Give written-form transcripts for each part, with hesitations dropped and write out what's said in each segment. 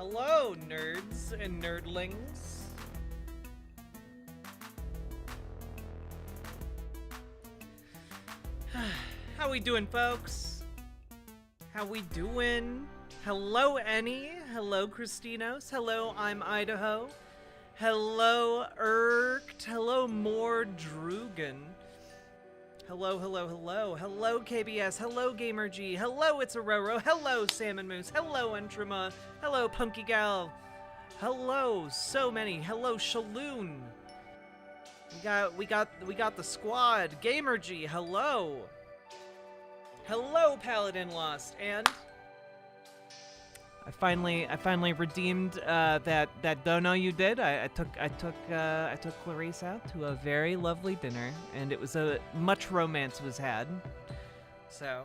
Hello, nerds and nerdlings. How we doing, folks? How we doing? Hello, Annie. Hello, Christinos. Hello, I'm Idaho. Hello, Erkt. Hello, more Drugan. Hello, hello, hello. Hello, KBS. Hello, GamerG. Hello, It's Aurora. Hello, Salmon Moose. Hello, Entrama. Hello, Punky Gal. Hello, so many. Hello, Shaloon. We got the squad. GamerG. Hello. Hello, Paladin Lost. And I finally redeemed that dono you did. I took Clarice out to a very lovely dinner, and it was much romance was had. So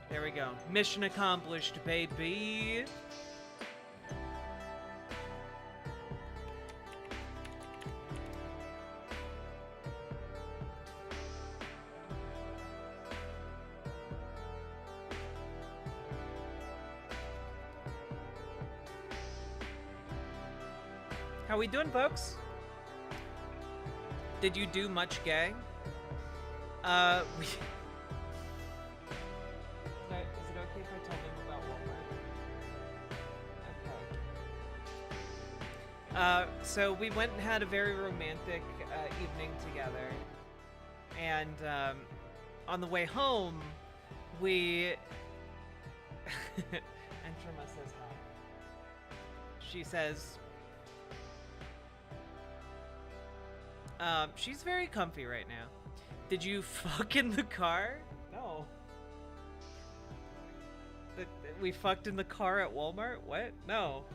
there we go. Mission accomplished, baby. How we doing, folks? Did you do much gay? Is it okay if I tell them about Walmart? Okay. So we went and had a very romantic evening together, and on the way home, we. Entrama says hi. She says. She's very comfy right now. Did you fuck in the car? No. We fucked in the car at Walmart? What? No.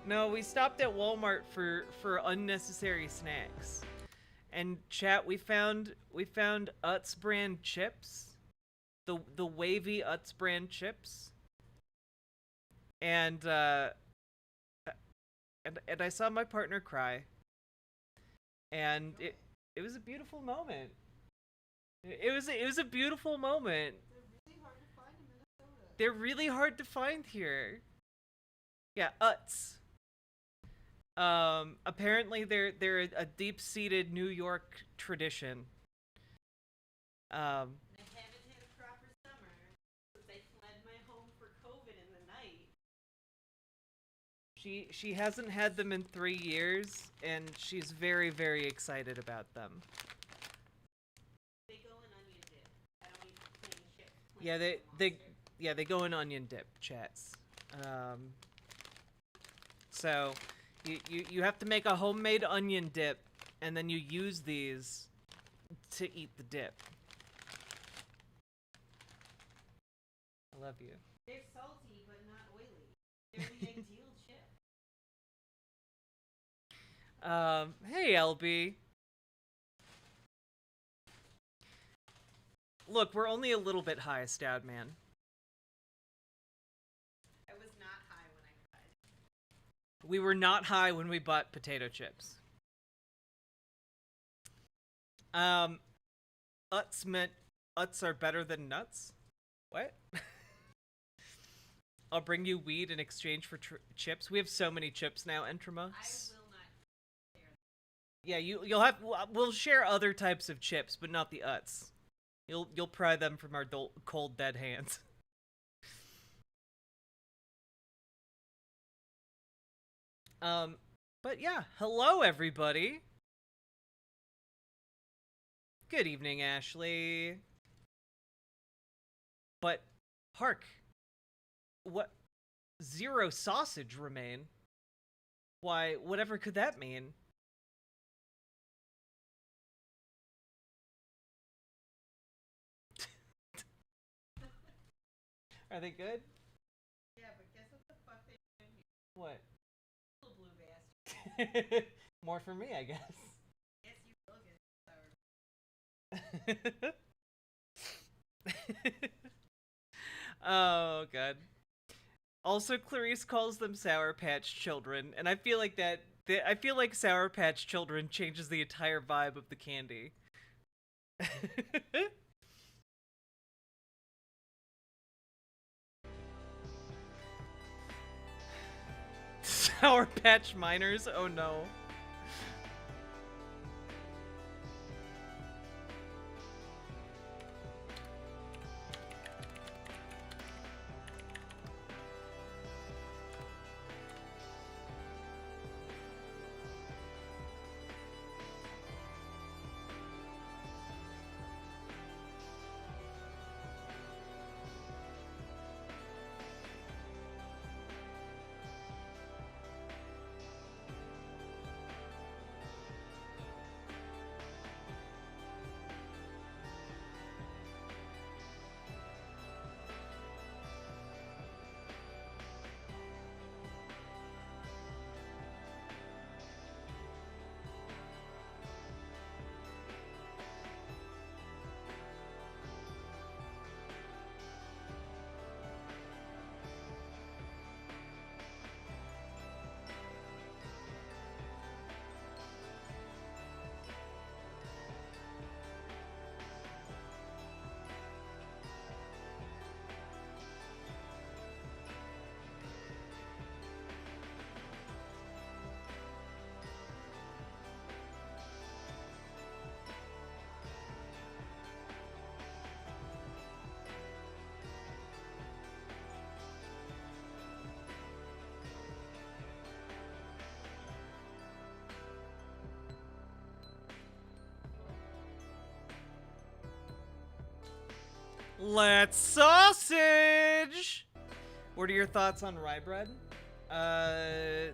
No, we stopped at Walmart for unnecessary snacks. And chat, we found Utz brand chips. The wavy Utz brand chips. And I saw my partner cry. And it was a beautiful moment. It was a beautiful moment. They're really hard to find here. Yeah, Utz. Apparently they're a deep-seated New York tradition. They haven't had a proper summer. They fled my home for COVID in the night. She hasn't had them in 3 years, and she's very, very excited about them. They go in onion dip. I don't eat plain chip. They go in onion dip, chats. So you have to make a homemade onion dip, and then you use these to eat the dip. I love you. They're salty but not oily. They're the ideal chip. Hey, LB. Look, we're only a little bit high, Stout Man. I was not high when I cried. We were not high when we bought potato chips. Utz meant Utz are better than nuts? What? I'll bring you weed in exchange for chips. We have so many chips now, Entrama. I will not share them. Yeah, you'll have. We'll share other types of chips, but not the Utz. You'll pry them from our cold dead hands. But yeah, hello everybody. Good evening, Ashley. But hark. What? 0 sausage remain? Why, whatever could that mean? Are they good? Yeah, but guess what the fuck they do here? What? Little blue bastard. More for me, I guess. Yes, you will get sour. Oh, God. Also, Clarice calls them Sour Patch Children, and I feel like I feel like Sour Patch Children changes the entire vibe of the candy. Sour Patch Miners? Oh no. Let's sausage! What are your thoughts on rye bread? I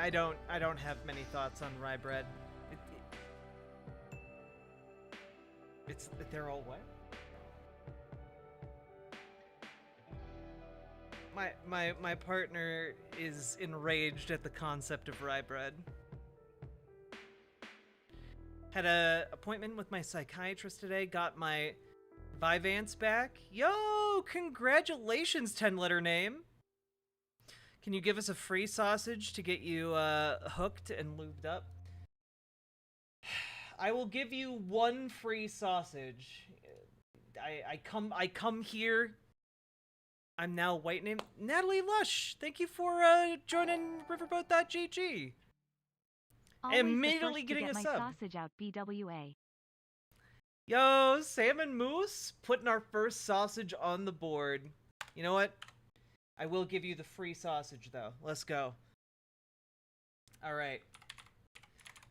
don't have many thoughts on rye bread. They're all what? My partner is enraged at the concept of rye bread. Had a appointment with my psychiatrist today, got my Vyvanse back. Yo, congratulations, 10-letter name. Can you give us a free sausage to get you hooked and lubed up? I will give you one free sausage. I come here. I'm now white name Natalie Lush. Thank you for joining Riverboat.gg. Immediately getting a sub. Sausage out, BWA. Yo, Salmon Moose, putting our first sausage on the board. You know what? I will give you the free sausage, though. Let's go. All right.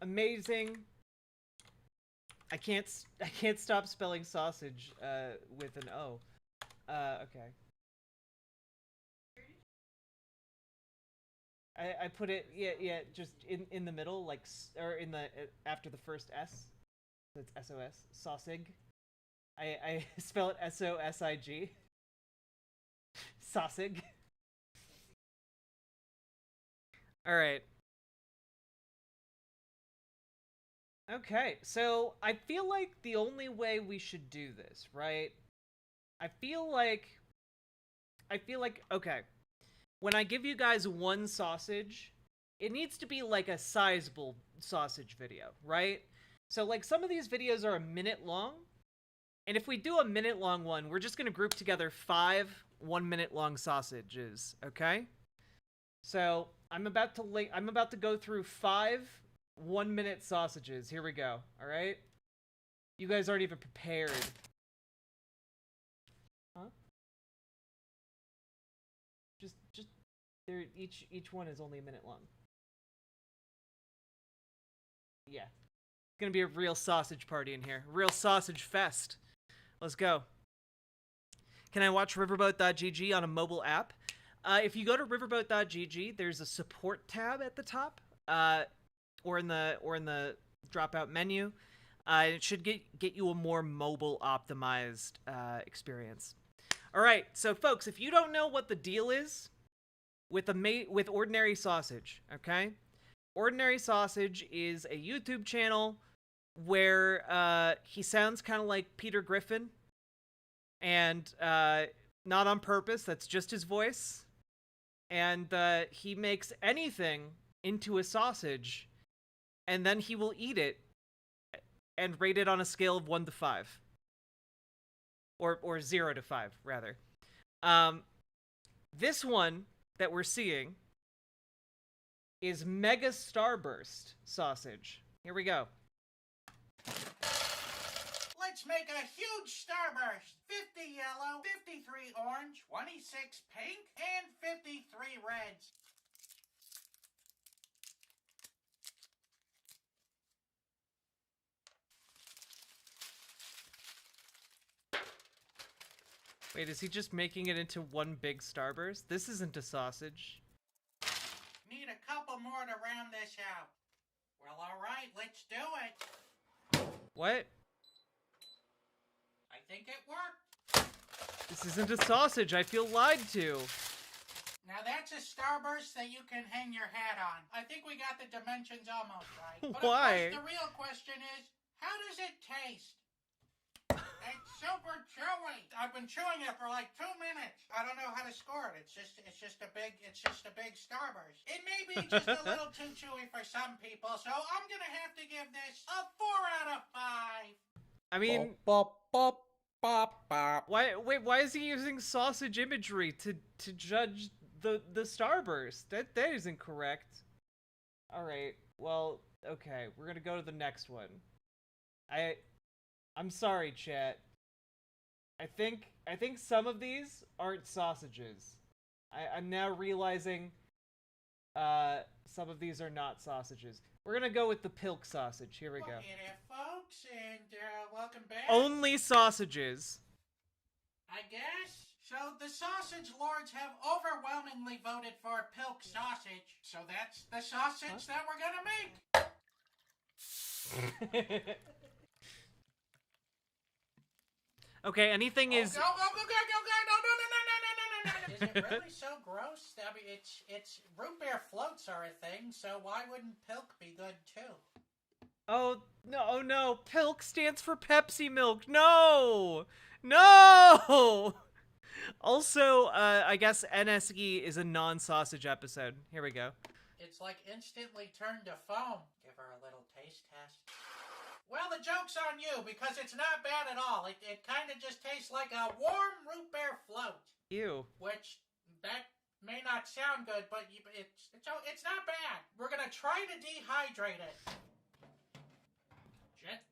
Amazing. I can't stop spelling sausage with an O. Okay. I put it just in the middle, like, or in the after the first S. So it's SOS. SOSIG. I spell it SOSIG. SOSIG. All right. Okay, so I feel like the only way we should do this, right? I feel like, okay, when I give you guys one sausage, it needs to be like a sizable sausage video, right? So like some of these videos are a minute long, and if we do a minute long one, we're just gonna group together 5 1-minute long sausages, okay? So I'm about to go through 5 1-minute sausages. Here we go. All right. You guys aren't even prepared. Huh? Just they're each one is only a minute long. Yeah. It's gonna be a real sausage party in here. Real sausage fest. Let's go. Can I watch Riverboat.gg on a mobile app? If you go to Riverboat.gg, there's a support tab at the top. Or in the dropout menu. It should get you a more mobile optimized experience. All right, so folks, if you don't know what the deal is with Ordinary Sausage, okay? Ordinary Sausage is a YouTube channel where he sounds kind of like Peter Griffin, and not on purpose. That's just his voice, and he makes anything into a sausage. And then he will eat it and rate it on a scale of 1 to 5. Or 0 to 5, rather. This one that we're seeing is Mega Starburst sausage. Here we go. Let's make a huge starburst. 50 yellow, 53 orange, 26 pink, and 53 reds. Wait, is he just making it into one big starburst? This isn't a sausage. Need a couple more to round this out. Well, alright, let's do it. What? I think it worked. This isn't a sausage. I feel lied to. Now that's a starburst that you can hang your hat on. I think we got the dimensions almost right. But Why? of course, the real question is, how does it taste? It's super chewy. I've been chewing it for like 2 minutes. I don't know how to score it. It's just a big starburst. It may be just a little too chewy for some people, so I'm gonna have to give this a 4 out of 5. I mean, Bop, bop, bop, bop. why is he using sausage imagery to judge the starburst? That isn't correct. All right. Well, okay. We're going to go to the next one. I'm sorry, chat. I think some of these aren't sausages. I'm now realizing some of these are not sausages. We're gonna go with the pilk sausage. Here we go. Hey there, folks, and welcome back. Only sausages. I guess. So the sausage lords have overwhelmingly voted for pilk sausage. So that's the sausage that we're gonna make. Okay, anything is... No. Is it really so gross? I mean, it's root beer floats are a thing, so why wouldn't pilk be good too? Oh no, pilk stands for Pepsi milk. No! No! Also, I guess NSE is a non-sausage episode. Here we go. It's like instantly turned to foam. Give her a little taste test. Well, the joke's on you, because it's not bad at all. It kind of just tastes like a warm root beer float. Ew. Which, that may not sound good, but it's not bad. We're gonna try to dehydrate it.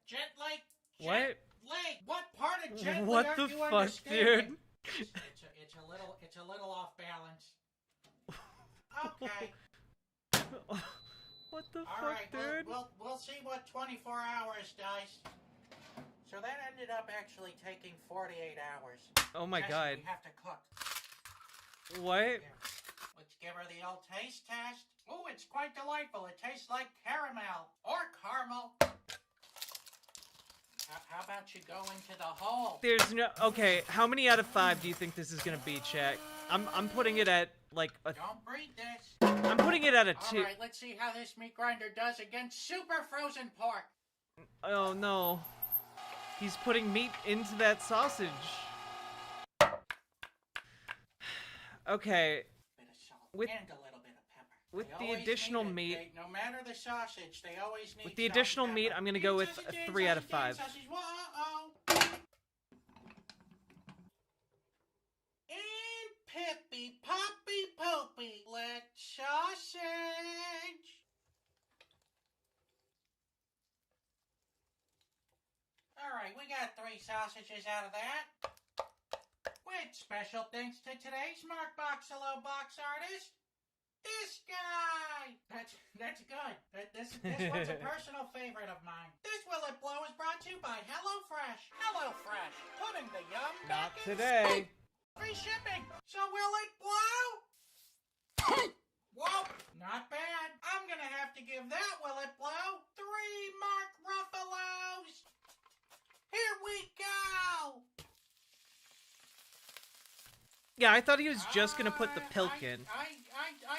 Gently. What? What part of gently What aren't the you fuck, understanding? dude? It's a little off balance. Okay. What the All fuck, right, dude? we'll see what 24 hours does. So that ended up actually taking 48 hours. Oh my Jesse, god. we have to cook. What? Here, let's give her the old taste test. Oh, it's quite delightful. It tastes like caramel or caramel. How about you go into the hole? There's no... Okay, how many out of 5 do you think this is gonna be, chat? I'm putting it at, like, a... Don't breathe this. I'm putting it at a 2. Alright, let's see how this meat grinder does against super frozen pork. Oh no. He's putting meat into that sausage. Okay. Bit of salt With- and a little bit of pepper. with They the always additional need it. meat- No matter the sausage, they always need With the salt additional and meat, pepper. I'm gonna go with a Sausage in, 3 out of sausage in, 5. sausage- Whoa-oh. And Pippy, Poppy, Poopy, let sausage. Alright, we got 3 sausages out of that. With special thanks to today's Mark Boxalo box artist, this guy! That's good. This one's a personal favorite of mine. This Will It Blow is brought to you by HelloFresh. HelloFresh, putting the yum Not back in today. free shipping. So will it blow? Whoa, not bad. I'm gonna have to give that Will It Blow 3 Mark Ruffalos. Here we go. Yeah, I thought he was just gonna put the pilk in. I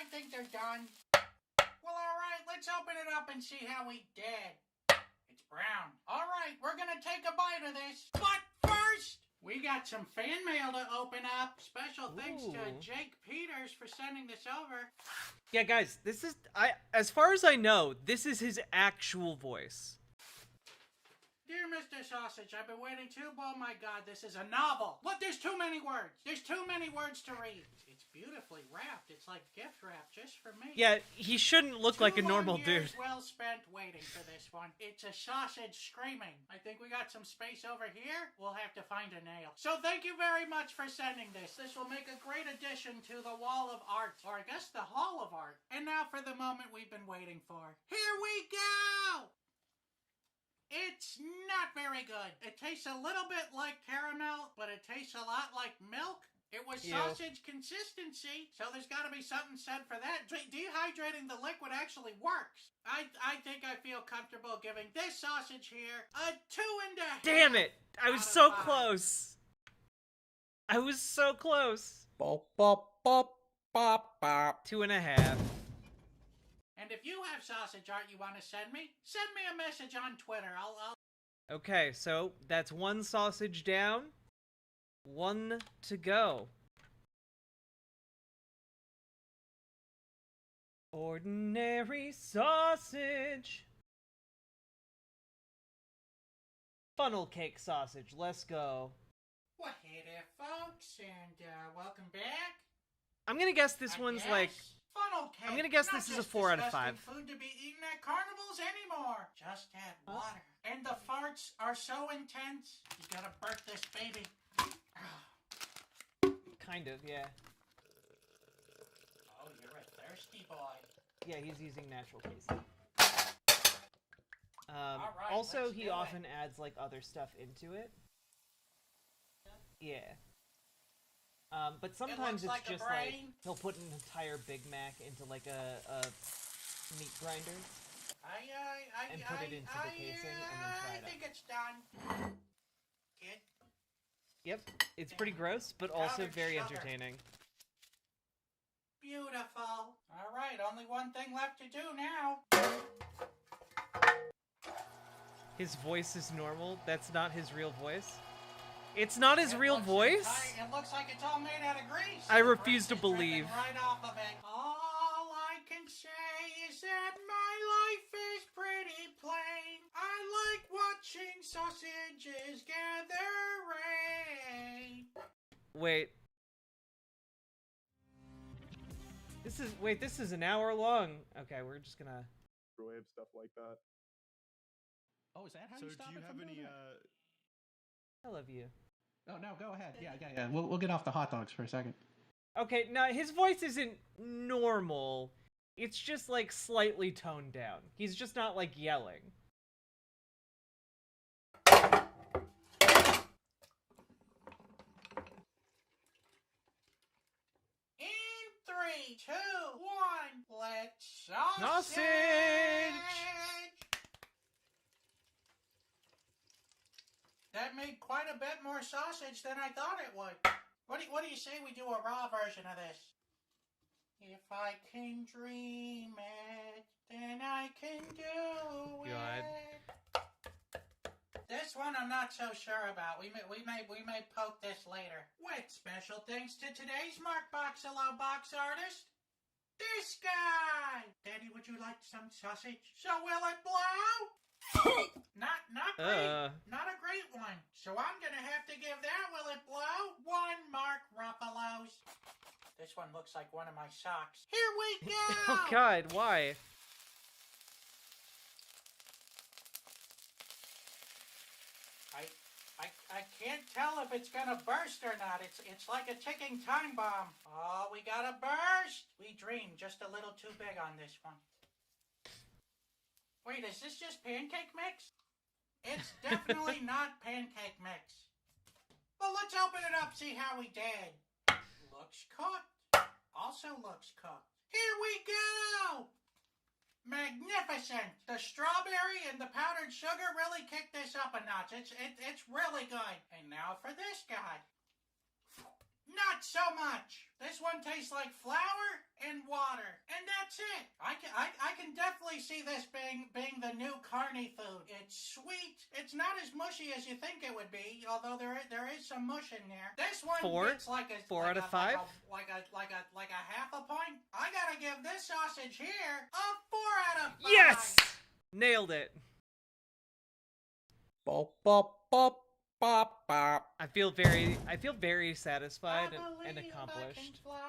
think they're done. Well, alright, let's open it up and see how we did. It's brown. Alright, we're gonna take a bite of this. But first, we got some fan mail to open up. Special thanks to Ooh. Jake Peters for sending this over. Yeah, guys, this is... as far as I know, this is his actual voice. Dear Mr. Sausage, I've been waiting too. Oh my God, this is a novel. Look, there's too many words. There's too many words to read. It's beautifully wrapped. It's like gift wrap just for me. Yeah, he shouldn't look like a 2 normal long years dude. well spent waiting for this one. It's a sausage screaming. I think we got some space over here. We'll have to find a nail. So thank you very much for sending this. This will make a great addition to the wall of art, or I guess the hall of art. And now for the moment we've been waiting for. Here we go! It's not very good. It tastes a little bit like caramel, but it tastes a lot like milk. It was Ew. sausage consistency, so there's got to be something said for that. Dehydrating the liquid actually works. I think I feel comfortable giving this sausage here a 2.5. Damn it! I was out of so 5. close. I was so close. Bop, bop, bop, bop, bop. 2.5. And if you have sausage art you want to send me a message on Twitter. I'll Okay, so that's 1 sausage down. 1 to go. Ordinary sausage. Funnel cake sausage. Let's go. Well, hey there, folks, and welcome back. I'm gonna guess this I one's guess. like... Funnel cake. I'm gonna guess Not this is a just 4 out of disgusting 5. Food to be eaten at carnivals anymore. Just add water. And the farts are so intense. You gotta burp this baby. Kind of, yeah. Oh, you're a thirsty boy. Yeah, he's using natural casing. Alright, Also, let's he do often adds, like, other stuff into it. Yeah. But sometimes it's like a just, like, brain. he'll put an entire Big Mac into, like, a meat grinder. And put it into the casing and then fry it I up. think it's done. Kid. Yep, it's pretty gross, but also Powdered very sugar. entertaining. Beautiful. Alright, only one thing left to do now. His voice is normal. That's not his real voice. It's not his It real looks voice? It looks like it's all made out of grease. I The refuse to grease is dripping believe. Right off of it. All I can say is that my life is pretty plain. I like watching sausages gather rain. Wait. This is an hour long. Okay, we're just gonna... microwave stuff like that. Oh, is that how So you do stop you it have from doing any that? I love you. Oh no, go ahead. Yeah. We'll get off the hot dogs for a second. Okay, now his voice isn't normal. It's just, like, slightly toned down. He's just not, like, yelling. In 3, 2, 1, let's sausage. Sausage! That made quite a bit more sausage than I thought it would. What do you say we do a raw version of this? If I can dream it, then I can do God. it. This one I'm not so sure about. We may poke this later. With special thanks to today's Mark Boxello box artist, this guy. Daddy, would you like some sausage? So will it blow? Not great. Not a great one. So I'm gonna have to give that will it blow 1 Mark Ruffalo's. This one looks like one of my socks. Here we go. Oh god, why? I can't tell if it's gonna burst or not. It's like a ticking time bomb. Oh, we got a burst. We dreamed just a little too big on this one. Wait, is this just pancake mix? It's definitely not pancake mix. Well, let's open it up, see how we did. Looks cooked. Also looks cooked. Here we go! Magnificent! The strawberry and the powdered sugar really kicked this up a notch. It's really good. And now for this guy. Not so much. This one tastes like flour and water, and that's it. I can definitely see this being the new carny food. It's sweet. It's not as mushy as you think it would be, although there is some mush in there. This one gets like a 4 out of 5. like a half a point. I gotta give this sausage here a 4 out of 5. Yes! Nailed it. Bop, bop, bop, bop, bop. I feel very satisfied I and believe I can accomplished. fly.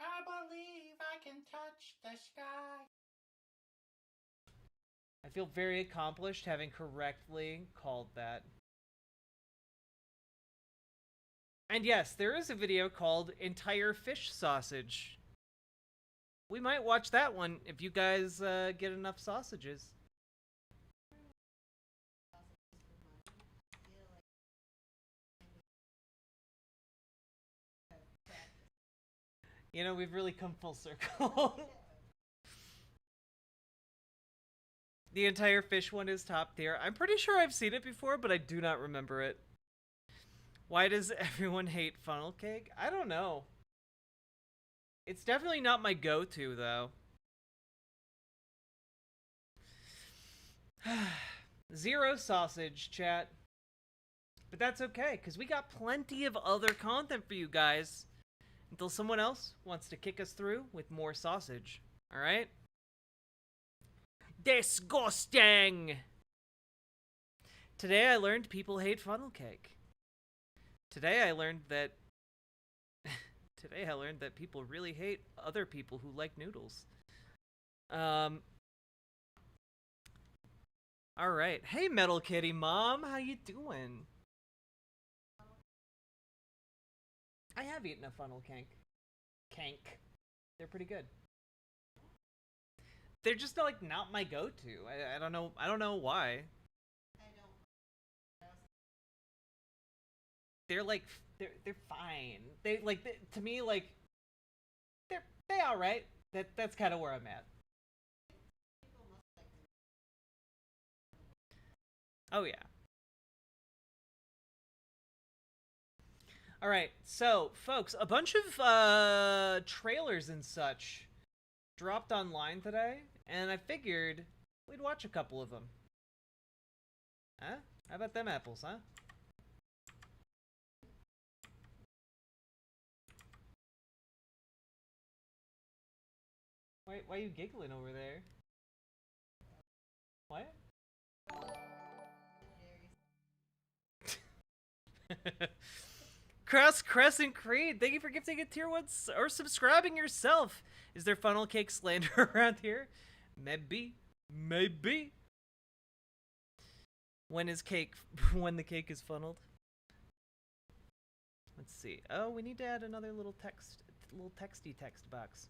I believe I can touch the sky. I feel very accomplished having correctly called that. And yes, there is a video called Entire Fish Sausage. We might watch that one if you guys get enough sausages. You know, we've really come full circle. The entire fish one is top tier. I'm pretty sure I've seen it before, but I do not remember it. Why does everyone hate funnel cake? I don't know. It's definitely not my go-to, though. Zero sausage, chat. But that's okay, because we got plenty of other content for you guys. Until someone else wants to kick us through with more sausage. Alright? Disgusting! Today I learned people hate funnel cake. Today I learned that people really hate other people who like noodles. Alright. Hey Metal Kitty Mom, how you doing? I have eaten a funnel cake. They're pretty good. They're just not my go-to. I don't know why. They're they're fine. To me they all right. That's kind of where I'm at. Oh yeah. All right. So, folks, a bunch of trailers and such dropped online today, and I figured we'd watch a couple of them. Huh? How about them apples, huh? Why are you giggling over there? What? Cross Crescent Creed, thank you for gifting a tier 1 or subscribing yourself. Is there funnel cake slander around here? Maybe. When the cake is funneled? Let's see. Oh, we need to add another little texty text box.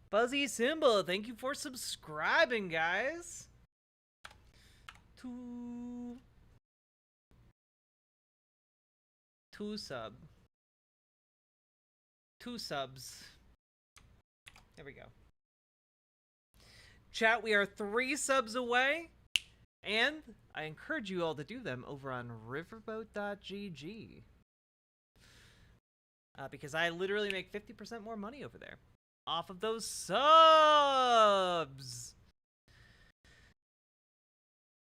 Buzzy Symbol, thank you for subscribing, guys. Two subs. There we go. Chat, we are 3 subs away, and I encourage you all to do them over on riverboat.gg. Because I literally make 50% more money over there off of those subs.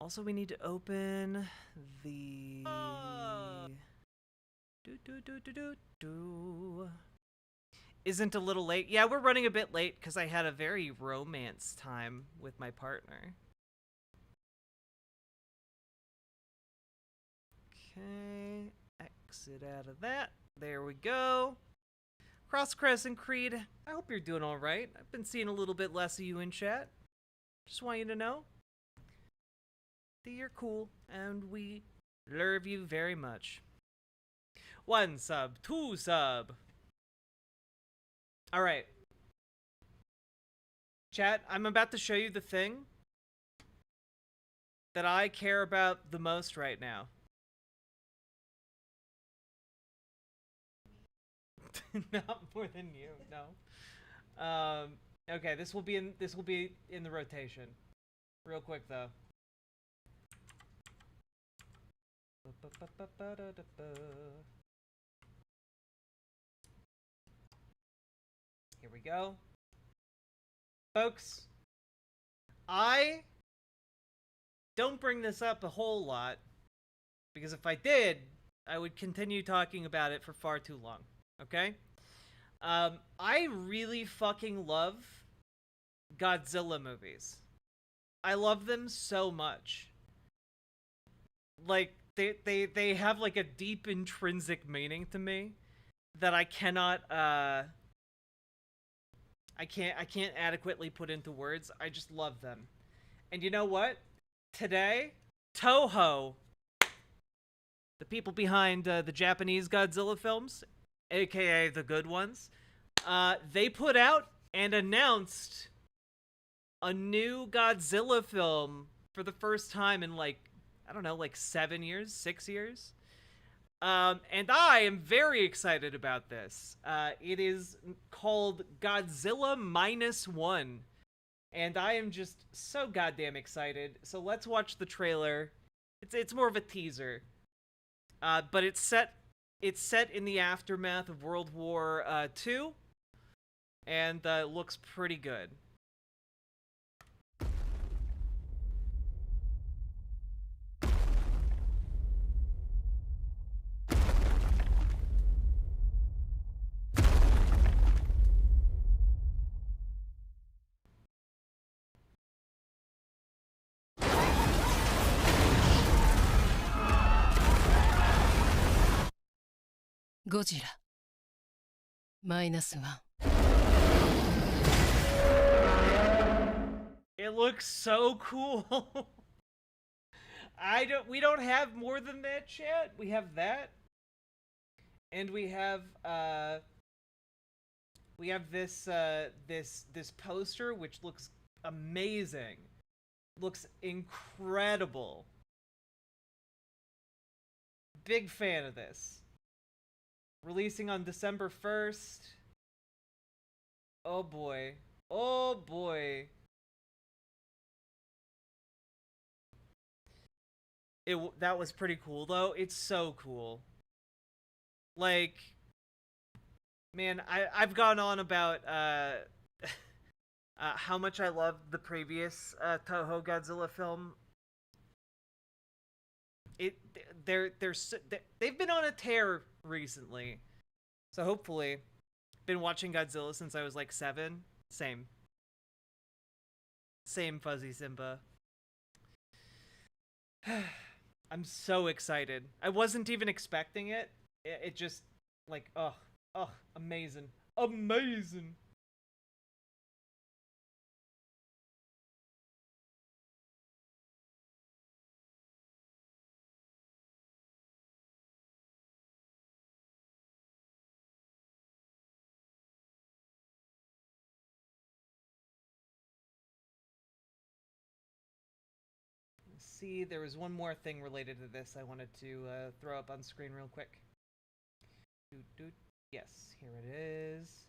Also, we need to open the Isn't a little late. Yeah, we're running a bit late because I had a very romance time with my partner. Okay, exit out of that. There we go. Cross Crescent Creed, I hope you're doing all right. I've been seeing a little bit less of you in chat. Just want you to know that you're cool, and we love you very much. 1 sub, 2 sub. All right. Chat, I'm about to show you the thing that I care about the most right now. Not more than you, no. Okay, this will be in the rotation. Real quick though. Here we go. Folks, I don't bring this up a whole lot, because if I did, I would continue talking about it for far too long, okay? I really fucking love Godzilla movies. I love them so much. Like, they have, like, a deep intrinsic meaning to me that I cannot, I can't adequately put into words. I just love them. And you know what? Today, Toho, the people behind the Japanese Godzilla films, aka the good ones, they put out and announced a new Godzilla film for the first time in, like, I don't know, like 7 years, 6 years. And I am very excited about this. It is called Godzilla -1. And I am just so goddamn excited. So let's watch the trailer. It's more of a teaser. But it's set in the aftermath of World War II. And it looks pretty good. Godzilla -1. It looks so cool. We don't have more than that yet. We have that. And we have this this poster which looks amazing. Looks incredible. Big fan of this. Releasing on December 1st. Oh boy. Oh boy. That was pretty cool though. It's so cool. Like, man, I've gone on about how much I loved the previous Toho Godzilla film. They've been on a tear recently, so hopefully, been watching Godzilla since I was like 7. Same Fuzzy Simba. I'm so excited. I wasn't even expecting it. It just, like, oh, amazing. Amazing. See, there was one more thing related to this I wanted to throw up on screen real quick. Yes, here it is.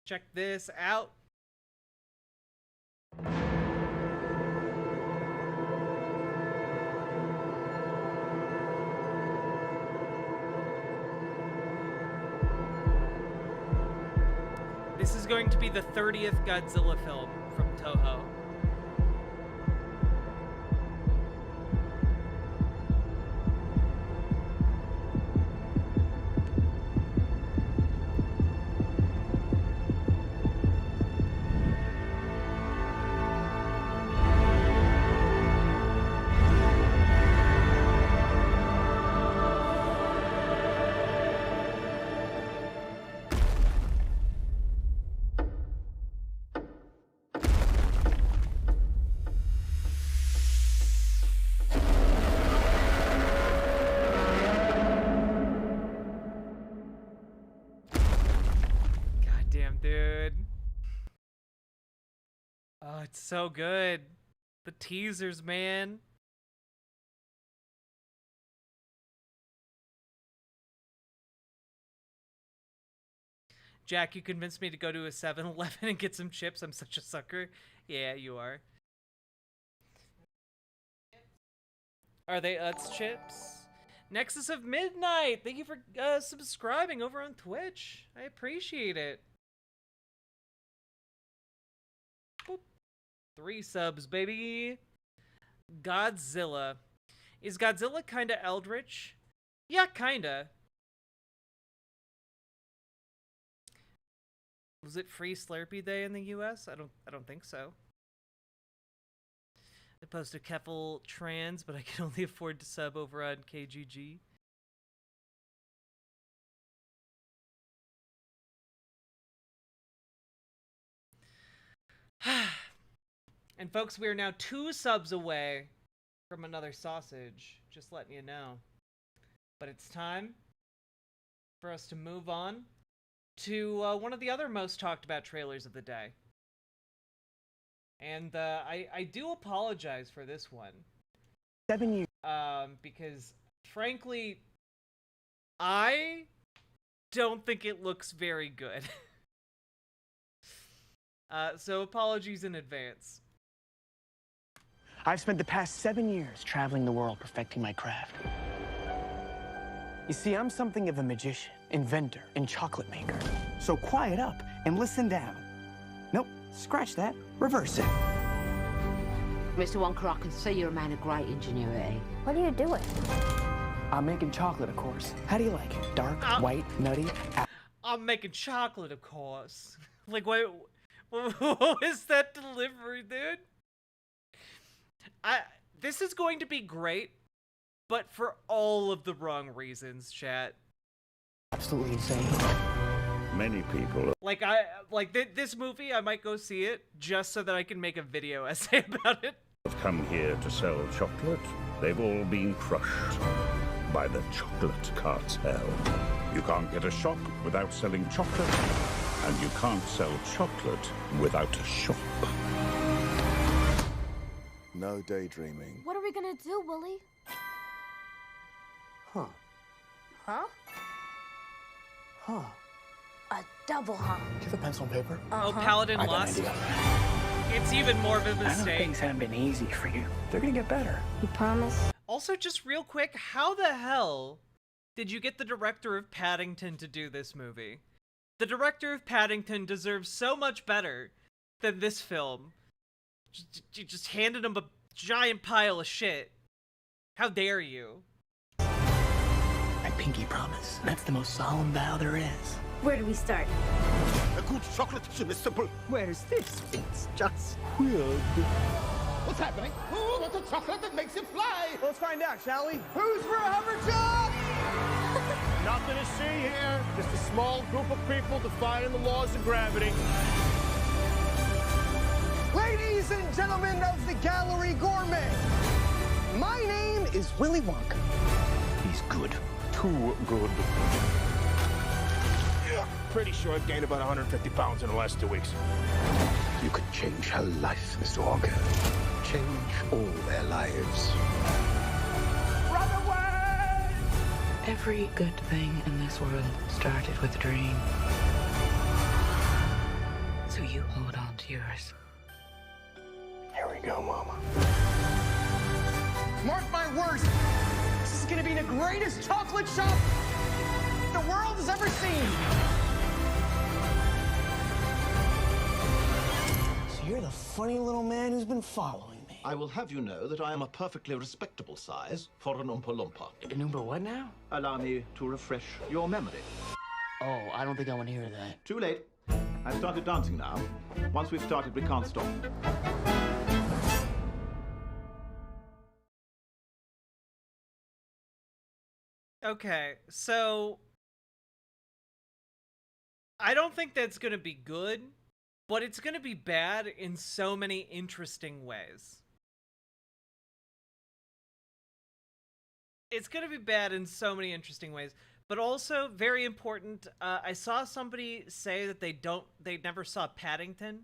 Check this out. This is going to be the 30th Godzilla film from Toho. Dude. Oh, it's so good. The teasers, man. Jack, you convinced me to go to a 7-Eleven and get some chips. I'm such a sucker. Yeah, you are. Are they Utz chips? Nexus of Midnight! Thank you for subscribing over on Twitch. I appreciate it. Boop. 3 subs, baby. Godzilla. Is Godzilla kinda eldritch? Yeah, kinda. Was it Free Slurpee Day in the US? I don't think so. I posted Keffel trans, but I can only afford to sub over on KGG. And folks, we are now 2 subs away from another sausage. Just letting you know. But it's time for us to move on to one of the other most talked about trailers of the day. And I do apologize for this one. 7 years. Because frankly, I don't think it looks very good. So apologies in advance. I've spent the past 7 years traveling the world perfecting my craft. You see, I'm something of a magician, inventor, and chocolate maker. So quiet up and listen down. Nope, scratch that. Reverse it. Mr. Wonker, I can see you're a man of great ingenuity. What are you doing? I'm making chocolate, of course. How do you like it? Dark, white, nutty? I'm making chocolate, of course. Like, what was that delivery, dude? This is going to be great, but for all of the wrong reasons, chat. Absolutely insane. Many people Like, this movie, I might go see it just so that I can make a video essay about it. have come here to sell chocolate. They've all been crushed by the chocolate cartel. You can't get a shop without selling chocolate, and you can't sell chocolate without a shop. No daydreaming. What are we gonna do, Willie? Huh. Huh? Huh. A double huh? Do you have a pencil and paper? Oh, Paladin I got an lost. idea. It's even more of a I know mistake. things haven't been easy for you. They're gonna get better. You promise? Also, just real quick, how the hell did you get the director of Paddington to do this movie? The director of Paddington deserves so much better than this film. You just handed him a giant pile of shit. How dare you? I pinky promise. That's the most solemn vow there is. Where do we start? A good chocolate is simple. Where's this? It's just Weird. What's happening? Who wants a chocolate that makes it fly? Let's find out, shall we? Who's for a hoverjob? Nothing to see here. Just a small group of people defying the laws of gravity. Ladies and gentlemen of the Gallery Gourmet, my name is Willy Wonka. He's good. Too good. Pretty sure I've gained about 150 pounds in the last 2 weeks. You could change her life, Mr. Wonka. Change all their lives. Run away! Every good thing in this world started with a dream. So you hold on to yours. Here we go, Mama. Mark my words, this is gonna be the greatest chocolate shop the world has ever seen. So you're the funny little man who's been following me. I will have you know that I am a perfectly respectable size for an Oompa Loompa. An Oompa what now? Allow me to refresh your memory. Oh, I don't think I want to hear that. Too late. I've started dancing now. Once we've started, we can't stop. Okay, so I don't think that's gonna be good, but it's gonna be bad in so many interesting ways. It's gonna be bad in so many interesting ways, but also very important. I saw somebody say that they never saw Paddington,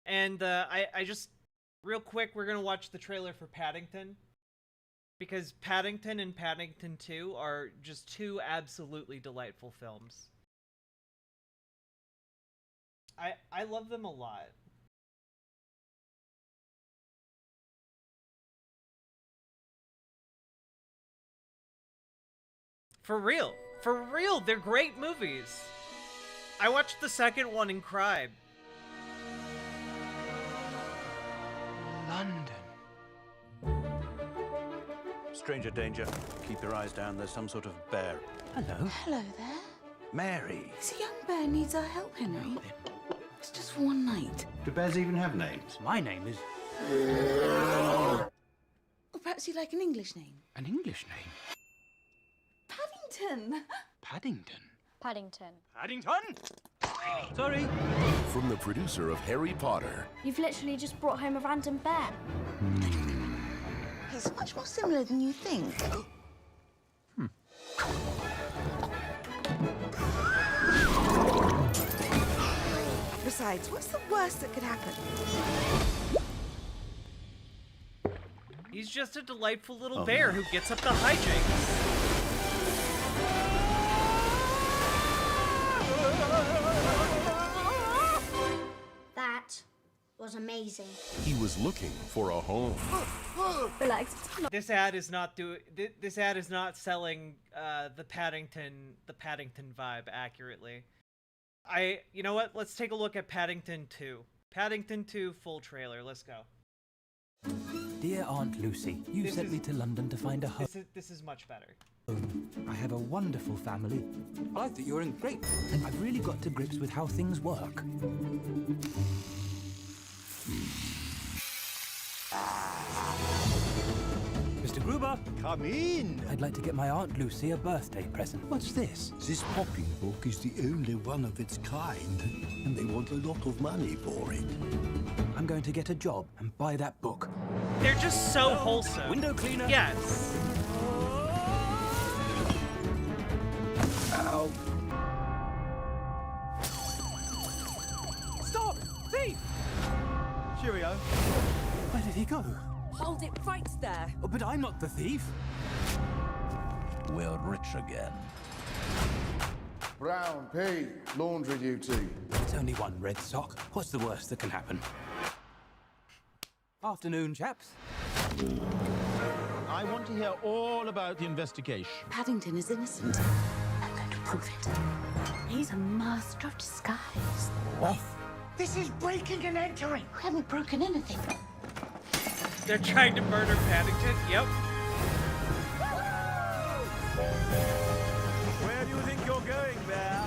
and I just real quick, we're gonna watch the trailer for Paddington. Because Paddington and Paddington 2 are just 2 absolutely delightful films. I love them a lot. For real, they're great movies. I watched the second one and cried. Stranger danger. Keep your eyes down. There's some sort of bear. Hello. Hello there. Mary. This young bear needs our help, Henry. It's just for one night. Do bears even have names? My name is... Or perhaps you'd like an English name. An English name? Paddington. Paddington. Paddington. Paddington? Sorry. From the producer of Harry Potter. You've literally just brought home a random bear. He's much more similar than you think. Besides, what's the worst that could happen? He's just a delightful little bear who gets up the hijinks. That was amazing. He was looking for a home. Relax. This ad is not this ad is not selling the Paddington vibe accurately. You know what? Let's take a look at Paddington 2. Paddington 2 full trailer. Let's go. Dear Aunt Lucy, you sent me to London to find a home. This is much better. I have a wonderful family. I like that you're in great. I've really got to grips with how things work. Mr. Gruber! Come in! I'd like to get my Aunt Lucy a birthday present. What's this? This pocketbook is the only one of its kind, and they want a lot of money for it. I'm going to get a job and buy that book. They're just so wholesome. Window cleaner? Yes. Ow. Stop! Thief! Cheerio. Where did he go? Hold it right there. Oh, but I'm not the thief. We're rich again. Brown, P, laundry duty. It's only one red sock. What's the worst that can happen? Afternoon, chaps. I want to hear all about the investigation. Paddington is innocent. I'm going to prove it. He's a master of disguise. Off. This is breaking and entering. We haven't broken anything. They're trying to murder Paddington. Yep. Where do you think you're going, Bear?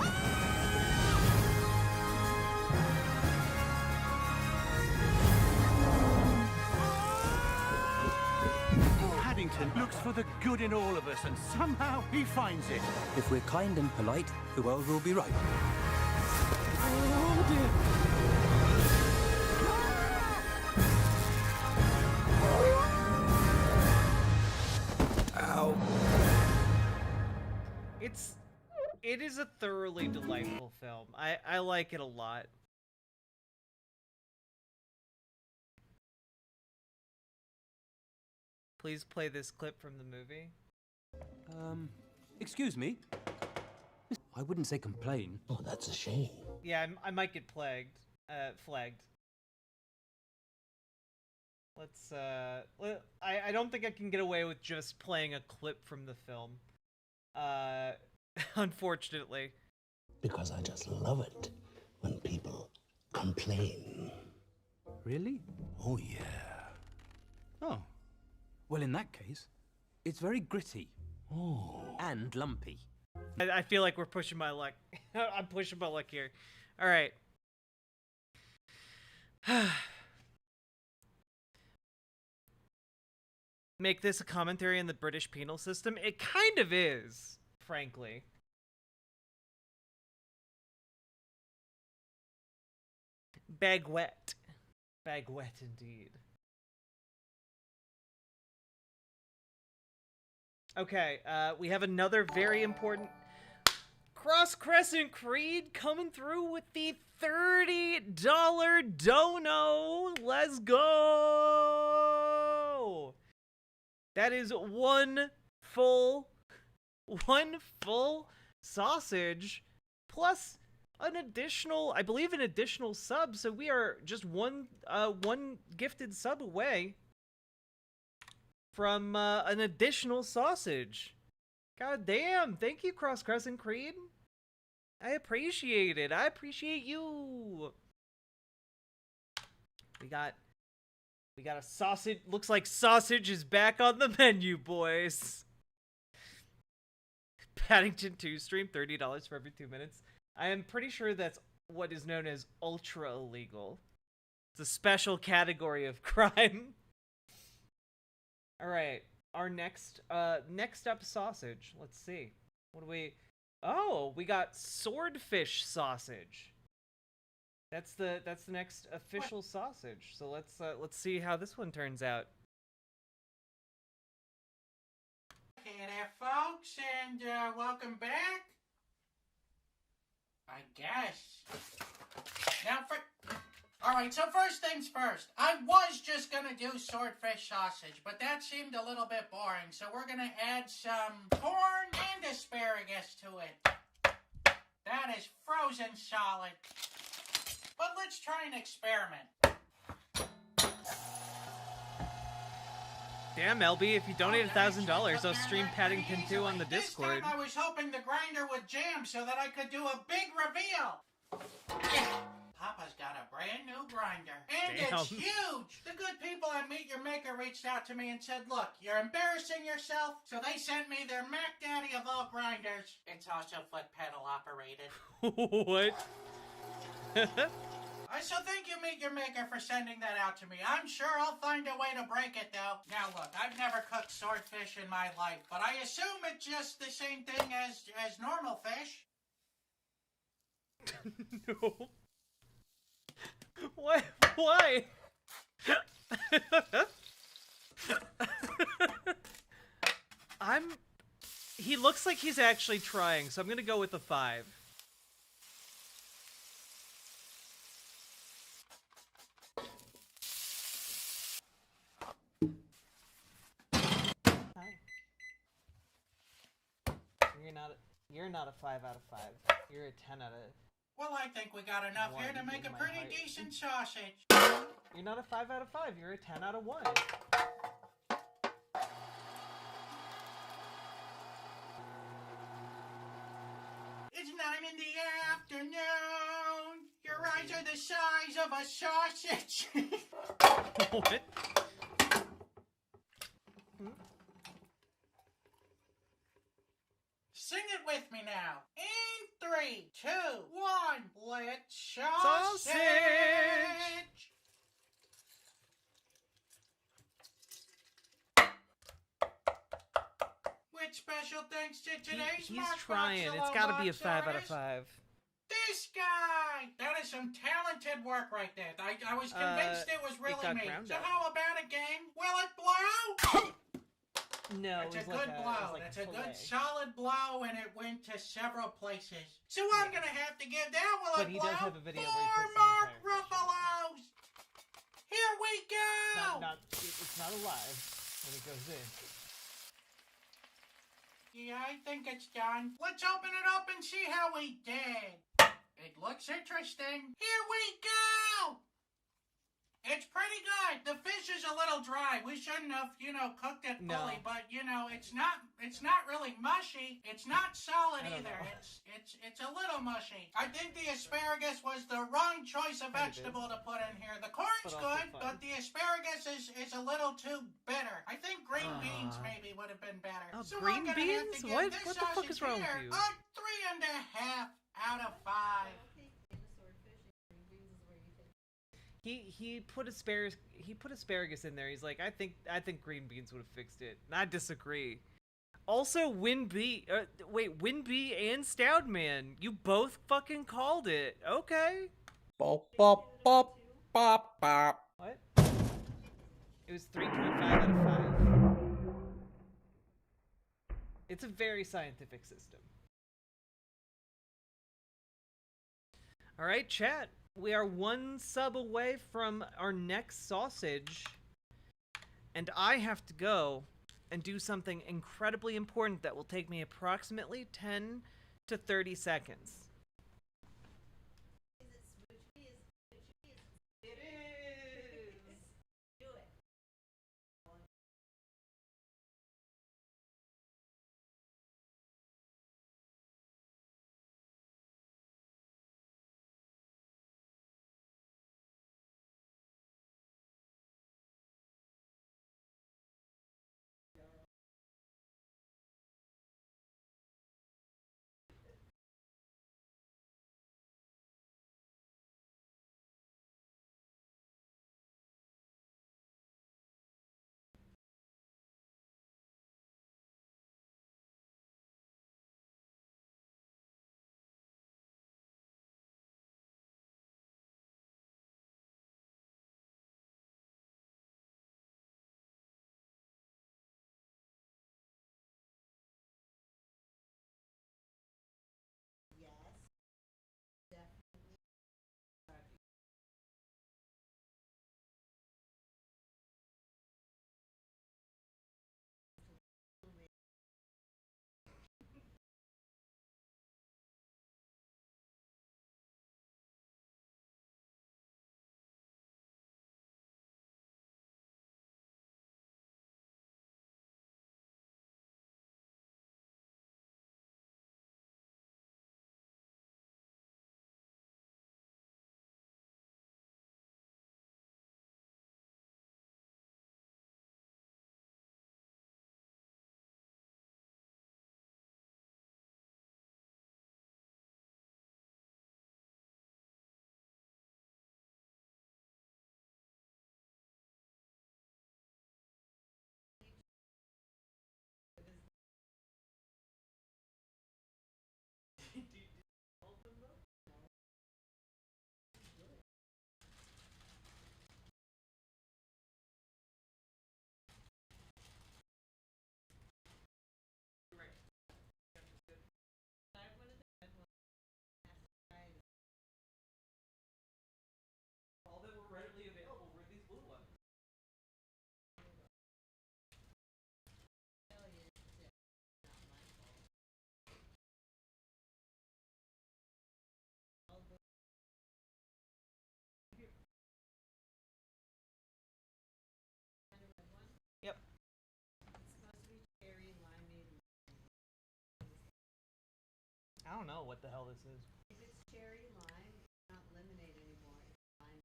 Paddington looks for the good in all of us, and somehow he finds it. If we're kind and polite, the world will be right. Oh, dear. Ow. It is a thoroughly delightful film. I like it a lot. Please play this clip from the movie. Excuse me? I wouldn't say complain. Oh, that's a shame. Yeah, I might get flagged. Let's, I don't think I can get away with just playing a clip from the film. Unfortunately. Because I just love it when people complain. Really? Oh, yeah. Oh. Well, in that case, it's very gritty. Oh. And lumpy. I feel like we're pushing my luck. I'm pushing my luck here. All right. Make this a commentary on the British penal system? It kind of is, frankly. Baguette. Baguette indeed. Okay, we have another very important Cross Crescent Creed coming through with the $30 dono. Let's go. That is one full sausage plus an additional, I believe, an additional sub. So we are just one gifted sub away from an additional sausage. God damn. Thank you, Cross Crescent Creed. I appreciate it. I appreciate you. We got We got a sausage. Looks like sausage is back on the menu, boys. Paddington 2 stream, $30 for every 2 minutes. I am pretty sure that's what is known as ultra illegal. It's a special category of crime. All right, our next up sausage. Let's see. What do we? Oh, we got swordfish sausage. That's the next official sausage. So let's see how this one turns out. Hey there, folks, and welcome back. I guess. Now, alright, so first things first. I was just gonna do swordfish sausage, but that seemed a little bit boring, so we're gonna add some corn and asparagus to it. That is frozen solid. But let's try an experiment. Damn, LB, if you donate $1,000, I'll stream Paddington 2 on the Discord. This time I was hoping the grinder would jam so that I could do a big reveal. Papa's got a brand new grinder. And Damn. It's huge. The good people at Meet Your Maker reached out to me and said, look, you're embarrassing yourself. So they sent me their Mac Daddy of all grinders. It's also foot pedal operated. What? So thank you, Meet Your Maker, for sending that out to me. I'm sure I'll find a way to break it, though. Now, look, I've never cooked swordfish in my life, but I assume it's just the same thing as normal fish. No. What? Why? He looks like he's actually trying, so I'm gonna go with a 5. You're not a 5 out of 5. You're a 10 out of... Well, I think we got enough here to make a pretty height. decent sausage. You're not a 5 out of 5. You're a 10 out of 1. It's 9 in the afternoon. Your eyes are the size of a sausage. What? Sing it with me now. In 3, 2, 1, let's sausage! With special thanks to today's He's Mark trying. Box It's gotta be a Box 5 out of artist, 5. This guy! That is some talented work right there. I was convinced it was really got me. ground So up. how about a game? Will it blow? No, That's a it was good like blow. like That's a good fillet. solid blow, and it went to several places. So I'm gonna have to give that Will But It he Blow does have a video where he 4 puts the Mark entire fish. Ruffalos. Here we go. It's not alive when it goes in. Yeah, I think it's done. Let's open it up and see how we did. It looks interesting. Here we go. It's pretty good. The fish is a little dry. We shouldn't have, cooked it fully, but it's not really mushy. It's not solid either. It's a little mushy. I think the asparagus was the wrong choice of vegetable to put in here. The corn's good, but the asparagus is a little too bitter. I think green beans maybe would have been better. Oh, So green I'm gonna have beans? to give What? this What the fuck sausage is wrong with here you? a 3.5 out of 5. He put asparagus in there. He's like, I think green beans would have fixed it. And I disagree. Also, Winbee and Stoudman, you both fucking called it. Okay. Bop, bop, bop, bop, bop. What? It was 3.5 out of 5. It's a very scientific system. All right, chat. We are 1 sub away from our next sausage, and I have to go and do something incredibly important that will take me approximately 10 to 30 seconds. Yep. It's supposed to be cherry, limeade. I don't know what the hell this is. If it's cherry lime, it's not lemonade anymore. It's lime.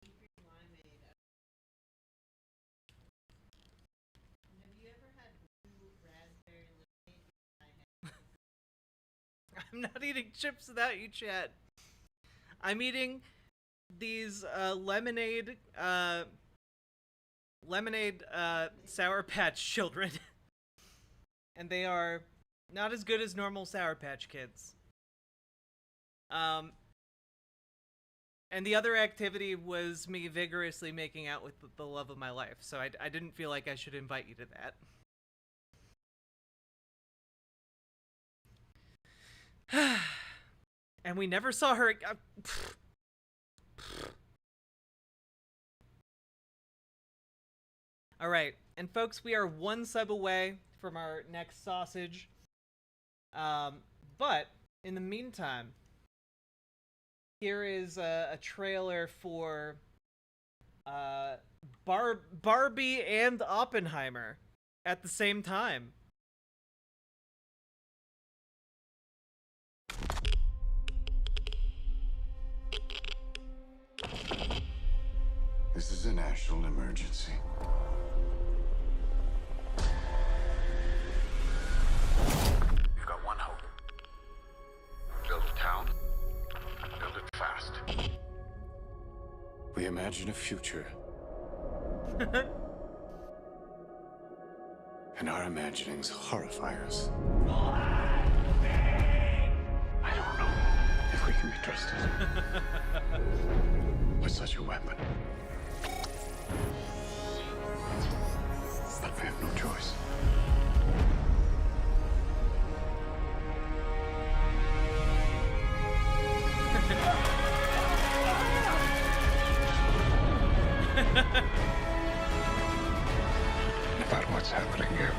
Keep your limeade. Have you ever had blue raspberry lemonade? I have. I'm not eating chips without you, Chat. I'm eating these lemonade Sour Patch Children. And they are not as good as normal Sour Patch Kids. And the other activity was me vigorously making out with the love of my life, so I didn't feel like I should invite you to that. And we never saw her. All right, and folks, we are one sub away from our next sausage. But in the meantime, here is a trailer for Barbie and Oppenheimer at the same time. This is a national emergency. You've got one hope. Build a town. Build it fast. We imagine a future. And our imaginings horrify us. I don't know if we can be trusted with such a weapon. But we have no choice. About what's happening here.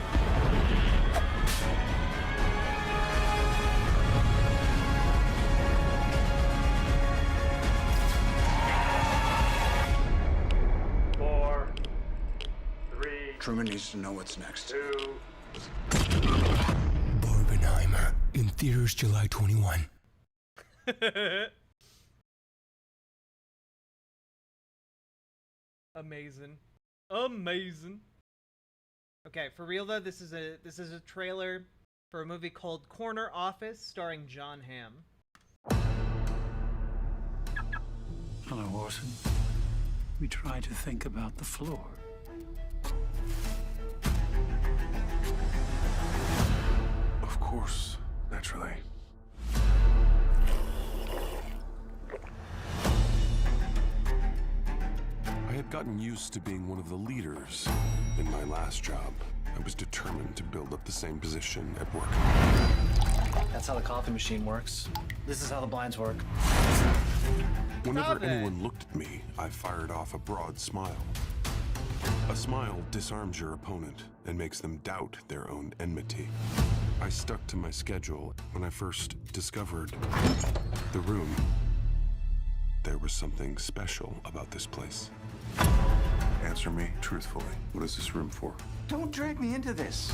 Truman needs to know what's next. Barbenheimer in theaters July 21. Amazing. Amazing. Okay, for real though, this is a trailer for a movie called Corner Office starring John Hamm. Hello, Orson. We try to think about the floor. Of course, naturally. I had gotten used to being one of the leaders in my last job. I was determined to build up the same position at work. That's how the coffee machine works. This is how the blinds work. Whenever anyone looked at me, I fired off a broad smile. A smile disarms your opponent and makes them doubt their own enmity. I stuck to my schedule. When I first discovered the room, there was something special about this place. Answer me truthfully. What is this room for? Don't drag me into this.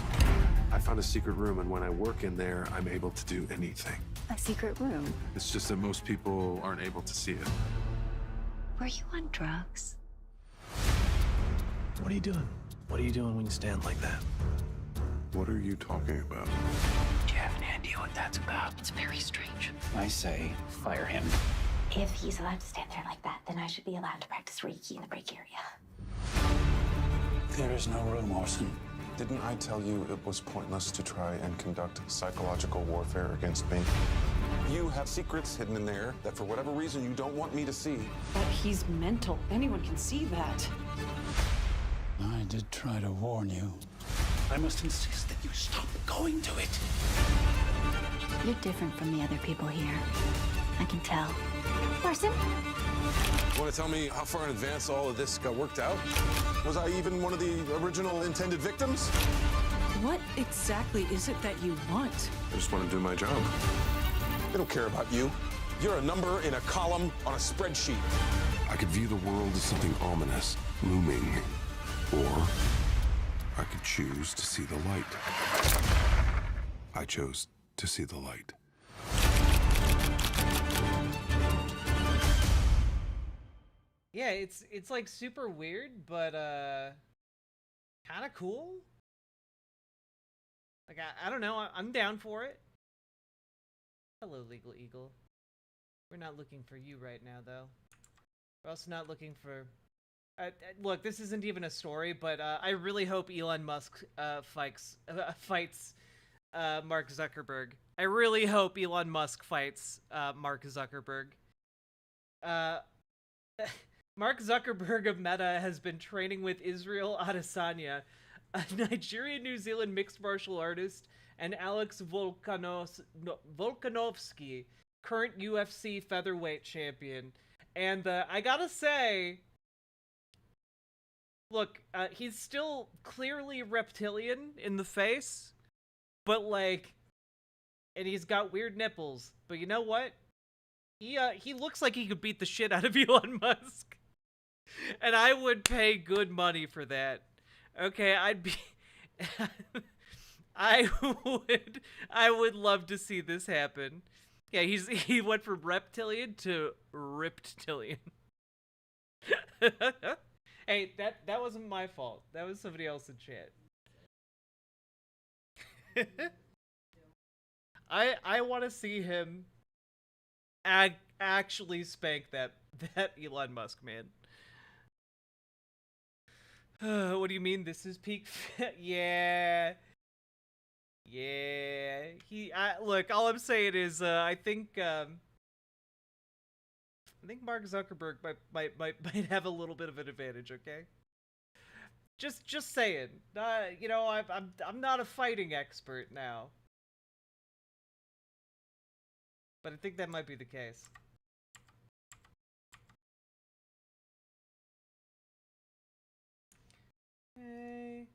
I found a secret room, and when I work in there, I'm able to do anything. A secret room? It's just that most people aren't able to see it. Were you on drugs? What are you doing? What are you doing when you stand like that? What are you talking about? Do you have any idea what that's about? It's very strange. I say, fire him. If he's allowed to stand there like that, then I should be allowed to practice Reiki in the break area. There is no room, Orson. Didn't I tell you it was pointless to try and conduct psychological warfare against me? You have secrets hidden in there that for whatever reason you don't want me to see. But he's mental. Anyone can see that. I did try to warn you. I must insist that you stop going to it. You're different from the other people here. I can tell. Orson? Want to tell me how far in advance all of this got worked out? Was I even one of the original intended victims? What exactly is it that you want? I just want to do my job. I don't care about you. You're a number in a column on a spreadsheet. I could view the world as something ominous, looming, or I could choose to see the light. I chose to see the light. Yeah, it's like super weird, but kind of cool. Like I don't know, I'm down for it. Hello, Legal Eagle. We're not looking for you right now, though. We're also not looking for... look, this isn't even a story, but I really hope Elon Musk fights Mark Zuckerberg. I really hope Elon Musk fights Mark Zuckerberg. Mark Zuckerberg of Meta has been training with Israel Adesanya, a Nigerian-New Zealand mixed martial artist, and Alex Volkanovski, current UFC featherweight champion. And I gotta say, look, he's still clearly reptilian in the face, but like, and he's got weird nipples. But you know what? He looks like he could beat the shit out of Elon Musk. And I would pay good money for that. Okay, I'd be... I would love to see this happen. Yeah, he went from reptilian to riptilian. Hey, that wasn't my fault. That was somebody else in chat. I want to see him actually spank that Elon Musk, man. What do you mean this is peak? Yeah. Look, all I'm saying is I think Mark Zuckerberg might have a little bit of an advantage, okay? Just saying. You know, I'm not a fighting expert now. But I think that might be the case. Okay.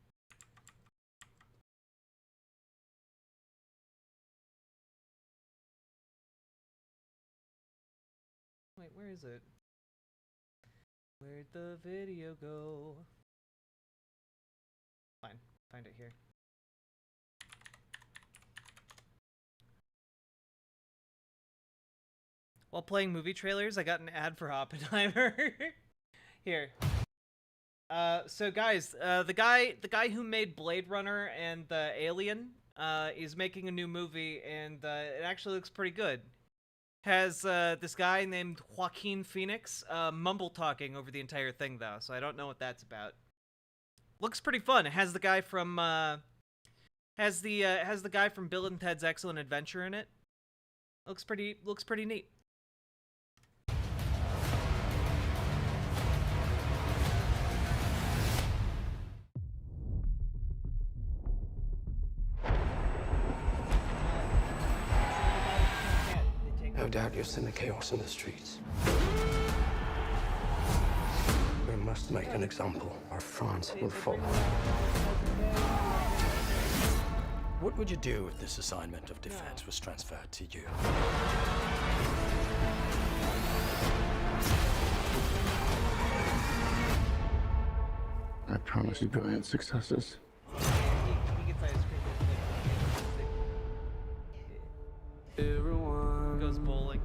Wait, where is it? Where'd the video go? Fine, find it here. While playing movie trailers, I got an ad for Oppenheimer. Here. So guys, the guy who made Blade Runner and Alien is making a new movie, and it actually looks pretty good. Has this guy named Joaquin Phoenix mumble talking over the entire thing, though, so I don't know what that's about. Looks pretty fun. It has the guy from has the guy from Bill and Ted's Excellent Adventure in it. Looks pretty neat. No doubt you'll send the chaos in the streets. We must make an example, or France will fall. What would you do if this assignment of defense was transferred to you? I promise you brilliant successes. Everyone goes bowling.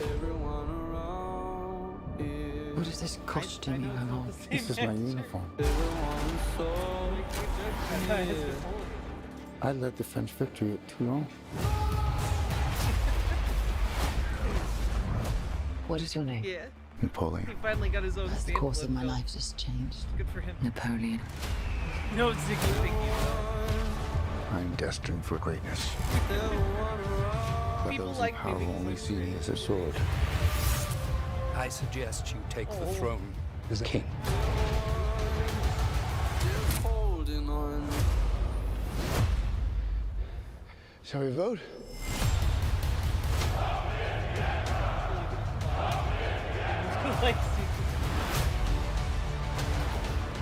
Everyone around is... What is this costume you have on? This is my uniform. I led the French victory at Toulon. What is your name? Yeah. Napoleon. He finally got his own The stand course of my film. life has changed. Good for him. Napoleon. No, Ziggy, thank you. I'm destined for greatness. But People those like in power me because only see me as a sword. I suggest you take the throne As a king. Shall we vote?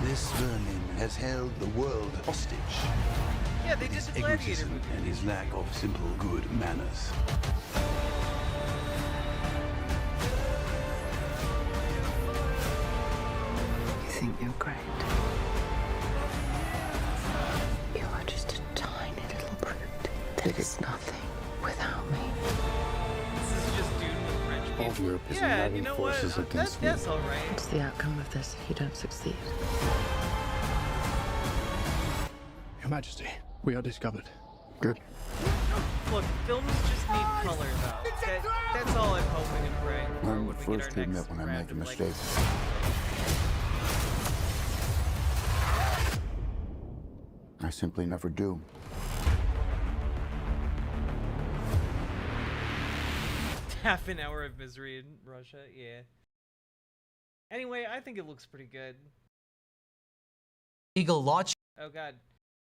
This vermin has held the world hostage. Yeah, they did His the Gladiator egotism movie. and his lack of simple good manners. think you're great. You are just a tiny little brute. There is nothing without me. This is just dude with French people. All of Europe is yeah, uniting you know forces what? against me. That's all right. What's the outcome of this if you don't succeed? Your Majesty, we are discovered. Good. Look, films just need color, though. That's all I'm hoping and praying for I'm when the we get first our to admit next when I round make a of, like, mistake. I simply never do. half an hour of misery in Russia, yeah. Anyway, I think it looks pretty good. Eagle Lodge. Oh god.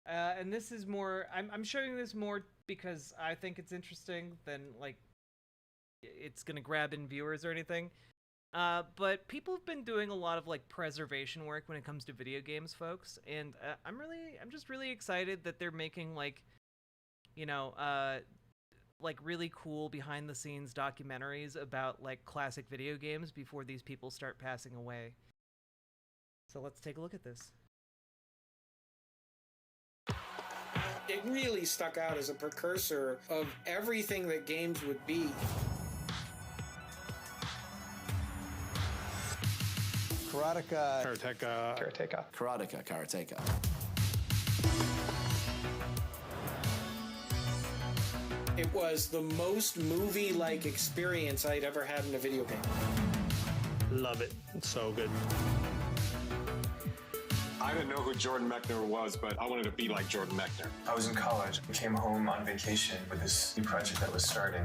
And this is more, I'm showing this more because I think it's interesting than, like, it's gonna grab in viewers or anything. But people have been doing a lot of, like, preservation work when it comes to video games, folks, and I'm just really excited that they're making, like, you know, like, really cool behind-the-scenes documentaries about, like, classic video games before these people start passing away. So let's take a look at this. It really stuck out as a precursor of everything that games would be. Karateka. Karateka. Karateka. Karateka, karateka. It was the most movie-like experience I'd ever had in a video game. Love it. It's so good. I didn't know who Jordan Mechner was, but I wanted to be like Jordan Mechner. I was in college. I came home on vacation with this new project that was starting.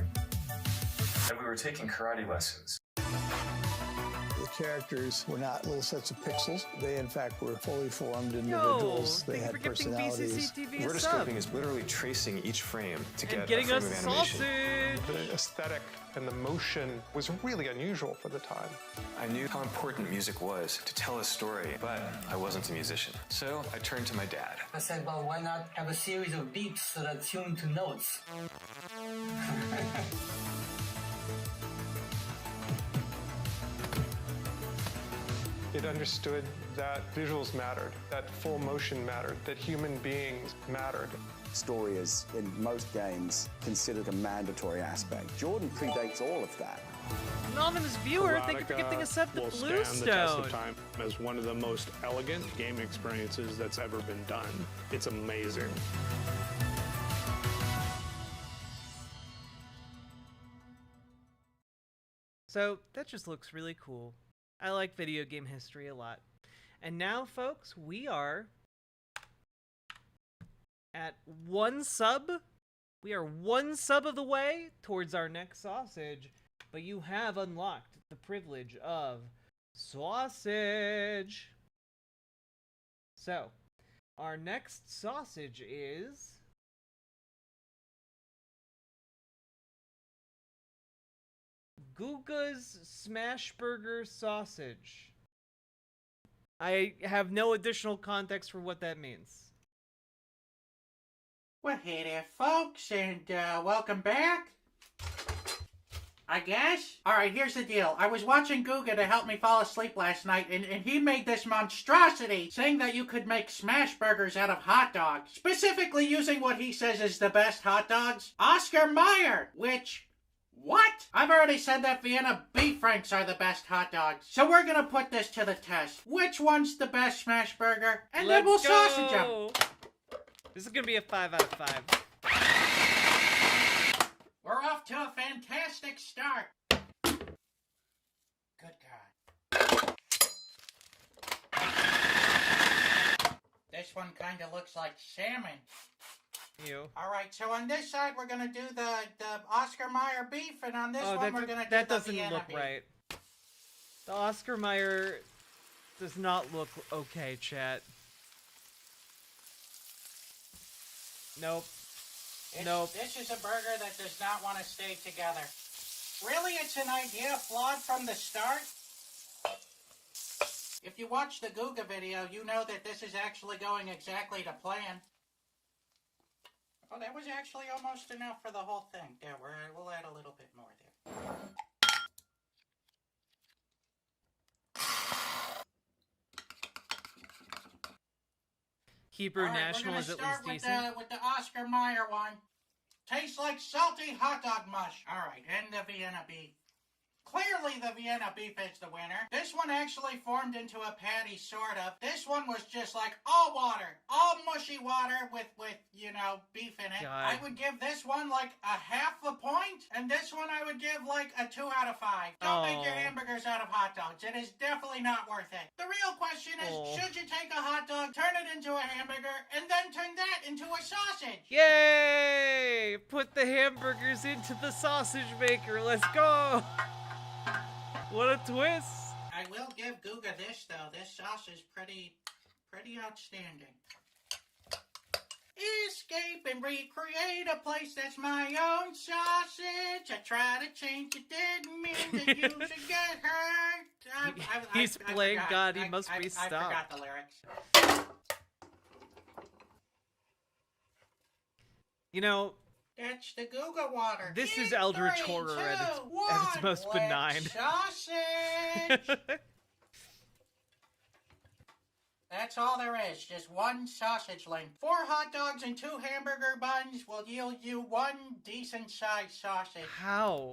And we were taking karate lessons. The characters were not little sets of pixels. They, in fact, were fully formed individuals. They had personalities. Rotoscoping is literally tracing each frame to get getting a us frame of animation. sausage! The aesthetic and the motion was really unusual for the time. I knew how important music was to tell a story, but I wasn't a musician. So I turned to my dad. I said, well, why not have a series of beats that are tuned to notes? It understood that visuals mattered, that full motion mattered, that human beings mattered. Story is, in most games, considered a mandatory aspect. Jordan predates all of that. Anonymous viewer, thank you for gifting us up the will Blue stand the test Stone. of time as one of the most elegant game experiences that's ever been done. It's amazing. So, that just looks really cool. I like video game history a lot. And now, folks, we are at 1 sub. We are 1 sub of the way towards our next sausage, but you have unlocked the privilege of sausage. So, our next sausage is Guga's Smash Burger Sausage. I have no additional context for what that means. Well, hey there, folks, and welcome back. I guess? Alright, here's the deal. I was watching Guga to help me fall asleep last night, and he made this monstrosity saying that you could make smash burgers out of hot dogs. Specifically using what he says is the best hot dogs, Oscar Mayer, which... What? I've already said that Vienna beef franks are the best hot dogs. So we're gonna put this to the test. Which one's the best smash burger? And then we'll sausage them. This is gonna be a 5 out of 5. We're off to a fantastic start. Good God. This one kind of looks like salmon. Ew. Alright, so on this side we're gonna do the Oscar Mayer beef, and on this one we're gonna do that the doesn't Vienna look beef. right. The Oscar Mayer does not look okay, chat. Nope. Nope. This is a burger that does not want to stay together. Really, it's an idea flawed from the start? If you watch the Guga video, you know that this is actually going exactly to plan. Oh, that was actually almost enough for the whole thing. There, we'll add a little bit more there. Hebrew All right, National we're is gonna at least start decent. with the Oscar Mayer one. Tastes like salty hot dog mush. All right, and the Vienna beef. Clearly the Vienna beef is the winner. This one actually formed into a patty, sort of. This one was just like all water. All mushy water with you know, beef in it. God. I would give this one like a half a point, and this one I would give like a 2 out of 5. Don't make your hamburgers out of hot dogs. It is definitely not worth it. The real question is, should you take a hot dog, turn it into a hamburger, and then turn that into a sausage? Yay! Put the hamburgers into the sausage maker. Let's go! What a twist! I will give Guga this though. This sauce is pretty outstanding. Escape and recreate a place that's my own sausage. I try to change it, didn't mean that you should get hurt. He's playing God, he must be stopped. I forgot the lyrics. You know, that's the Guga water. this is Eldritch Horror at its most benign. Sausage! That's all there is, just one sausage length. 4 hot dogs and 2 hamburger buns will yield you 1 decent-sized sausage. How?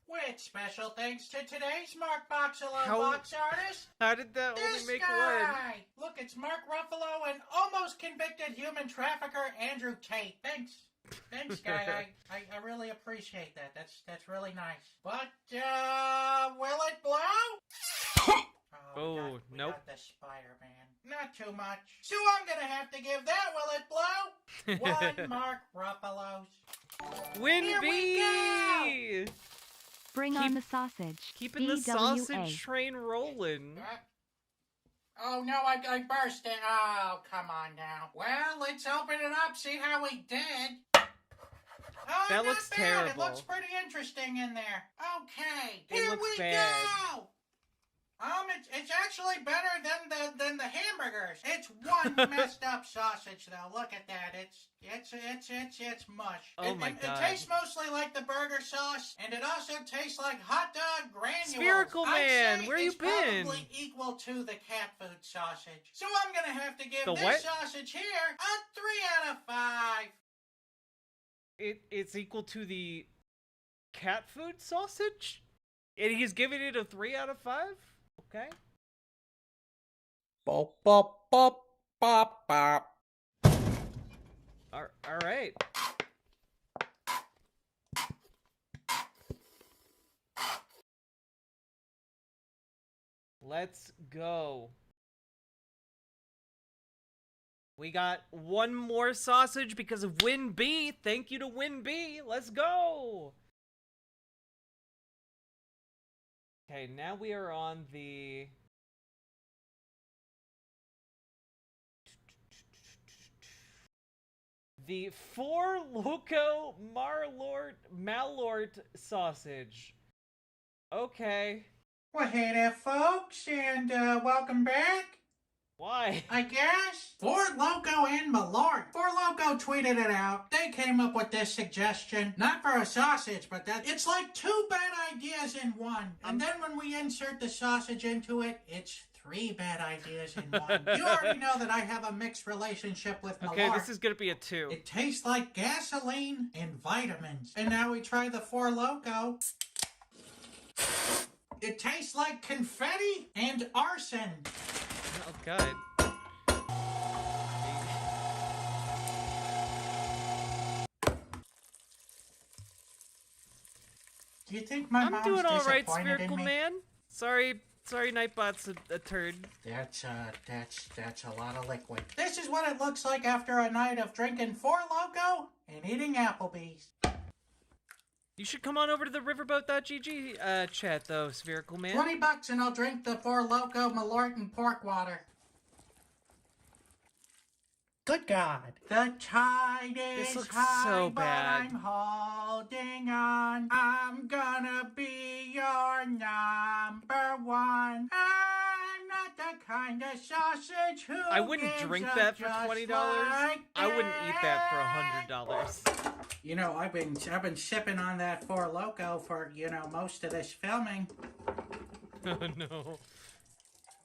With special thanks to today's Mark Boxalo box artist. How did that only make one? Look, it's Mark Ruffalo and almost convicted human trafficker Andrew Tate. Thanks. Thanks, guy. I really appreciate that. That's really nice. But, will it blow? We got the Spider-Man. Not too much. So I'm gonna have to give that will it blow 1 Mark Ruffalo's. Win B! Bring on the sausage. Keeping the sausage train rolling. Oh no, I burst it. Oh, come on now. Well, let's open it up, see how we did. Oh, that looks not bad. terrible. It looks pretty interesting in there. Okay, It here looks we bad. go. It's actually better than the hamburgers. It's one messed up sausage though. Look at that. It's mush. Oh my God. It tastes mostly like the burger sauce, and it also tastes like hot dog granules. Spherical Man, I'd say where you it's been? Probably equal to the cat food sausage. So I'm gonna have to give The this what? sausage here a 3 out of 5. It's equal to the cat food sausage? And he's giving it a 3 out of 5? Okay. Bop, bop, bop, bop, bop. All right. Let's go. We got 1 more sausage because of Win B. Thank you to Win B. Let's go. Okay, now we are on the Four Loco Malort sausage. Okay. Well, hey there, folks, and welcome back. Why? I guess. Four Loco and Malort. Four Loco tweeted it out. They came up with this suggestion. Not for a sausage, but it's like 2 bad ideas in one. And then when we insert the sausage into it, it's 3 bad ideas in one. You already know that I have a mixed relationship with Malort. Okay, this is gonna be a 2. It tastes like gasoline and vitamins. And now we try the Four Loco. It tastes like confetti and arson. Oh, God. Do you think my I'm mom's doing all right, disappointed Spherical in me? Man. Sorry, Nightbot's a turd. That's a lot of liquid. This is what it looks like after a night of drinking Four Loco and eating Applebee's. You should come on over to the riverboat.gg chat, though, Spherical Man. $20 and I'll drink the Four Loco Malort and pork water. Good God. The tide This is looks high, so but bad. I'm holding on. I'm gonna be your number 1. I'm not the kind of sausage who I wouldn't gives drink up that for just $20. like I wouldn't eat that for $100. You know, I've been sipping on that Four Loco for, most of this filming. Oh, no.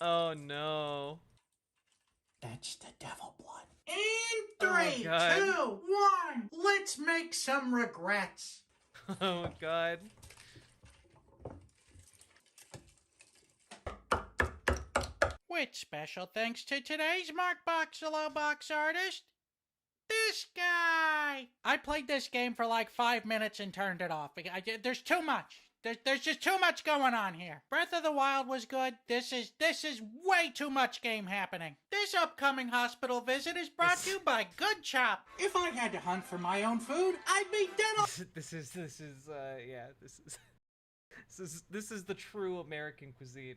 Oh, no. That's the devil blood. 3, God. 2, 1. Let's make some regrets. Oh, God. With special thanks to today's Mark Boxalo box artist, this guy. I played this game for like 5 minutes and turned it off. There's too much. There's just too much going on here. Breath of the Wild was good. This is way too much game happening. This upcoming hospital visit is brought to you by Good Chop. If I had to hunt for my own food, I'd be dead. This is the true American cuisine.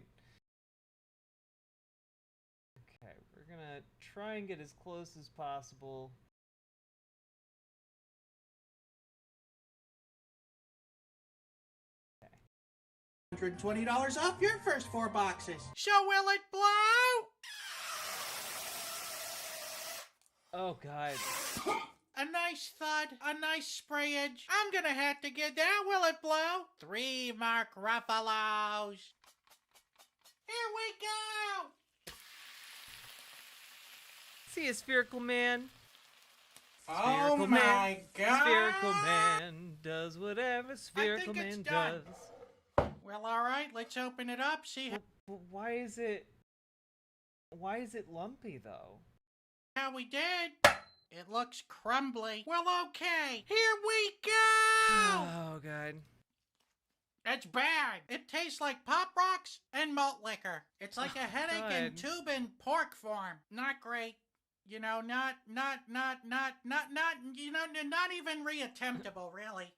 Okay, we're gonna try and get as close as possible. $120 off your first 4 boxes. So will it blow? Oh, God. A nice thud, a nice sprayage. I'm gonna have to get that. Will it blow? 3 Mark Ruffalos. Here we go. See a spherical man. Oh my God. Spherical man does whatever spherical man does. Well, all right, let's open it up. See But why is it lumpy though? how we did. It looks crumbly. Well, okay. Here we go. Oh, God. It's bad. It tastes like Pop Rocks and malt liquor. It's like a headache in tube and pork form. Not great. You know, not even reattemptable, really.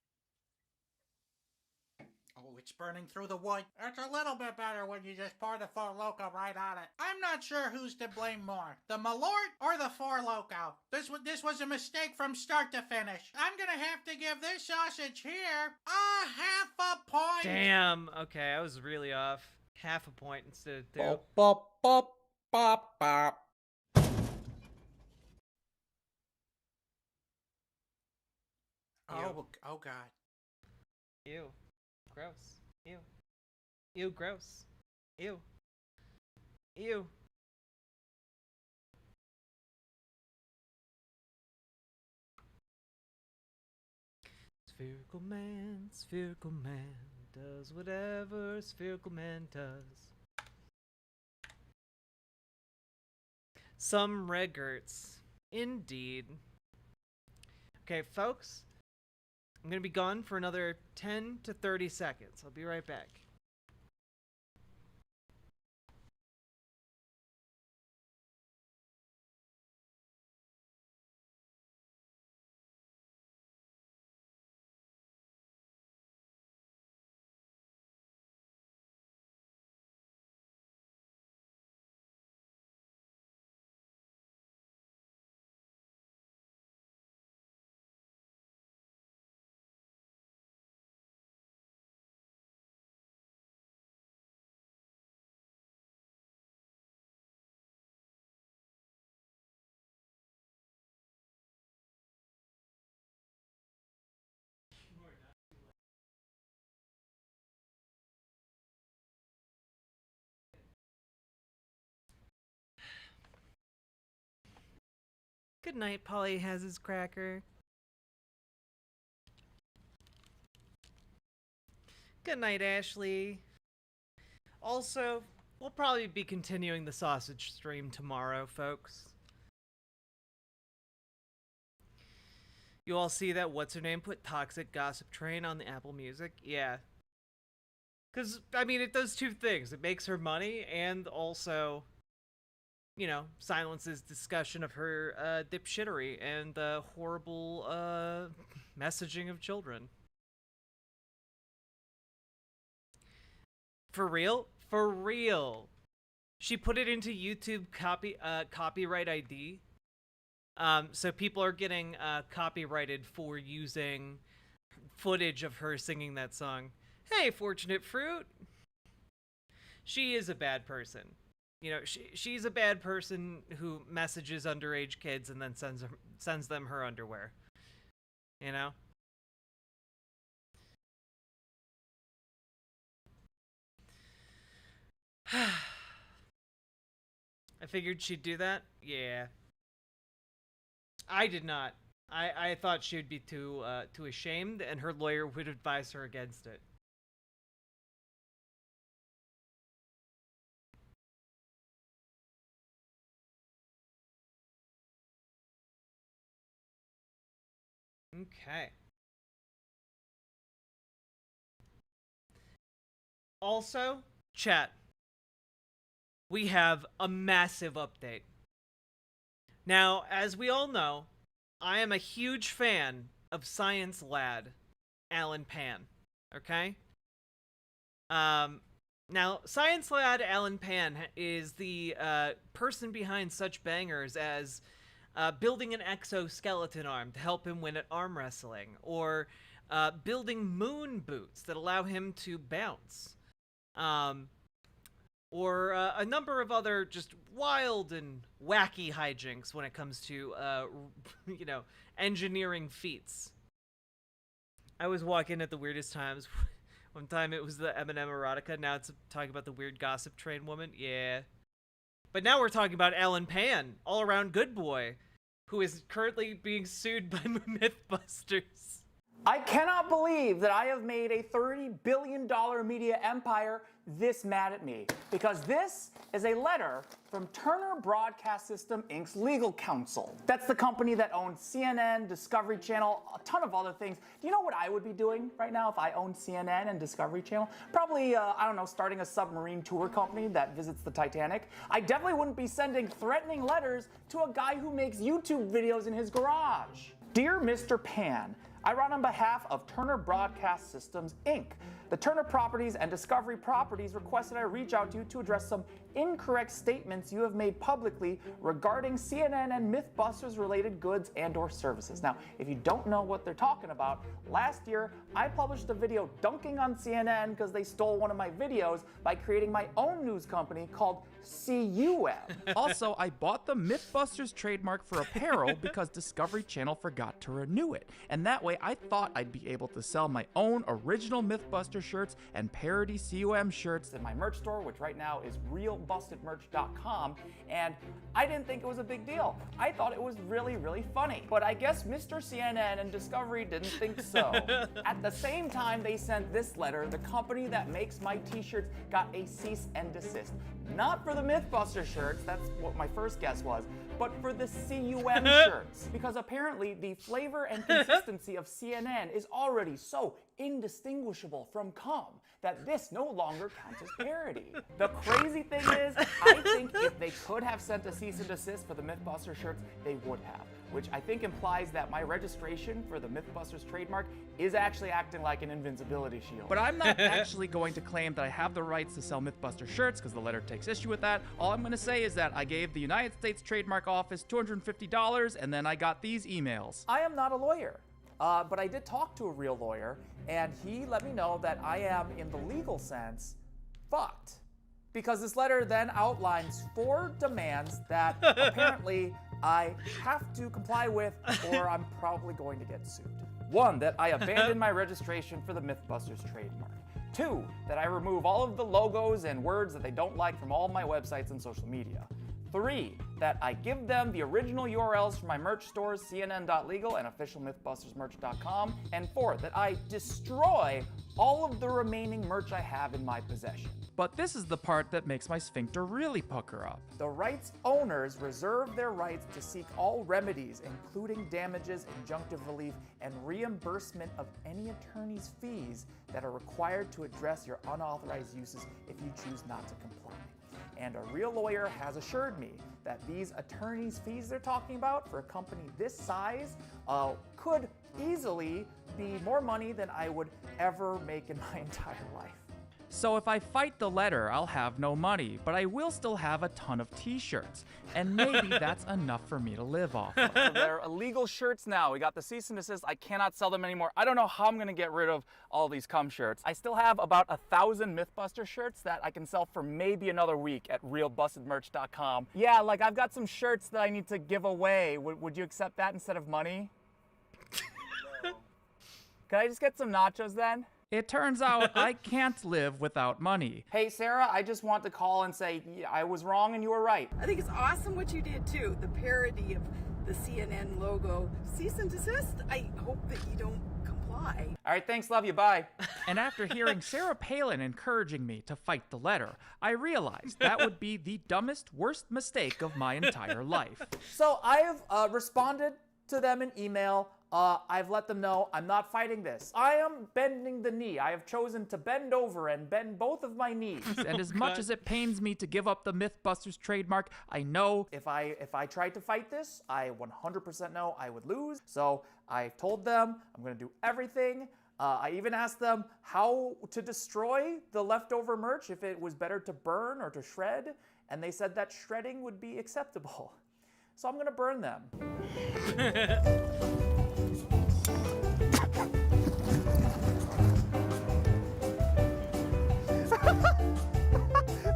Oh, it's burning through the wood. It's a little bit better when you just pour the Four Loko right on it. I'm not sure who's to blame more, the Malort or the Four Loko. This was a mistake from start to finish. I'm gonna have to give this sausage here a 0.5 point. Damn. Okay, I was really off. 0.5 point instead of 2. Bop, bop, bop, bop, bop. Oh God. Ew. Gross. Ew. Ew, gross. Ew. Ew. Spherical man does whatever spherical man does. Some regerts. Indeed. Okay, folks. I'm going to be gone for another 10 to 30 seconds. I'll be right back. Good night, Polly has his cracker. Good night, Ashley. Also, we'll probably be continuing the sausage stream tomorrow, folks. You all see that what's-her-name put Toxic Gossip Train on the Apple Music? Yeah. Because, I mean, it does two things. It makes her money and also, you know, silences discussion of her dipshittery and the horrible messaging of children. For real? For real. She put it into YouTube copyright ID. So people are getting copyrighted for using footage of her singing that song. Hey, Fortunate Fruit. She is a bad person. You know, she's a bad person who messages underage kids and then sends them her underwear. You know? I figured she'd do that. Yeah. I did not. I thought she would be too ashamed, and her lawyer would advise her against it. Okay. Also, chat, we have a massive update. Now, as we all know, I am a huge fan of science lad Alan Pan, okay? Now, science lad Alan Pan is the person behind such bangers as building an exoskeleton arm to help him win at arm wrestling, or building moon boots that allow him to bounce. Or a number of other just wild and wacky hijinks when it comes to, you know, engineering feats. I was walking at the weirdest times. One time it was the Eminem erotica, now it's talking about the weird gossip train woman. Yeah. But now we're talking about Alan Pan, all-around good boy, who is currently being sued by Mythbusters. I cannot believe that I have made a $30 billion media empire this mad at me, because this is a letter from Turner Broadcast System, Inc.'s legal counsel. That's the company that owns CNN, Discovery Channel, a ton of other things. Do you know what I would be doing right now if I owned CNN and Discovery Channel? Probably, I don't know, starting a submarine tour company that visits the Titanic. I definitely wouldn't be sending threatening letters to a guy who makes YouTube videos in his garage. Dear Mr. Pan, I write on behalf of Turner Broadcast Systems, Inc. The Turner Properties and Discovery Properties requested I reach out to you to address some incorrect statements you have made publicly regarding CNN and Mythbusters related goods and or services. Now, if you don't know what they're talking about, last year I published a video dunking on CNN because they stole one of my videos by creating my own news company called CUM. Also, I bought the Mythbusters trademark for apparel because Discovery Channel forgot to renew it. And that way I thought I'd be able to sell my own original Mythbuster shirts and parody CUM shirts in my merch store, which right now is realbustedmerch.com, and I didn't think it was a big deal. I thought it was really, really funny. But I guess Mr. CNN and Discovery didn't think so. At the same time they sent this letter, the company that makes my t-shirts got a cease and desist. Not for the Mythbuster shirts, that's what my first guess was, but for the CUM shirts. Because apparently the flavor and consistency of CNN is already so indistinguishable from cum that this no longer counts as parody. The crazy thing is, I think if they could have sent a cease and desist for the Mythbuster shirts, they would have. Which I think implies that my registration for the Mythbusters trademark is actually acting like an invincibility shield. But I'm not actually going to claim that I have the rights to sell Mythbuster shirts because the letter takes issue with that. All I'm going to say is that I gave the United States Trademark Office $250 and then I got these emails. I am not a lawyer, but I did talk to a real lawyer and he let me know that I am, in the legal sense, fucked. Because this letter then outlines 4 demands that apparently I have to comply with or I'm probably going to get sued. 1, that I abandon my registration for the Mythbusters trademark. 2, that I remove all of the logos and words that they don't like from all my websites and social media. 3, that I give them the original URLs for my merch stores, cnn.legal and officialmythbustersmerch.com. And 4, that I destroy all of the remaining merch I have in my possession. But this is the part that makes my sphincter really pucker up. The rights owners reserve their rights to seek all remedies, including damages, injunctive relief, and reimbursement of any attorney's fees that are required to address your unauthorized uses if you choose not to comply. And a real lawyer has assured me that these attorney's fees they're talking about for a company this size could easily be more money than I would ever make in my entire life. So if I fight the letter, I'll have no money, but I will still have a ton of t-shirts. And maybe that's enough for me to live off of. So they're illegal shirts now. We got the cease and desist. I cannot sell them anymore. I don't know how I'm gonna get rid of all these cum shirts. I still have about 1,000 Mythbuster shirts that I can sell for maybe another week at realbustedmerch.com. Yeah, like I've got some shirts that I need to give away. Would you accept that instead of money? No. Can I just get some nachos then? It turns out I can't live without money. Hey, Sarah, I just want to call and say I was wrong and you were right. I think it's awesome what you did too. The parody of the CNN logo. Cease and desist. I hope that you don't comply. All right, thanks, love you, bye. And after hearing Sarah Palin encouraging me to fight the letter, I realized that would be the dumbest, worst mistake of my entire life. So I have responded to them in email. I've let them know I'm not fighting this. I am bending the knee. I have chosen to bend over and bend both of my knees. And as much as it pains me to give up the Mythbusters trademark, I know if I tried to fight this, I 100% know I would lose. So I told them I'm going to do everything. I even asked them how to destroy the leftover merch, if it was better to burn or to shred, and they said that shredding would be acceptable. So I'm going to burn them.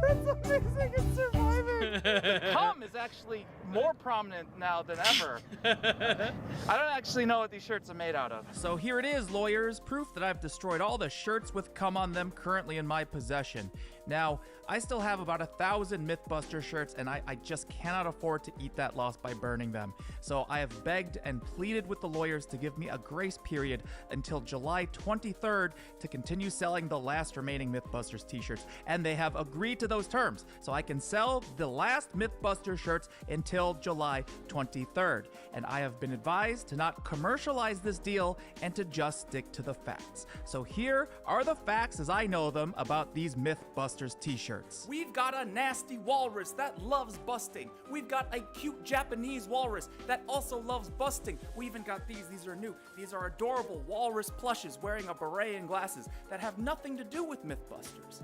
That's amazing in Survivor. Cum is actually more prominent now than ever. I don't actually know what these shirts are made out of. So here it is, lawyers, proof that I've destroyed all the shirts with cum on them currently in my possession. Now, I still have about 1,000 Mythbuster shirts, and I just cannot afford to eat that loss by burning them. So I have begged and pleaded with the lawyers to give me a grace period until July 23rd to continue selling the last remaining Mythbusters t-shirts, and they have agreed to those terms. So I can sell the last Mythbuster shirts until July 23rd. And I have been advised to not commercialize this deal and to just stick to the facts. So here are the facts as I know them about these Mythbusters t-shirts. We've got a nasty walrus that loves busting. We've got a cute Japanese walrus that also loves busting. We even got these. These are new. These are adorable walrus plushes wearing a beret and glasses that have nothing to do with Mythbusters.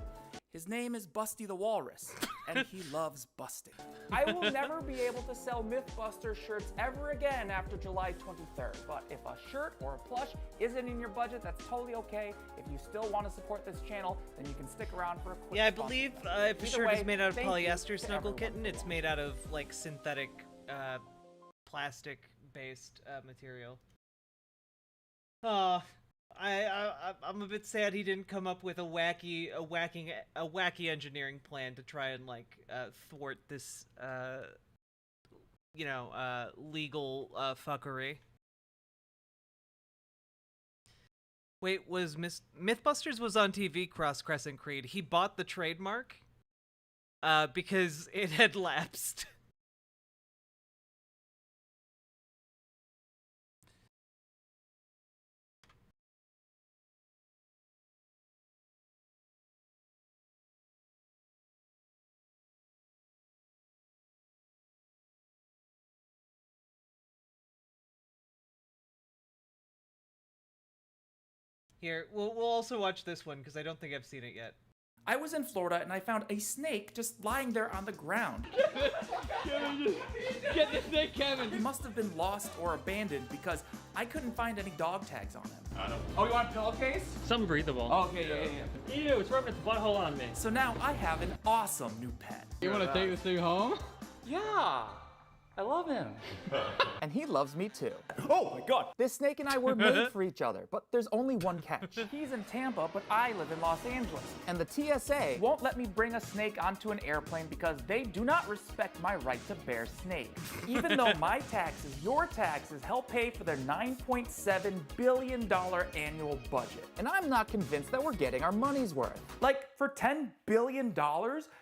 His name is Busty the Walrus, and he loves busting. I will never be able to sell Mythbusters shirts ever again after July 23rd, but if a shirt or a plush isn't in your budget, that's totally okay. If you still want to support this channel, then you can stick around for a quick Yeah, I believe if a shirt is made out of polyester Snuggle everyone. Kitten, it's made out of like synthetic plastic-based material. I'm a bit sad he didn't come up with a wacky engineering plan to try and like thwart this legal fuckery. Wait, was Mythbusters was on TV cross Crescent Creed. He bought the trademark because it had lapsed. Here, we'll also watch this one because I don't think I've seen it yet. I was in Florida and I found a snake just lying there on the ground. Kevin, get the snake, Kevin. He must have been lost or abandoned because I couldn't find any dog tags on him. Oh, you want a pillowcase? Something breathable. Oh, okay, yeah. Ew, it's rubbing its butthole on me. So now I have an awesome new pet. You want to take this thing home? Yeah. I love him. And he loves me too. Oh my God. This snake and I were made for each other, but there's only one catch. He's in Tampa, but I live in Los Angeles. And the TSA won't let me bring a snake onto an airplane because they do not respect my right to bear snakes. Even though my taxes, your taxes, help pay for their $9.7 billion annual budget. And I'm not convinced that we're getting our money's worth. Like, for $10 billion,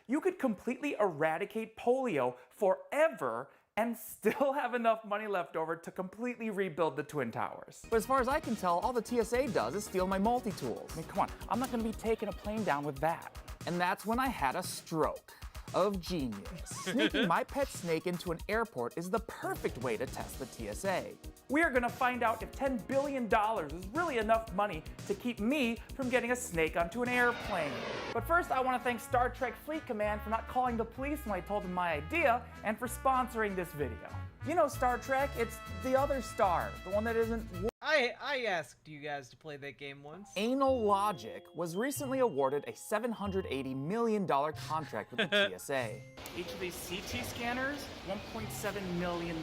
you could completely eradicate polio forever and still have enough money left over to completely rebuild the Twin Towers. But as far as I can tell, all the TSA does is steal my multi-tools. I mean, come on, I'm not gonna be taking a plane down with that. And that's when I had a stroke of genius. Sneaking my pet snake into an airport is the perfect way to test the TSA. We are gonna find out if $10 billion is really enough money to keep me from getting a snake onto an airplane. But first, I wanna thank Star Trek Fleet Command for not calling the police when I told them my idea and for sponsoring this video. You know Star Trek, it's the other star, the one that isn't... I asked you guys to play that game once. Anal Logic was recently awarded a $780 million contract with the TSA. Each of these CT scanners, $1.7 million.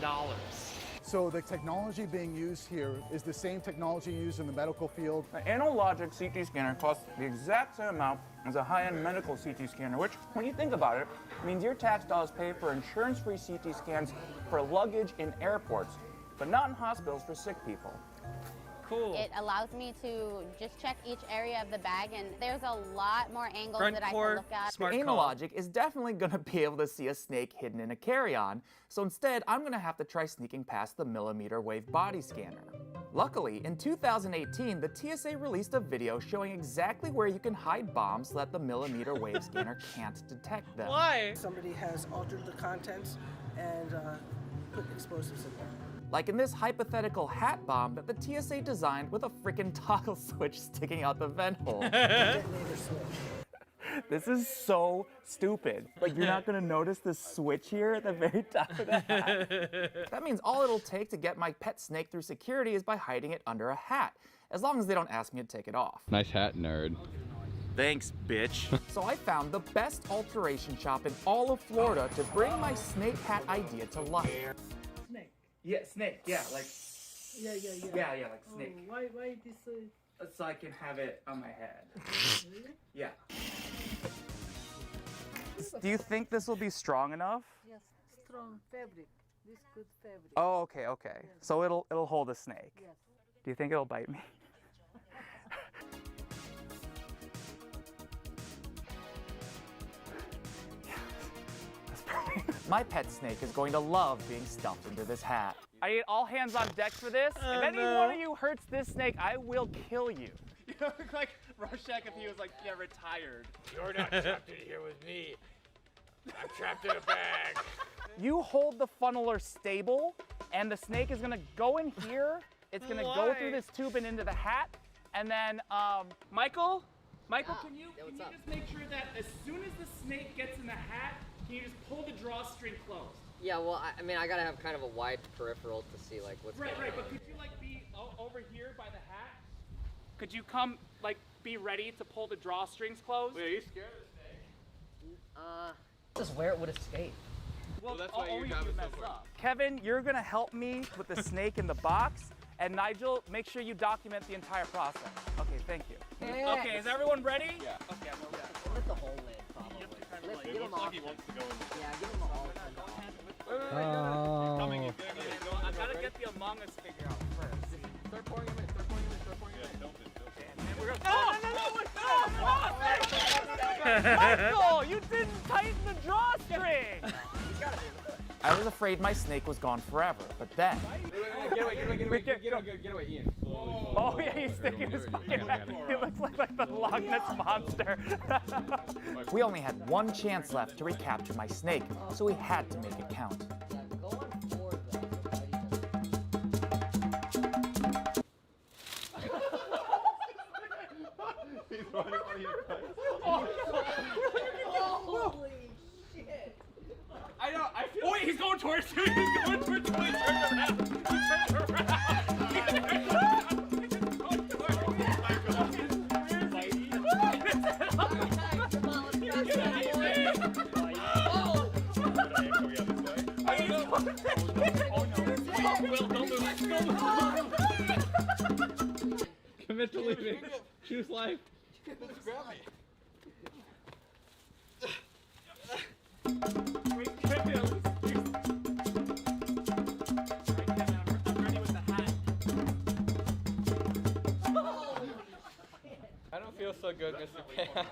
So the technology being used here is the same technology used in the medical field. An analogic CT scanner costs the exact same amount as a high-end medical CT scanner, which, when you think about it, means your tax dollars pay for insurance-free CT scans for luggage in airports, but not in hospitals for sick people. Cool. It allows me to just check each area of the bag, and there's a lot more angles that I can look at. The analogic is definitely going to be able to see a snake hidden in a carry-on, so instead I'm going to have to try sneaking past the millimeter wave body scanner. Luckily, in 2018, the TSA released a video showing exactly where you can hide bombs so that the millimeter wave scanner can't detect them. Why? Somebody has altered the contents and put explosives in there. Like in this hypothetical hat bomb that the TSA designed with a frickin' toggle switch sticking out the vent hole. Detonator switch. This is so stupid. Like, you're not gonna notice the switch here at the very top of the hat. That means all it'll take to get my pet snake through security is by hiding it under a hat, as long as they don't ask me to take it off. Nice hat, nerd. Thanks, bitch. So I found the best alteration shop in all of Florida to bring my snake hat idea to life. Snake. Yeah, snake, yeah, like... Yeah. Yeah, like snake. Why this? So I can have it on my head. Really? Yeah. Do you think this will be strong enough? Yes, strong fabric. This good fabric. Oh, okay. So it'll hold a snake. Yes. Do you think it'll bite me? My pet snake is going to love being stuffed into this hat. I need all hands on deck for this. If any one of you hurts this snake, I will kill you. You look like Rorschach if he was like, yeah, retired. You're not trapped in here with me. I'm trapped in a bag. You hold the funneler stable, and the snake is gonna go in here. It's gonna go through this tube and into the hat, and then, Michael, can you just make sure that as soon as the snake gets in the hat, can you just pull the drawstring closed? Yeah, well, I mean, I gotta have kind of a wide peripheral to see like what's going on. Right, but could you like be over here by the hat? Could you come, like, be ready to pull the drawstrings closed? Wait, are you scared of the snake? Just where it would escape. Well, that's why only you if have you it mess so far. up. Kevin, you're gonna help me with the snake in the box, and Nigel, make sure you document the entire process. Okay, thank you. Okay, is everyone ready? Yeah. Okay, I'm ready. Lift the whole lid, probably. Give him all. He wants to go in. Yeah, give him all. Coming in. I gotta get the Among Us figure out first. Start pouring him in. Yeah, don't it. And we're gonna... Michael, you didn't tighten the drawstring! I was afraid my snake was gone forever, but then... Get away, Ian. Oh yeah, he's sticking his fucking head. He looks like the Loch Ness Monster. We only had one chance left to recapture my snake, so we had to make it count. He's running on your Holy shit! I know, I feel... Oh wait, he's going towards you! He's going towards you! He turned around! He turned around! Commit to leaving. Choose life. Grab me. Wait, Kevin, I'm ready with the hat. I don't feel so good, Mr. Pan.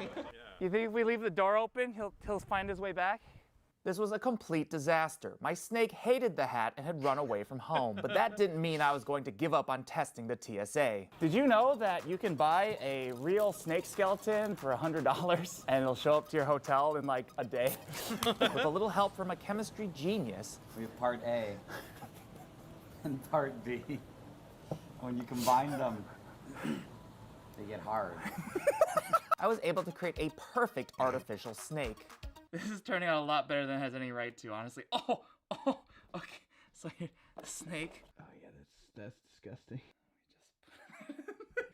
You think if we leave the door open, he'll find his way back? This was a complete disaster. My snake hated the hat and had run away from home, but that didn't mean I was going to give up on testing the TSA. Did you know that you can buy a real snake skeleton for $100 and it'll show up to your hotel in like a day? With a little help from a chemistry genius. We have part A and part B. When you combine them, they get hard. I was able to create a perfect artificial snake. This is turning out a lot better than it has any right to, honestly. Oh, okay. So the snake. Oh yeah, that's disgusting.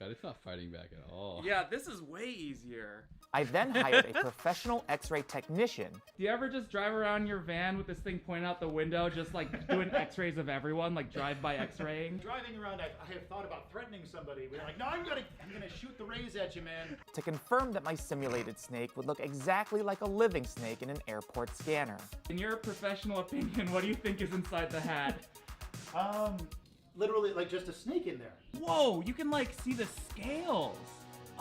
God, it's not fighting back at all. Yeah, this is way easier. I then hired a professional x-ray technician. Do you ever just drive around your van with this thing pointing out the window, just like doing x-rays of everyone, like drive-by x-raying? Driving around, I have thought about threatening somebody. We're like, no, I'm gonna shoot the rays at you, man. To confirm that my simulated snake would look exactly like a living snake in an airport scanner. In your professional opinion, what do you think is inside the hat? Literally, like just a snake in there. Whoa, you can like see the scales.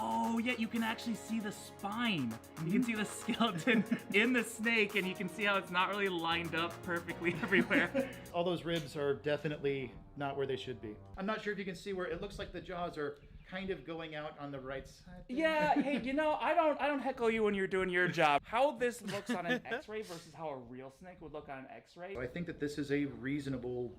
Oh, yeah, you can actually see the spine. You can see the skeleton in the snake, and you can see how it's not really lined up perfectly everywhere. All those ribs are definitely not where they should be. I'm not sure if you can see where it looks like the jaws are kind of going out on the right side. Yeah, hey, you know, I don't heckle you when you're doing your job. How this looks on an x-ray versus how a real snake would look on an x-ray. I think that this is a reasonable,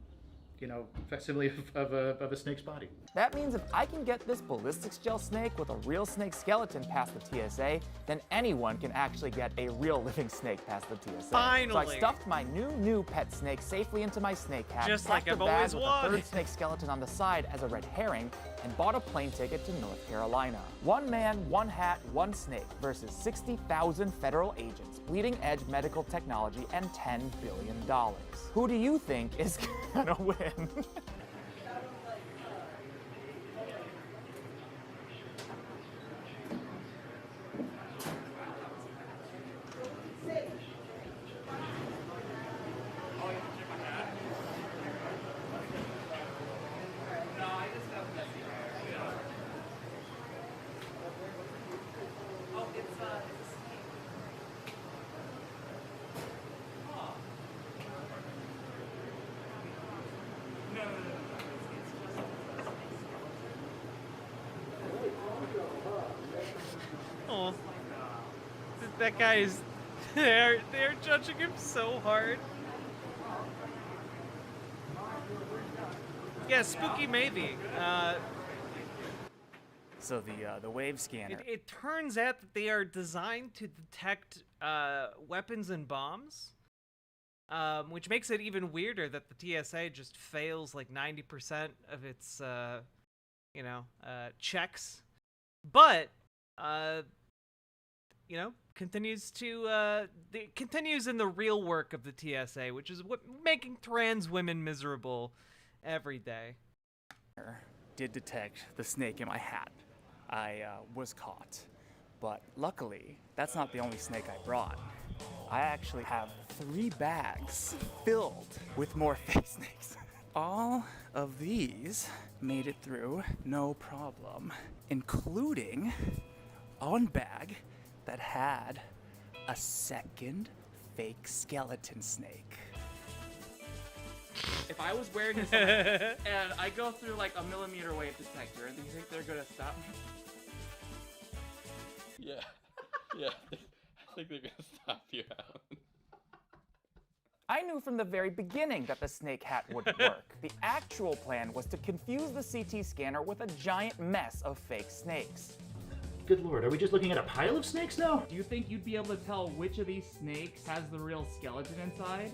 facsimile of a snake's body. That means if I can get this ballistics gel snake with a real snake skeleton past the TSA, then anyone can actually get a real living snake past the TSA. Finally. So I stuffed my new pet snake safely into my snake hat, just like I've a bag always with wanted. a third snake skeleton on the side as a red herring, and bought a plane ticket to North Carolina. One man, one hat, one snake versus 60,000 federal agents, bleeding edge medical technology, and $10 billion. Who do you think is gonna win? Oh, that guy is. They're judging him so hard. Yeah, spooky maybe. So the wave scanner. It turns out that they are designed to detect weapons and bombs, which makes it even weirder that the TSA just fails like 90% of its checks, but continues in the real work of the TSA, which is what making trans women miserable every day. Did detect the snake in my hat. I was caught, but luckily that's not the only snake I brought. I actually have 3 bags filled with more fake snakes. All of these made it through no problem, including one bag that had a second fake skeleton snake. If I was wearing this and I go through like a millimeter wave detector, do you think they're gonna stop me? Yeah, I think they're gonna stop you, Alan. I knew from the very beginning that the snake hat wouldn't work. The actual plan was to confuse the CT scanner with a giant mess of fake snakes. Good lord, are we just looking at a pile of snakes now? Do you think you'd be able to tell which of these snakes has the real skeleton inside?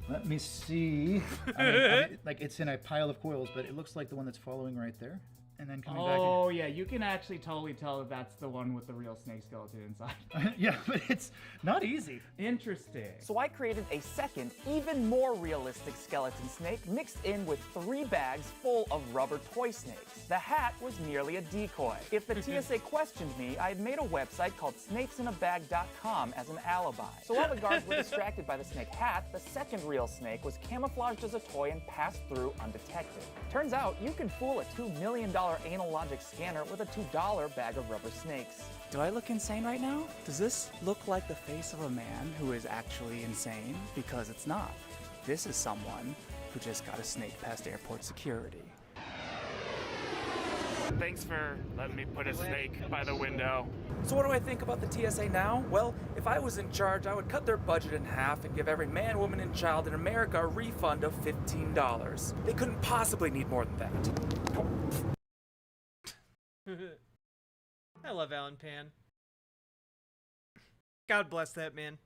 Let me see. I mean, like it's in a pile of coils, but it looks like the one that's following right there. And then coming back. Oh yeah, you can actually totally tell that that's the one with the real snake skeleton inside. Yeah, but it's not easy. Interesting. So I created a second, even more realistic skeleton snake mixed in with 3 bags full of rubber toy snakes. The hat was merely a decoy. If the TSA questioned me, I had made a website called snakesinabag.com as an alibi. So while the guards were distracted by the snake hat, the second real snake was camouflaged as a toy and passed through undetected. Turns out you can fool a $2 million anal logic scanner with a $2 bag of rubber snakes. Do I look insane right now? Does this look like the face of a man who is actually insane? Because it's not. This is someone who just got a snake past airport security. Thanks for letting me put a snake by the window. So what do I think about the TSA now? Well, if I was in charge, I would cut their budget in half and give every man, woman, and child in America a refund of $15. They couldn't possibly need more than that. I love Alan Pan. God bless that man.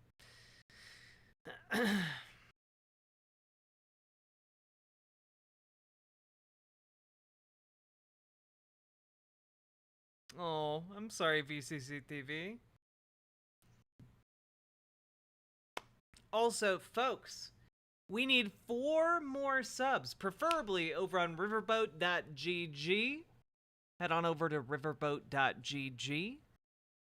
Oh, I'm sorry, VCC TV. Also, folks, we need 4 more subs, preferably over on riverboat.gg. Head on over to riverboat.gg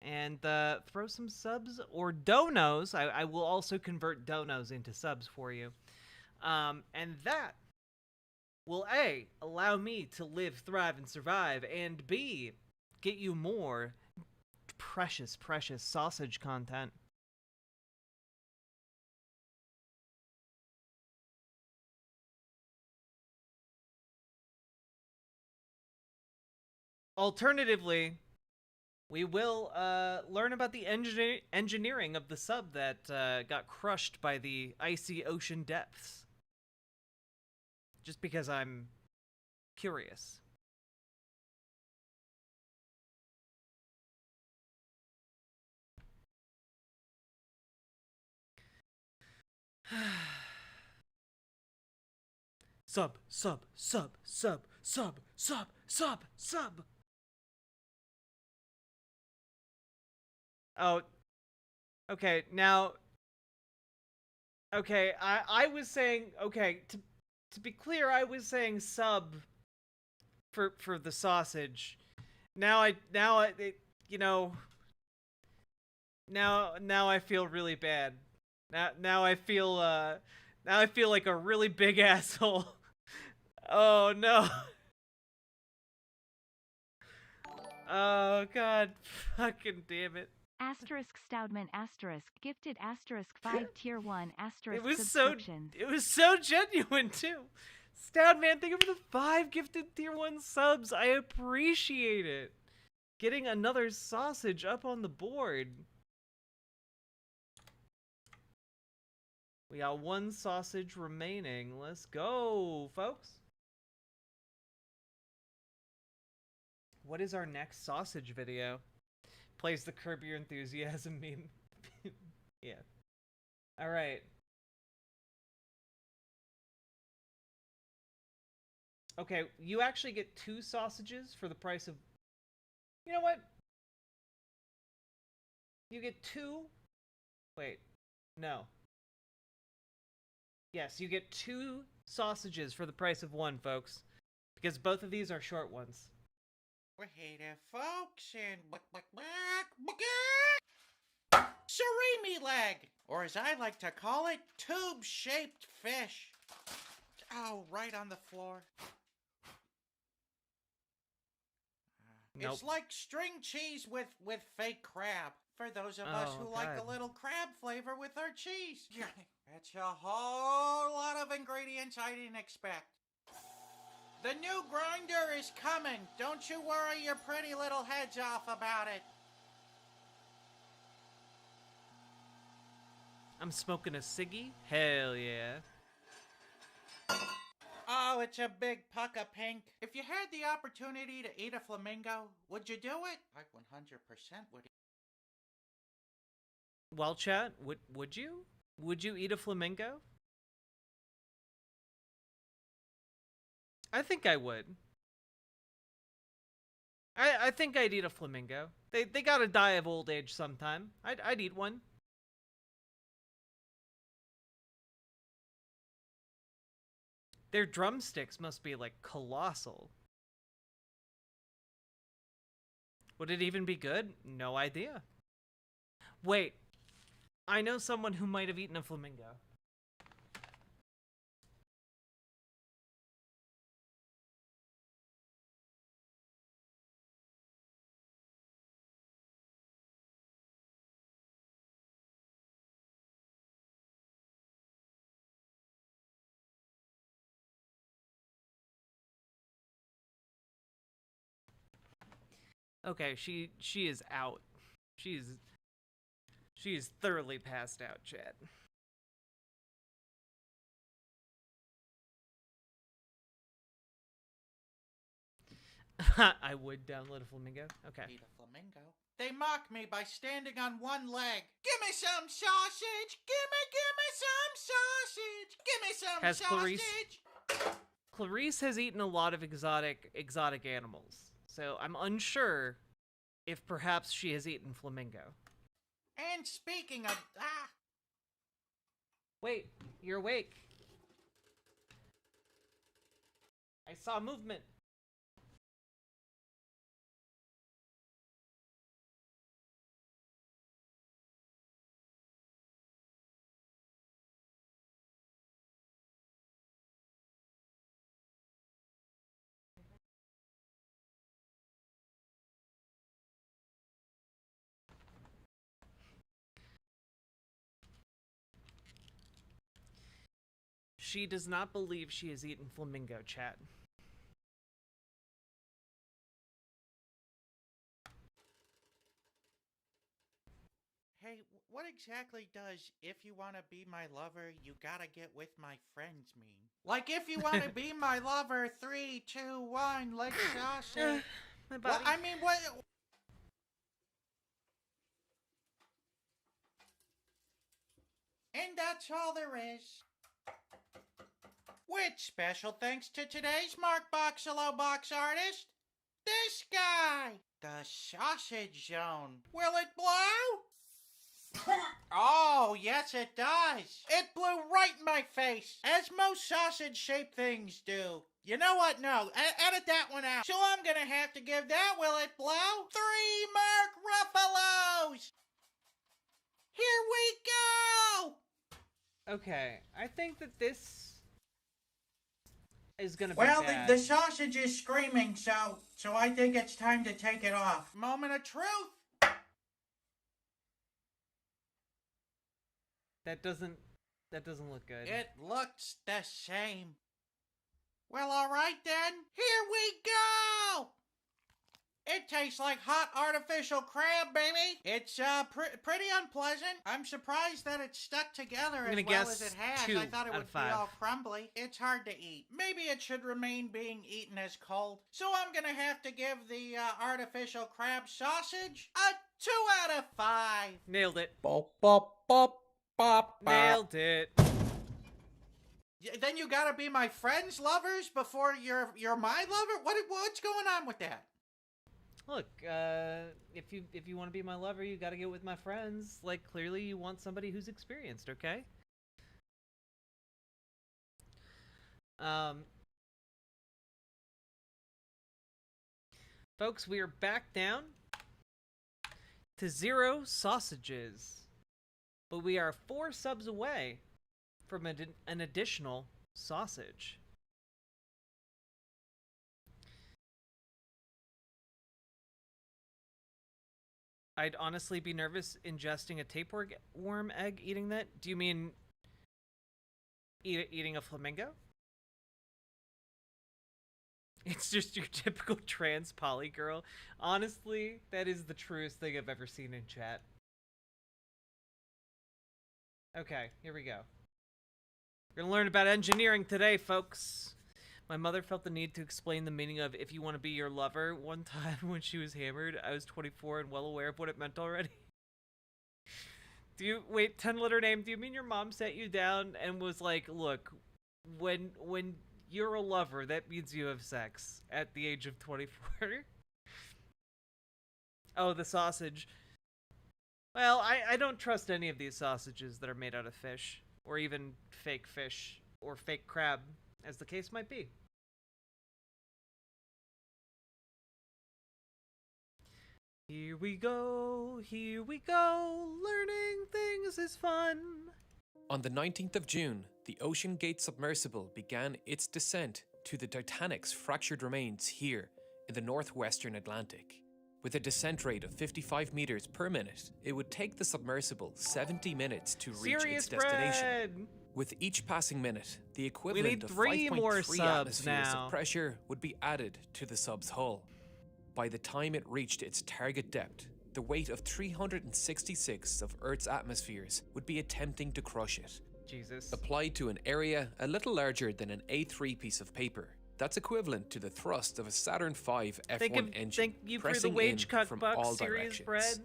and throw some subs or donos. I will also convert donos into subs for you. And that will A, allow me to live, thrive, and survive, and B, get you more precious, precious sausage content. Alternatively, we will learn about the engineering of the sub that got crushed by the icy ocean depths. Just because I'm curious. Sub. Oh, okay, now, okay, I was saying, okay, to be clear, I was saying sub for the sausage. Now you know, now I feel really bad. Now I feel like a really big asshole. Oh no. Oh god, fucking damn it. Asterisk Stoudman asterisk gifted asterisk 5 tier 1 asterisk It was subscriptions. so genuine too. Stoudman, thank you for the 5 gifted tier 1 subs. I appreciate it. Getting another sausage up on the board. We got 1 sausage remaining. Let's go, folks. What is our next sausage video? Plays the Curb Your Enthusiasm meme. Yeah. Alright. Okay, you actually get 2 sausages for the price of... You know what? You get 2... Wait. No. Yes, you get 2 sausages for the price of 1, folks. Because both of these are short ones. Hey there, folks, and surimi leg, or as I like to call it, tube-shaped fish. Oh, right on the floor. Nope. It's like string cheese with fake crab. For those of us who like a little crab flavor with our cheese. It's a whole lot of ingredients I didn't expect. The new grinder is coming. Don't you worry your pretty little heads off about it. I'm smoking a ciggy? Hell yeah. Oh, it's a big puck of pink. If you had the opportunity to eat a flamingo, would you do it? I 100% would. Well, chat, would you? Would you eat a flamingo? I think I would. I think I'd eat a flamingo. They gotta die of old age sometime. I'd eat one. Their drumsticks must be like colossal. Would it even be good? No idea. Wait, I know someone who might have eaten a flamingo. Okay, she is out. She is thoroughly passed out, Chad. I would download a flamingo. Okay. Eat a flamingo. They mock me by standing on one leg. Give me some sausage. Give me some sausage. Give me some Has sausage. Clarice has eaten a lot of exotic animals. So I'm unsure if perhaps she has eaten flamingo. And speaking of Wait, you're awake. I saw movement. She does not believe she has eaten flamingo, chat. Hey, what exactly does "if you want to be my lover, you gotta get with my friends" mean? Like, if you want to be my lover, 3, 2, 1, let's sausage. My Well, body. I mean, what? And that's all there is. With special thanks to today's Mark Boxalo box artist, this guy, the Sausage Zone. Will it blow? Oh, yes it does. It blew right in my face, as most sausage-shaped things do. You know what? No, edit that one out. So I'm gonna have to give that "Will it blow" 3 Mark Ruffalos. Here we go. Okay, I think that this is gonna be Well, bad. the sausage is screaming, so I think it's time to take it off. Moment of truth. That doesn't look good. It looks the same. Well, all right then. Here we go. It tastes like hot artificial crab, baby. It's pretty unpleasant. I'm surprised that it's stuck together as well as it has. 2 I thought it out would of be 5. all crumbly. It's hard to eat. Maybe it should remain being eaten as cold. So I'm gonna have to give the artificial crab sausage a 2 out of 5. Nailed it. Bop, bop, bop, bop, bop. Nailed it. Then you gotta be my friend's lovers before you're my lover? What's going on with that? Look, if you want to be my lover, you got to get with my friends. Like, clearly you want somebody who's experienced, okay? Folks, we are back down to 0 sausages. But we are 4 subs away from an additional sausage. I'd honestly be nervous ingesting a tapeworm egg eating that. Do you mean eating a flamingo? It's just your typical trans poly girl. Honestly, that is the truest thing I've ever seen in chat. Okay, here we go. We're gonna learn about engineering today, folks. My mother felt the need to explain the meaning of "if you want to be your lover" one time when she was hammered. I was 24 and well aware of what it meant already. Wait, 10-letter name, do you mean your mom sat you down and was like, look, when you're a lover, that means you have sex at the age of 24? Oh, the sausage. Well, I don't trust any of these sausages that are made out of fish, or even fake fish, or fake crab, as the case might be. Here we go, learning things is fun. On the 19th of June, the Ocean Gate submersible began its descent to the Titanic's fractured remains here in the northwestern Atlantic. With a descent rate of 55 meters per minute, it would take the submersible 70 minutes to reach its destination. Bread. With each passing minute, the equivalent of 3 more 5.3 subs atmospheres now. of pressure would be added to the sub's hull. By the time it reached its target depth, the weight of 366 of Earth's atmospheres would be attempting to crush it. Jesus. Applied to an area a little larger than an A3 piece of paper, that's equivalent to the thrust of a Saturn V F1 engine Thank you for the pressing wage in cut from buck all series, directions. bread.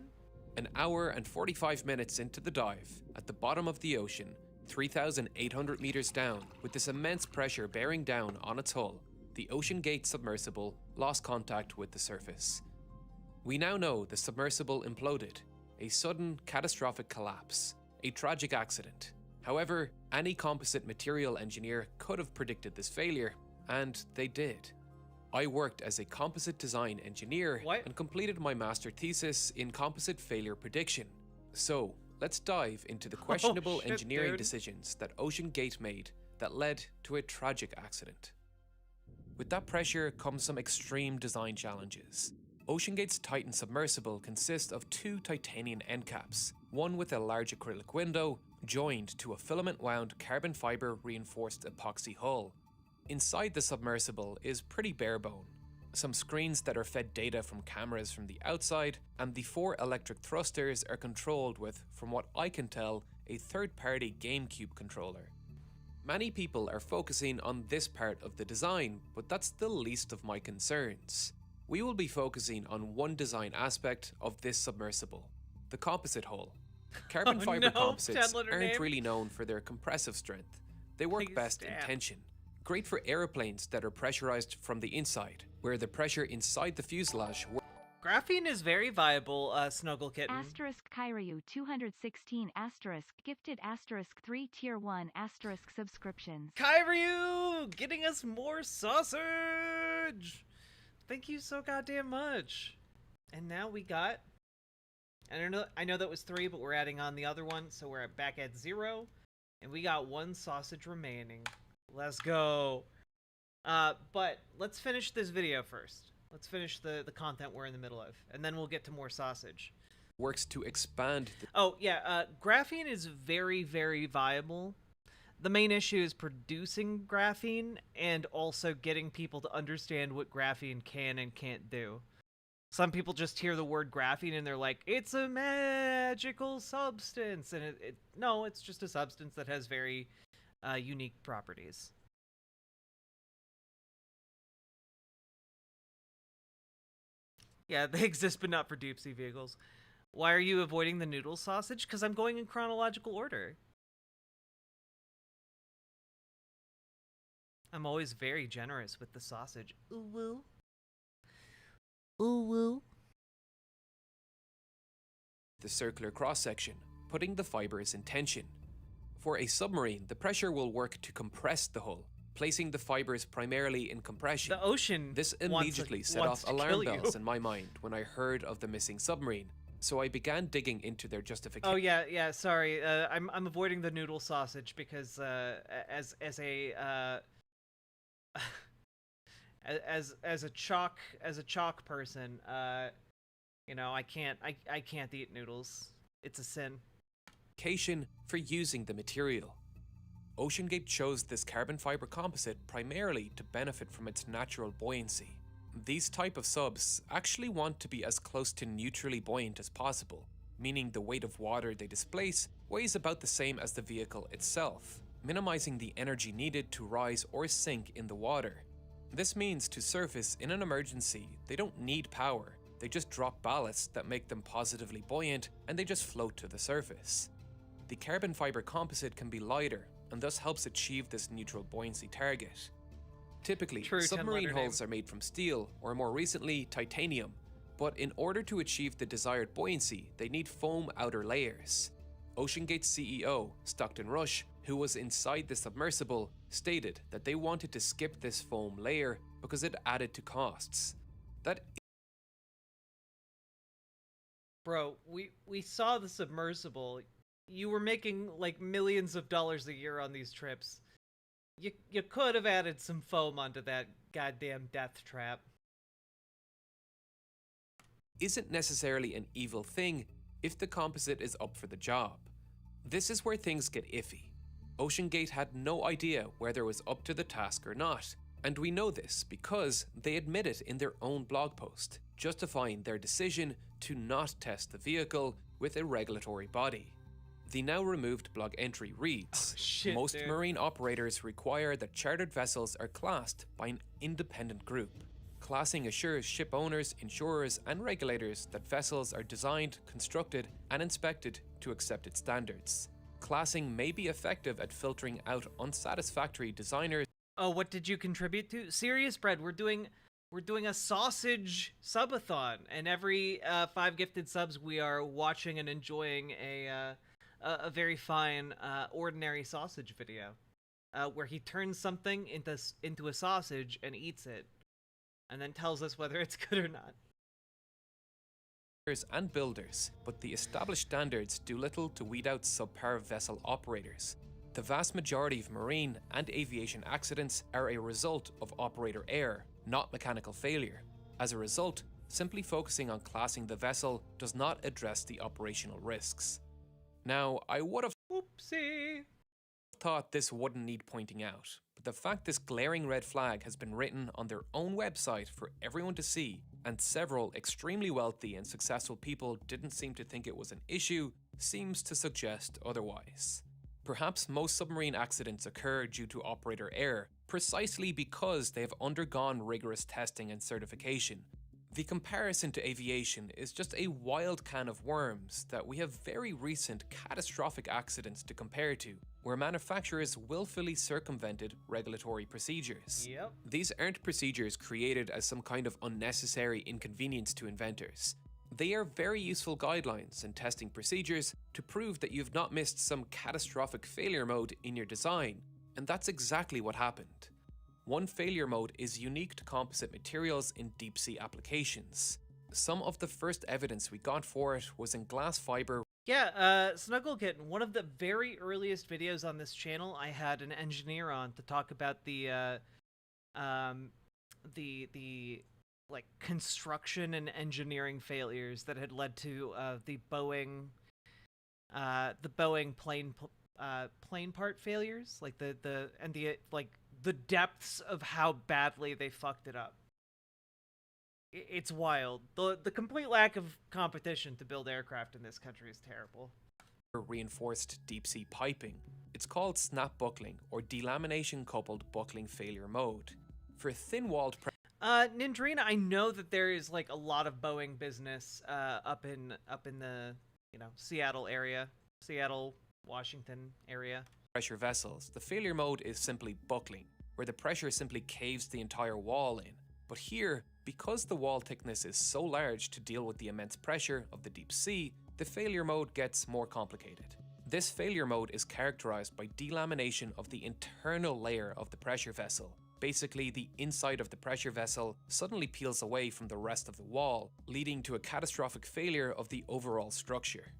An hour and 45 minutes into the dive, at the bottom of the ocean, 3,800 meters down, with this immense pressure bearing down on its hull, the Ocean Gate submersible lost contact with the surface. We now know the submersible imploded, a sudden catastrophic collapse, a tragic accident. However, any composite material engineer could have predicted this failure, and they did. I worked as a composite design engineer and completed my master thesis in composite failure prediction. So, let's dive into the questionable engineering decisions that OceanGate made that led to a tragic accident. With that pressure comes some extreme design challenges. OceanGate's Titan submersible consists of two titanium end caps, one with a large acrylic window joined to a filament-wound carbon fiber reinforced epoxy hull. Inside the submersible is pretty bare bone. Some screens that are fed data from cameras from the outside, and the 4 electric thrusters are controlled with, from what I can tell, a third-party GameCube controller. Many people are focusing on this part of the design, but that's the least of my concerns. We will be focusing on one design aspect of this submersible, the composite hull. Carbon fiber composites aren't really known for their compressive strength. They work best in tension. Great for airplanes that are pressurized from the inside, where the pressure inside the fuselage Graphene is very viable, Snuggle Kitten. Asterisk Kyryu 216 asterisk gifted asterisk 3 tier 1 asterisk subscriptions. Kyryu getting us more sausage! Thank you so goddamn much. And now we got, I know that was 3, but we're adding on the other one, so we're back at 0. And we got 1 sausage remaining. Let's go. But let's finish this video first. Let's finish the content we're in the middle of, and then we'll get to more sausage. Works to expand graphene is very, very viable. The main issue is producing graphene and also getting people to understand what graphene can and can't do. Some people just hear the word graphene and they're like, it's a magical substance, and no, it's just a substance that has very unique properties. Yeah, they exist, but not for deep sea vehicles. Why are you avoiding the noodle sausage? Because I'm going in chronological order. I'm always very generous with the sausage. Ooh woo. Ooh woo. The circular cross-section, putting the fibers in tension. For a submarine, the pressure will work to compress the hull, placing the fibers primarily in compression. The ocean This immediately set off alarm bells in my mind when I heard of the missing submarine, so I began digging into their justification. Oh yeah, sorry. I'm avoiding the noodle sausage because as a chalk person, you know, I can't eat noodles. It's a sin. For using the material. OceanGate chose this carbon fiber composite primarily to benefit from its natural buoyancy. These type of subs actually want to be as close to neutrally buoyant as possible, meaning the weight of water they displace weighs about the same as the vehicle itself, minimizing the energy needed to rise or sink in the water. This means to surface in an emergency, they don't need power, they just drop ballasts that make them positively buoyant and they just float to the surface. The carbon fiber composite can be lighter and thus helps achieve this neutral buoyancy target. Typically, submarine hulls are made from steel, or more recently, titanium, but in order to achieve the desired buoyancy, they need foam outer layers. OceanGate's CEO, Stockton Rush, who was inside the submersible, stated that they wanted to skip this foam layer because it added to costs. Bro, we saw the submersible. You were making like millions of dollars a year on these trips. You could have added some foam onto that goddamn death trap. Isn't necessarily an evil thing if the composite is up for the job. This is where things get iffy. OceanGate had no idea whether it was up to the task or not, and we know this because they admit it in their own blog post, justifying their decision to not test the vehicle with a regulatory body. The now removed blog entry reads, most marine operators require that chartered vessels are classed by an independent group. Classing assures ship owners, insurers, and regulators that vessels are designed, constructed, and inspected to accepted standards. Classing may be effective at filtering out unsatisfactory designers. Oh, what did you contribute to? Serious Bread, we're doing a sausage subathon, and every 5 gifted subs we are watching and enjoying a very fine ordinary sausage video, where he turns something into a sausage and eats it, and then tells us whether it's good or not. And builders, but the established standards do little to weed out subpar vessel operators. The vast majority of marine and aviation accidents are a result of operator error, not mechanical failure. As a result, simply focusing on classing the vessel does not address the operational risks. Now, I would have thought this wouldn't need pointing out, but the fact this glaring red flag has been written on their own website for everyone to see, and several extremely wealthy and successful people didn't seem to think it was an issue, seems to suggest otherwise. Perhaps most submarine accidents occur due to operator error, precisely because they have undergone rigorous testing and certification. The comparison to aviation is just a wild can of worms that we have very recent catastrophic accidents to compare to, where manufacturers willfully circumvented regulatory procedures. Yep. These aren't procedures created as some kind of unnecessary inconvenience to inventors. They are very useful guidelines and testing procedures to prove that you've not missed some catastrophic failure mode in your design, and that's exactly what happened. One failure mode is unique to composite materials in deep sea applications. Some of the first evidence we got for it was in glass fiber. Yeah, Snugglekin, one of the very earliest videos on this channel, I had an engineer on to talk about the like construction and engineering failures that had led to the Boeing plane part failures, like the depths of how badly they fucked it up. It's wild. The complete lack of competition to build aircraft in this country is terrible. Reinforced deep sea piping. It's called snap buckling or delamination coupled buckling failure mode. For thin-walled Nindrina, I know that there is like a lot of Boeing business up in the Seattle area, Seattle, Washington area. Pressure vessels, the failure mode is simply buckling, where the pressure simply caves the entire wall in. But here, because the wall thickness is so large to deal with the immense pressure of the deep sea, the failure mode gets more complicated. This failure mode is characterized by delamination of the internal layer of the pressure vessel. Basically, the inside of the pressure vessel suddenly peels away from the rest of the wall, leading to a catastrophic failure of the overall structure.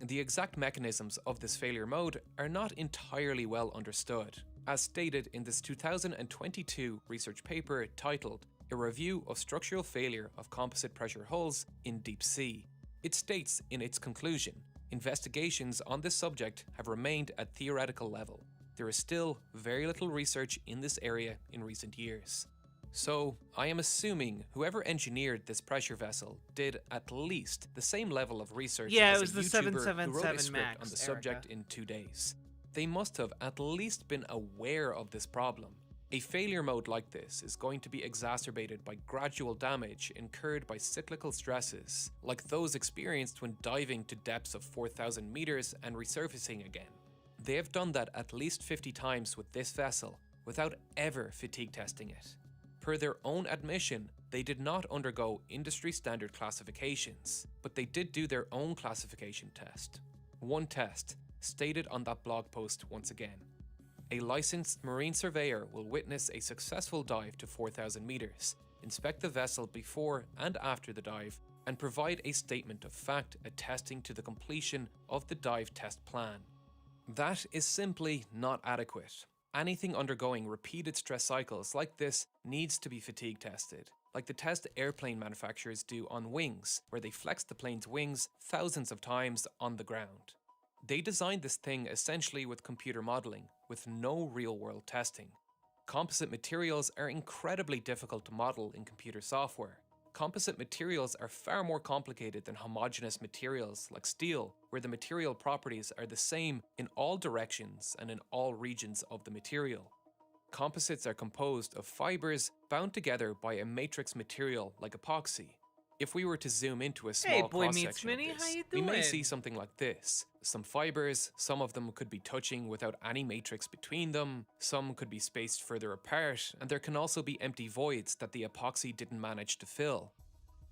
The exact mechanisms of this failure mode are not entirely well understood, as stated in this 2022 research paper titled A Review of Structural Failure of Composite Pressure Hulls in Deep Sea. It states in its conclusion, investigations on this subject have remained at theoretical level. There is still very little research in this area in recent years. So, I am assuming whoever engineered this pressure vessel did at least the same level of research as it was a the YouTuber who wrote a 777 script Max, on the subject in 2 days. They must have at least been aware of this problem. A failure mode like this is going to be exacerbated by gradual damage incurred by cyclical stresses, like those experienced when diving to depths of 4,000 meters and resurfacing again. They have done that at least 50 times with this vessel, without ever fatigue testing it. Per their own admission, they did not undergo industry standard classifications, but they did do their own classification test. One test, stated on that blog post once again. A licensed marine surveyor will witness a successful dive to 4,000 meters, inspect the vessel before and after the dive, and provide a statement of fact attesting to the completion of the dive test plan. That is simply not adequate. Anything undergoing repeated stress cycles like this needs to be fatigue tested, like the test airplane manufacturers do on wings, where they flex the plane's wings thousands of times on the ground. They designed this thing essentially with computer modeling, with no real-world testing. Composite materials are incredibly difficult to model in computer software. Composite materials are far more complicated than homogeneous materials like steel, where the material properties are the same in all directions and in all regions of the material. Composites are composed of fibers bound together by a matrix material like epoxy. If we were to zoom into a small cross-section of this, we may see something like this. Some fibers, some of them could be touching without any matrix between them, some could be spaced further apart, and there can also be empty voids that the epoxy didn't manage to fill.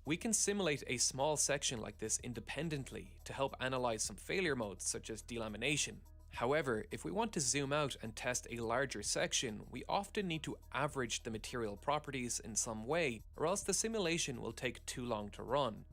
We can simulate a small section like this independently to help analyze some failure modes such as delamination. However, if we want to zoom out and test a larger section, we often need to average the material properties in some way, or else the simulation will take too long to run.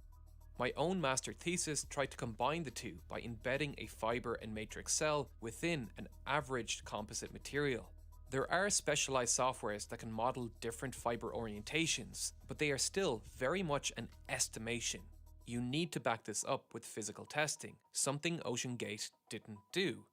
My own master thesis tried to combine the two by embedding a fiber and matrix cell within an averaged composite material. There are specialized softwares that can model different fiber orientations, but they are still very much an estimation. You need to back this up with physical testing, something OceanGate didn't do.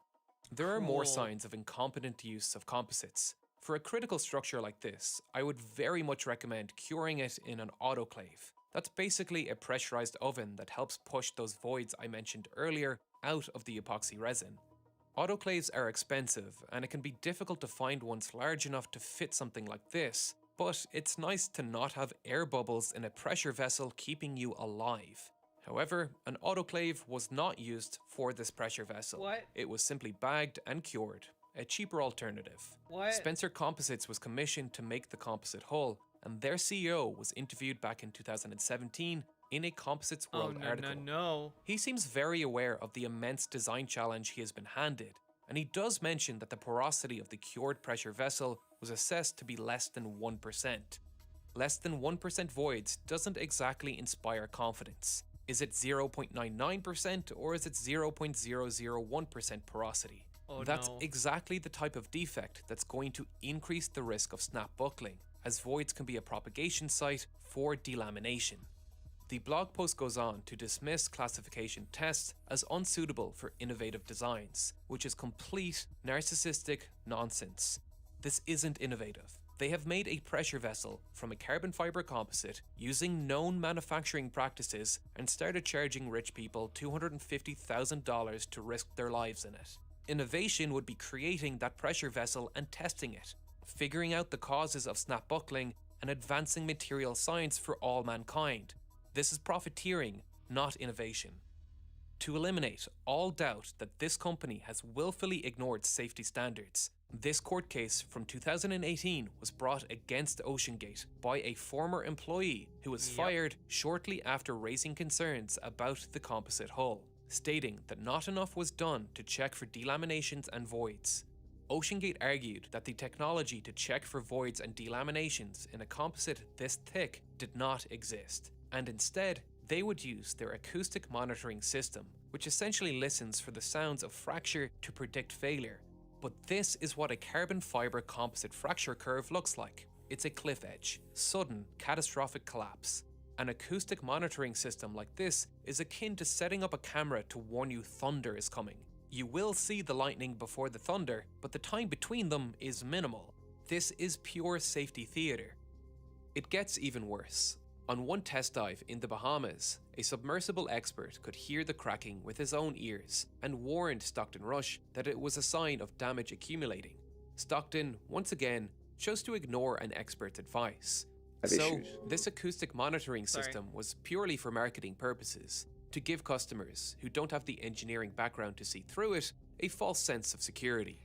There are more signs of incompetent use of composites. For a critical structure like this, I would very much recommend curing it in an autoclave. That's basically a pressurized oven that helps push those voids I mentioned earlier out of the epoxy resin. Autoclaves are expensive, and it can be difficult to find ones large enough to fit something like this, but it's nice to not have air bubbles in a pressure vessel keeping you alive. However, an autoclave was not used for this pressure vessel. What? It was simply bagged and cured, a cheaper alternative. What? Spencer Composites was commissioned to make the composite hull, and their CEO was interviewed back in 2017 in a Composites World article. No. He seems very aware of the immense design challenge he has been handed, and he does mention that the porosity of the cured pressure vessel was assessed to be less than 1%. Less than 1% voids doesn't exactly inspire confidence. Is it 0.99% or is it 0.001% porosity? That's exactly the type of defect that's going to increase the risk of snap buckling, as voids can be a propagation site for delamination. The blog post goes on to dismiss classification tests as unsuitable for innovative designs, which is complete narcissistic nonsense. This isn't innovative. They have made a pressure vessel from a carbon fiber composite using known manufacturing practices and started charging rich people $250,000 to risk their lives in it. Innovation would be creating that pressure vessel and testing it, figuring out the causes of snap buckling and advancing material science for all mankind. This is profiteering, not innovation. To eliminate all doubt that this company has willfully ignored safety standards, this court case from 2018 was brought against OceanGate by a former employee who was fired shortly after raising concerns about the composite hull, stating that not enough was done to check for delaminations and voids. OceanGate argued that the technology to check for voids and delaminations in a composite this thick did not exist, and instead they would use their acoustic monitoring system, which essentially listens for the sounds of fracture to predict failure. But this is what a carbon fiber composite fracture curve looks like. It's a cliff edge, sudden, catastrophic collapse. An acoustic monitoring system like this is akin to setting up a camera to warn you thunder is coming. You will see the lightning before the thunder, but the time between them is minimal. This is pure safety theater. It gets even worse. On one test dive in the Bahamas, a submersible expert could hear the cracking with his own ears and warned Stockton Rush that it was a sign of damage accumulating. Stockton, once again, chose to ignore an expert's advice. So, this acoustic monitoring system was purely for marketing purposes, to give customers who don't have the engineering background to see through it a false sense of security.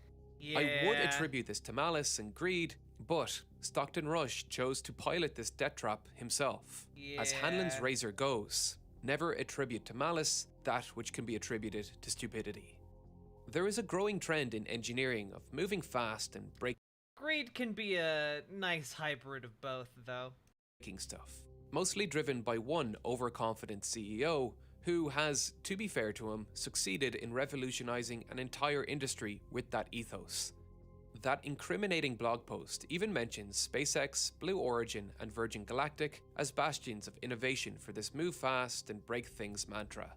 I would attribute this to malice and greed, but Stockton Rush chose to pilot this death trap himself. As Hanlon's razor goes, never attribute to malice that which can be attributed to stupidity. There is a growing trend in engineering of moving fast and breaking Greed can be a nice hybrid of both, though. Stuff, mostly driven by one overconfident CEO who has, to be fair to him, succeeded in revolutionizing an entire industry with that ethos. That incriminating blog post even mentions SpaceX, Blue Origin, and Virgin Galactic as bastions of innovation for this move fast and break things mantra.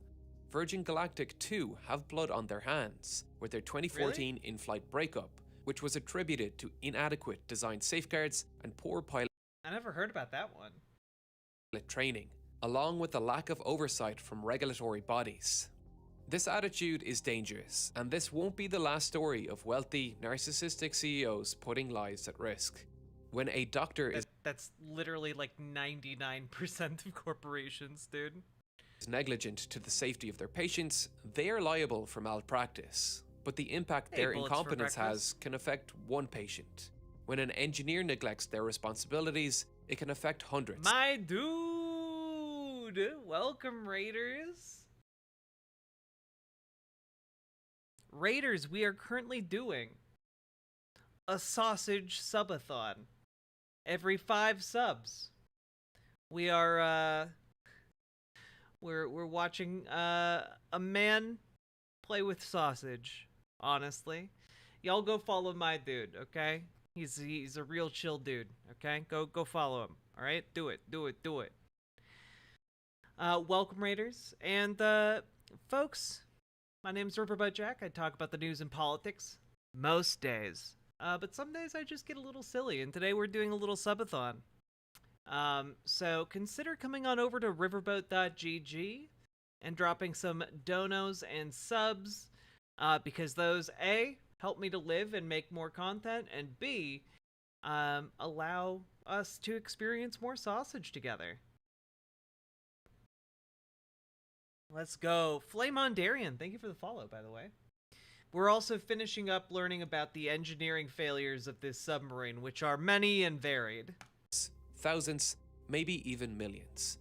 Virgin Galactic too have blood on their hands, with their 2014 in-flight breakup, which was attributed to inadequate design safeguards and poor pilot I never heard about that one. training, along with the lack of oversight from regulatory bodies. This attitude is dangerous, and this won't be the last story of wealthy, narcissistic CEOs putting lives at risk. When a doctor is That's literally like 99% of corporations, dude. negligent to the safety of their patients, they are liable for malpractice. But the impact their incompetence has can affect one patient. When an engineer neglects their responsibilities, it can affect hundreds. My dude! dude. Welcome, Raiders. Raiders, we are currently doing a sausage subathon. Every 5 subs. We are, we're watching, a man play with sausage, honestly. Y'all go follow my dude, okay? He's a real chill dude, okay? Go follow him, alright? Do it. Welcome, Raiders. And, folks, my name's Riverboat Jack. I talk about the news and politics most days. But some days I just get a little silly, and today we're doing a little subathon. So consider coming on over to riverboat.gg and dropping some donos and subs, because those, A, help me to live and make more content, and B, allow us to experience more sausage together. Let's go. Flame on Darian, thank you for the follow, by the way. We're also finishing up learning about the engineering failures of this submarine, which are many and varied. Thousands, maybe even millions.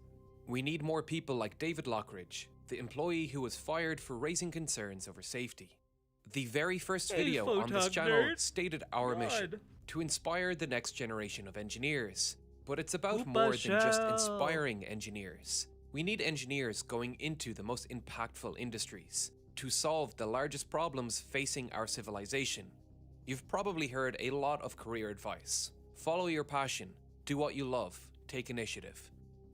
We need more people like David Lockridge, the employee who was fired for raising concerns over safety. The very first video on this channel stated our mission, to inspire the next generation of engineers. But it's about more than just inspiring engineers. We need engineers going into the most impactful industries to solve the largest problems facing our civilization. You've probably heard a lot of career advice. Follow your passion, do what you love, take initiative.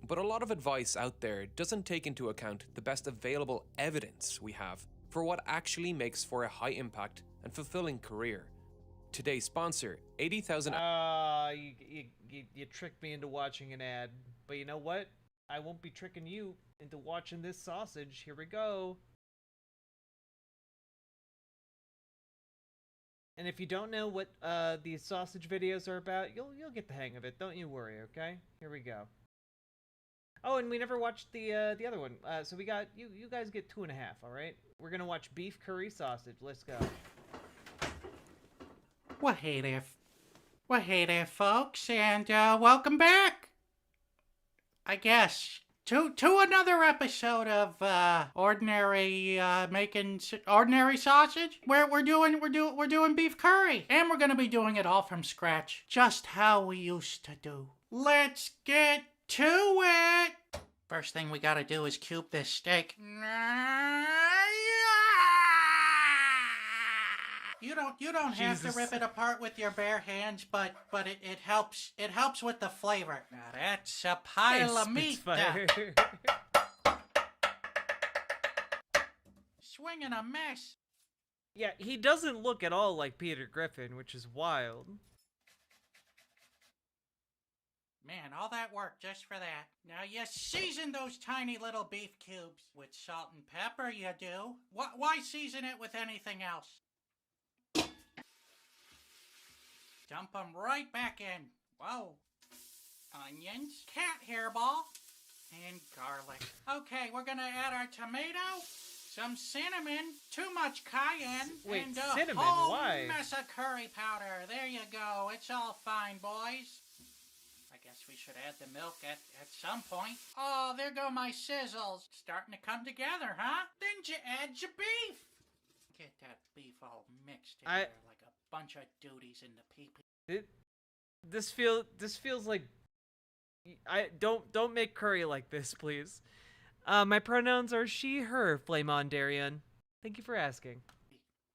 But a lot of advice out there doesn't take into account the best available evidence we have for what actually makes for a high impact and fulfilling career. Today's sponsor, 80,000... You tricked me into watching an ad. But you know what? I won't be tricking you into watching this sausage. Here we go. And if you don't know what these sausage videos are about, you'll get the hang of it. Don't you worry, okay? Here we go. Oh, and we never watched the other one. So we got you guys get 2.5, all right? We're gonna watch beef curry sausage. Let's go. Well, hey there, folks, and welcome back. I guess to another episode of ordinary sausage. We're doing beef curry, and we're gonna be doing it all from scratch, just how we used to do. Let's get to it. First thing we gotta do is cube this steak. You don't have to rip it apart with your bare hands, but it helps with the flavor. Now that's a pile of meat. Swinging a mess. Yeah, he doesn't look at all like Peter Griffin, which is wild. Man, all that work just for that. Now you season those tiny little beef cubes with salt and pepper, you do. Why season it with anything else? Dump them right back in. Whoa. Onions, cat hairball, and garlic. Okay, we're gonna add our tomato, some cinnamon, too much cayenne, and a cinnamon? whole Why? mess of curry powder. There you go. It's all fine, boys. I guess we should add the milk at some point. Oh, there go my sizzles. Starting to come together, huh? Then you add your beef. Get that beef all mixed together like a bunch of duties in the pee-pee. This feels like don't make curry like this, please. My pronouns are she, her, Flame on Darian. Thank you for asking.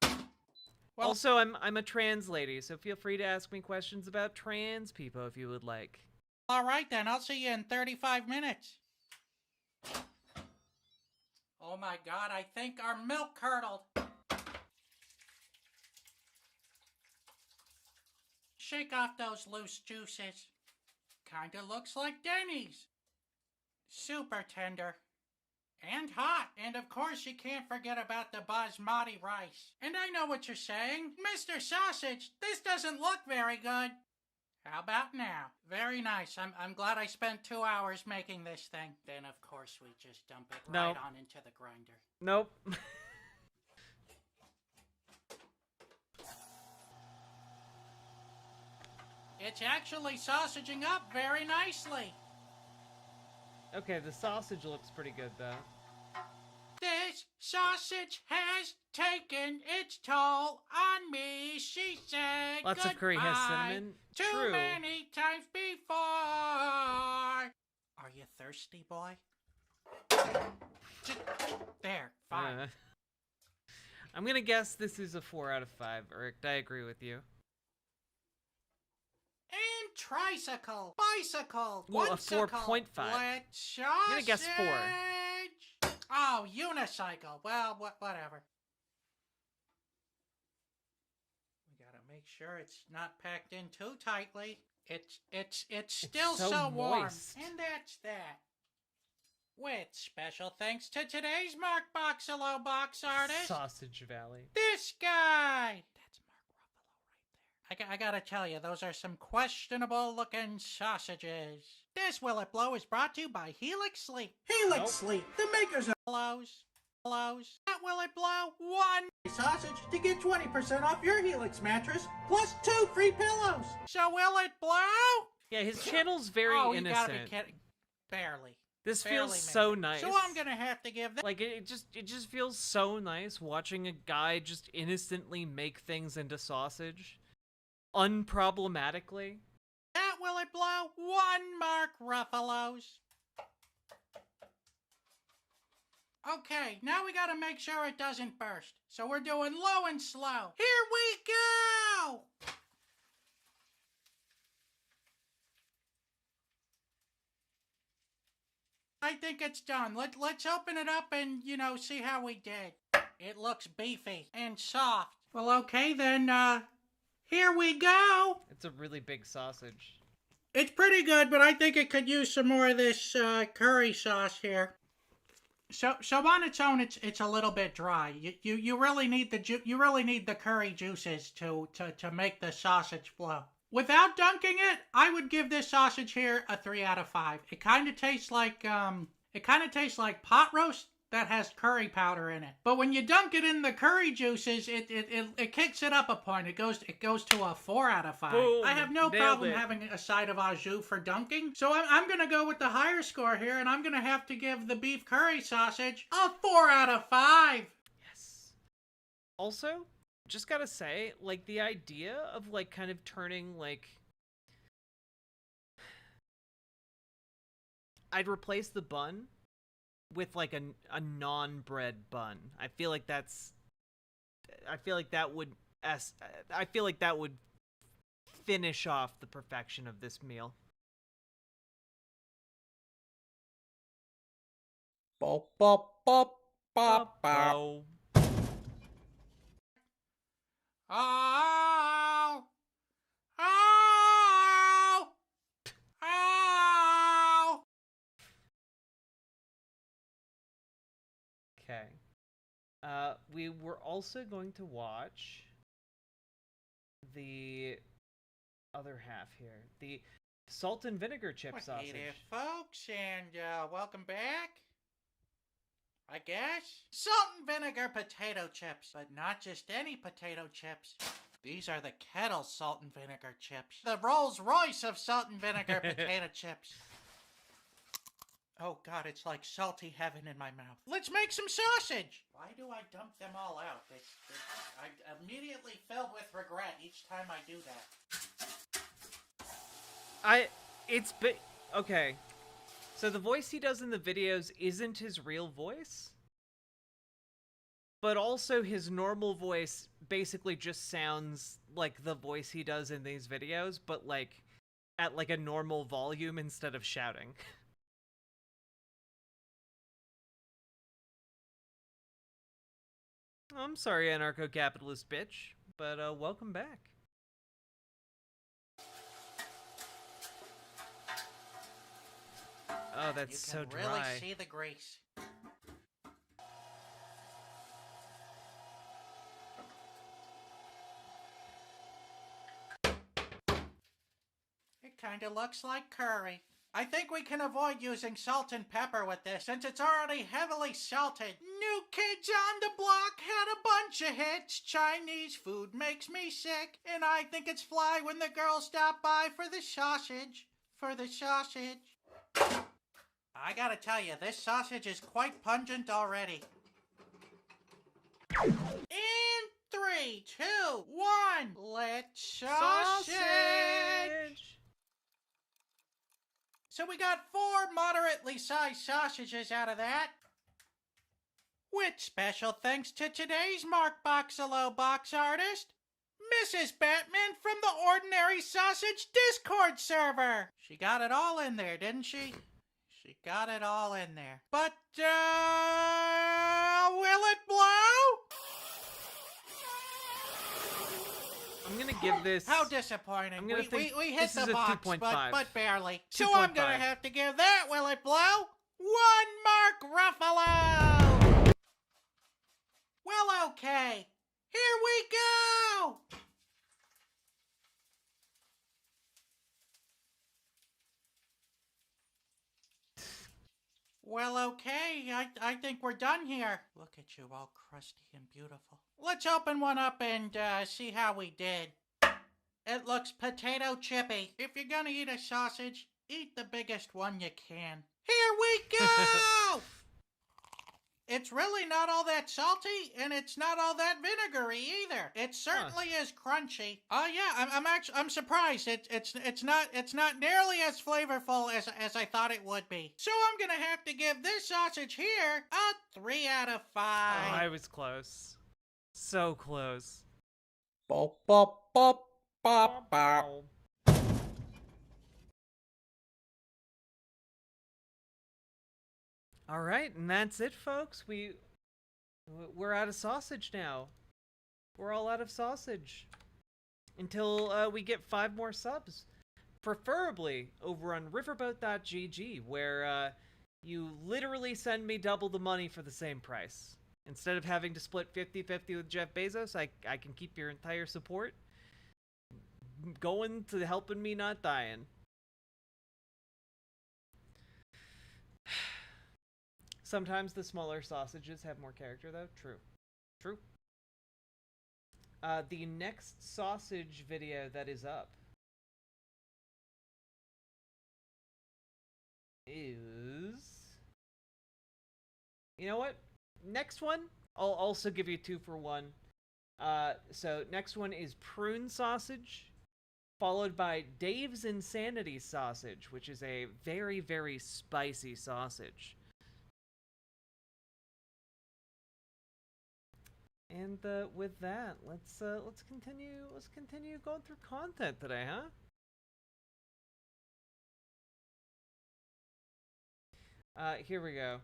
Well, also, I'm a trans lady, so feel free to ask me questions about trans people if you would like. All right then, I'll see you in 35 minutes. Oh my God, I think our milk curdled. Shake off those loose juices. Kinda looks like Denny's. Super tender. And hot. And of course you can't forget about the basmati rice. And I know what you're saying. Mr. Sausage, this doesn't look very good. How about now? Very nice. I'm glad I spent 2 hours making this thing. Then of course we just dump it right on into the grinder. Nope. It's actually sausaging up very nicely. Okay, the sausage looks pretty good, though. This sausage has taken its toll on me, she said. Lots of curry has goodbye cinnamon. Too True. many times before. Are you thirsty, boy? There, fine. I'm gonna guess this is a 4 out of 5, Eric. I agree with you. And tricycle, bicycle, Ooh, a one-cycle, 4.5. sausage. I'm gonna guess 4. Oh, unicycle. Well, whatever. We gotta make sure it's not packed in too tightly. It's still so warm. moist. And that's that. With special thanks to today's Mark Boxalo box artist, Sausage Valley. this guy. That's Mark Ruffalo right there. I gotta tell you, those are some questionable looking sausages. This Will It Blow is brought to you by Helix Sleep. Helix Sleep, the makers of Hellos. At Will It Blow, 1 sausage to get 20% off your Helix mattress, plus 2 free pillows. So will it blow? Yeah, his channel's very You innocent. gotta be kidding. Barely. This Barely feels made so it. nice. So I'm gonna have to give that. Like it just feels so nice watching a guy just innocently make things into sausage, unproblematically. That Will It Blow, 1 Mark Ruffalos. Okay, now we gotta make sure it doesn't burst. So we're doing low and slow. Here we go! I think it's done. Let's open it up and, see how we did. It looks beefy and soft. Well, okay then, here we go. It's a really big sausage. It's pretty good, but I think it could use some more of this curry sauce here. So on its own, it's a little bit dry. You really need the curry juices to make the sausage flow. Without dunking it, I would give this sausage here a 3 out of 5. It kind of tastes like pot roast that has curry powder in it. But when you dunk it in the curry juices, it kicks it up a point. It goes to a 4 out of 5. Boom, I have no nailed problem it. having a side of au jus for dunking. So I'm gonna go with the higher score here, and I'm gonna have to give the beef curry sausage a 4 out of 5. Yes. Also, just gotta say, like, the idea of, like, kind of turning, like... I'd replace the bun with, like, a non-bread bun. I feel like that would finish off the perfection of this meal. Bop, bop, bop, bop, bop. Oh. Oh! Oh! Oh! Okay. We were also going to watch the other half here. The salt and vinegar chip sausage. Hey there, folks, and welcome back. I guess. Salt and vinegar potato chips, but not just any potato chips. These are the kettle salt and vinegar chips. The Rolls Royce of salt and vinegar potato chips. Oh God, it's like salty heaven in my mouth. Let's make some sausage. Why do I dump them all out? I'm immediately filled with regret each time I do that. Okay. So the voice he does in the videos isn't his real voice, but also his normal voice basically just sounds like the voice he does in these videos, but like at like a normal volume instead of shouting. I'm sorry, anarcho-capitalist bitch, but welcome back. Oh, that's so dry. You can really see the grease. It kind of looks like curry. I think we can avoid using salt and pepper with this since it's already heavily salted. New Kids on the Block had a bunch of hits. Chinese food makes me sick. And I think it's fly when the girls stop by for the sausage. I gotta tell you, this sausage is quite pungent already. In 3, 2, 1, let's sausage! So we got 4 moderately sized sausages out of that. With special thanks to today's Mark Boxalo box artist, Mrs. Batman from the Ordinary Sausage Discord server. She got it all in there, didn't she? She got it all in there. But, will it blow? I'm gonna give this... How disappointing. I'm gonna think we hit this the is a box, 2.5. but barely. 2.5. So I'm gonna have to give that, will it blow? 1 Mark Ruffalo! Well, okay. Here we go! Well, okay. I think we're done here. Look at you, all crusty and beautiful. Let's open one up and see how we did. It looks potato chippy. If you're gonna eat a sausage, eat the biggest one you can. Here we go! It's really not all that salty, and it's not all that vinegary either. It certainly is crunchy. Oh yeah, I'm surprised. It's not nearly as flavorful as I thought it would be. So I'm gonna have to give this sausage here a 3 out of 5. Oh, I was close. So close. Bop, bop, bop, bop, bop. All right, and that's it, folks. We're out of sausage now. We're all out of sausage until we get 5 more subs, preferably over on riverboat.gg, where you literally send me double the money for the same price. Instead of having to split 50-50 with Jeff Bezos, I can keep your entire support going to helping me not dying. Sometimes the smaller sausages have more character, though. True. True. The next sausage video that is up is... You know what? Next one, I'll also give you 2 for 1. So next one is prune sausage, followed by Dave's Insanity sausage, which is a very, very spicy sausage. And with that, let's continue going through content today, huh? Here we go.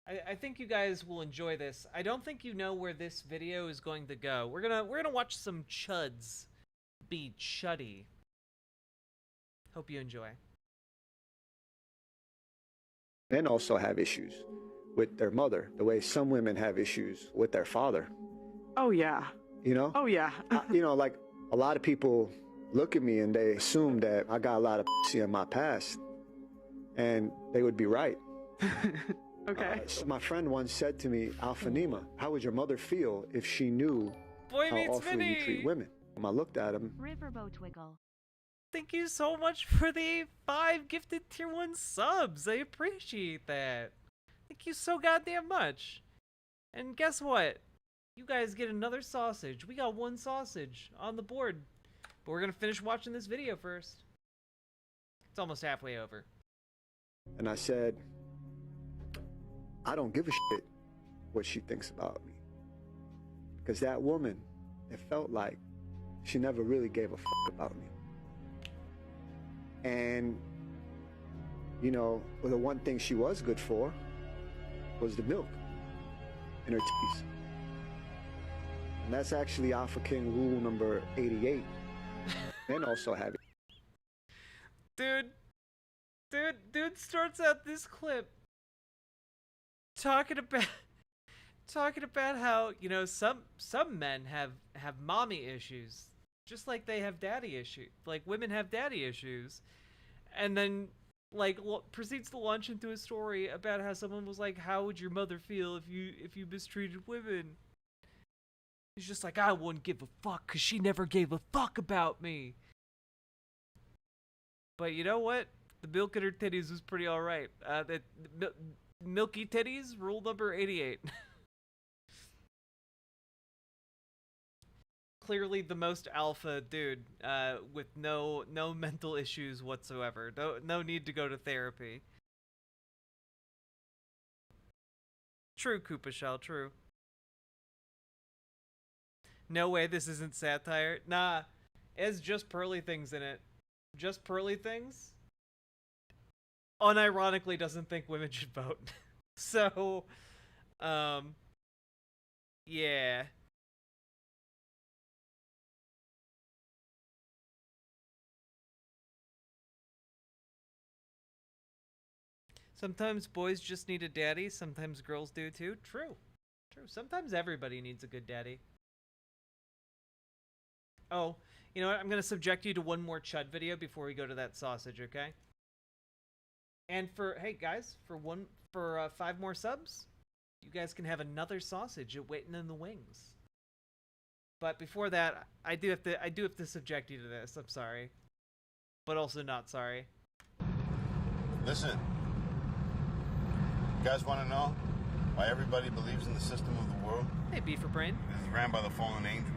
I think you guys will enjoy this. I don't think you know where this video is going to go. We're gonna watch some chuds be chuddy. Hope you enjoy. Men also have issues with their mother, the way some women have issues with their father. Oh, yeah. You know? Oh, yeah. Like a lot of people look at me and they assume that I got a lot of pussy in my past. And they would be right. Okay. So my friend once said to me, Alphanema, how would your mother feel if she knew Boy how meets awfully you treat Vinny. women? I looked at him. Riverboat Wiggle. Thank you so much for the 5 gifted tier 1 subs. I appreciate that. Thank you so goddamn much. And guess what? You guys get another sausage. We got 1 sausage on the board. But we're gonna finish watching this video first. It's almost halfway over. And I said, I don't give a shit what she thinks about me. Because that woman, it felt like she never really gave a fuck about me. And, you know, the one thing she was good for was the milk in her titties. And that's actually Alpha King rule number 88. And also have it. Dude starts out this clip talking about how, you know, some men have mommy issues, just like they have daddy issues, like women have daddy issues, and then like proceeds to launch into a story about how someone was like, how would your mother feel if you mistreated women? He's just like, I wouldn't give a fuck because she never gave a fuck about me. But you know what? The milk in her titties was pretty alright. Milky titties, rule number 88. Clearly the most alpha dude, with no mental issues whatsoever. No need to go to therapy. True, Koopa Shell, true. No way this isn't satire. Nah, it has just pearly things in it. Just pearly things? Unironically doesn't think women should vote. So, yeah. Sometimes boys just need a daddy, sometimes girls do too. True. True. Sometimes everybody needs a good daddy. Oh, you know what? I'm going to subject you to one more Chud video before we go to that sausage, okay? And hey guys, for 5 more subs, you guys can have another sausage waiting in the wings. But before that, I do have to subject you to this. I'm sorry. But also not sorry. Listen. You guys want to know why everybody believes in the system of the world? Hey, Beaver Brain. It's ran by the fallen angels.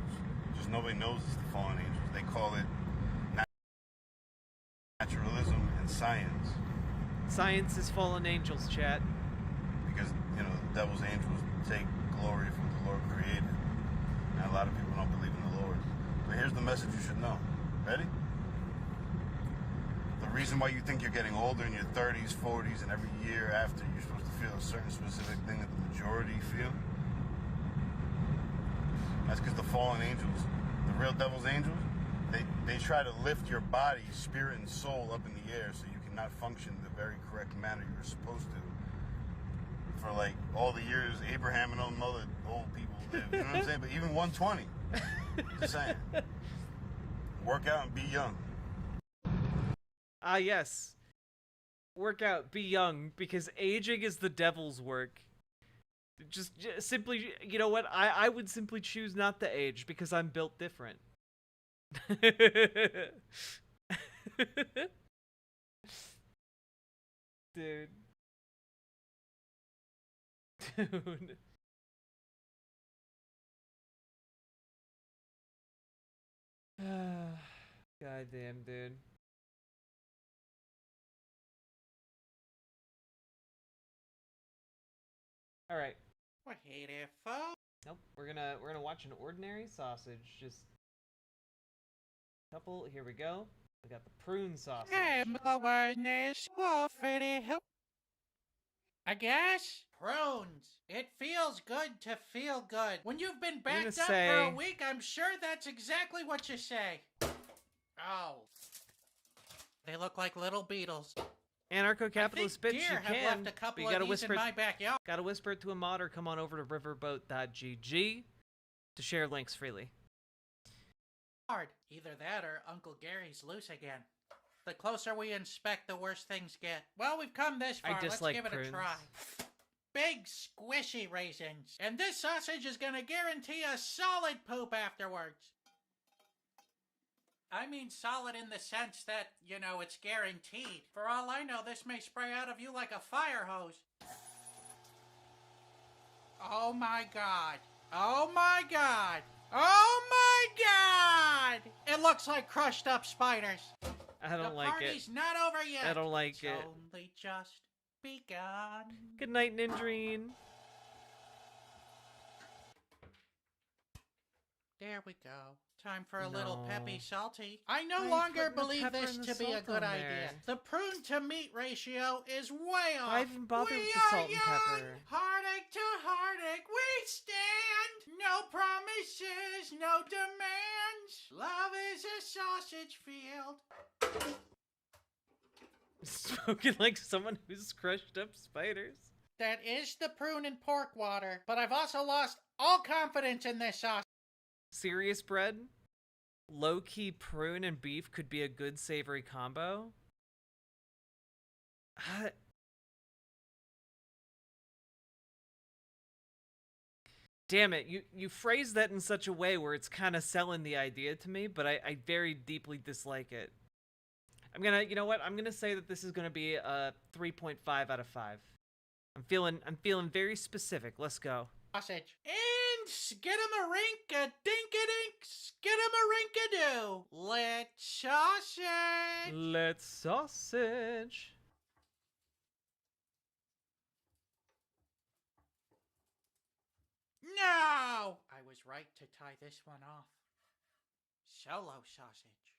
Just nobody knows it's the fallen angels. They call it naturalism and science. Science is fallen angels, chat. Because, you know, the devil's angels take glory from the Lord created. And a lot of people don't believe in the Lord. But here's the message you should know. Ready? The reason why you think you're getting older in your 30s, 40s, and every year after you're supposed to feel a certain specific thing that the majority feel, that's because the fallen angels, the real devil's angels, they try to lift your body, spirit, and soul up in the air so you cannot function the very correct manner you're supposed to. For like all the years Abraham and all them other old people lived, you know what I'm saying? But even 120, just saying. Work out and be young. Ah, yes. Work out, be young, because aging is the devil's work. Just simply, you know what? I would simply choose not to age because I'm built different. Dude. Dude. Goddamn, dude. All right. Well, hey there, folks. Nope. We're gonna watch an ordinary sausage. Just couple. Here we go. We got the prune sausage. Awareness, I guess prunes. It feels good to feel good. When you've been backed up for a week, I'm sure that's exactly what you say. Oh. They look like little beetles. Anarcho-capitalist bitch, you have can. left a couple But you gotta of these whisper in my backyard. Gotta whisper it to a mod or come on over to riverboat.gg to share links freely. Either that or Uncle Gary's loose again. The closer we inspect, the worse things get. Well, we've come this far. Let's give it a try. Big squishy raisins. And this sausage is gonna guarantee a solid poop afterwards. I mean solid in the sense that, you know, it's guaranteed. For all I know, this may spray out of you like a fire hose. Oh my god. Oh my god. Oh my god! It looks like crushed up spiders. I don't like it. The party's not over yet. I don't like it's it. Only just begun. Good night, Nindreen. There we go. Time for a little peppy salty. I no longer believe this to be a good idea. The prune to meat ratio is way off. Why even bother with the salt and pepper? Heartache to heartache we stand. No promises, no demands. Love is a sausage field. Spoken like someone who's crushed up spiders. That is the prune and pork water, but I've also lost all confidence in this sauce. Serious bread? Low-key prune and beef could be a good savory combo? Damn it, you phrase that in such a way where it's kind of selling the idea to me, but I very deeply dislike it. You know what? I'm gonna say that this is gonna be a 3.5 out of 5. I'm feeling very specific. Let's go. Sausage. And skidamarinka-dink-a-dink, skidamarinka-doo. Let's sausage. Let's sausage. No! I was right to tie this one off. Solo sausage.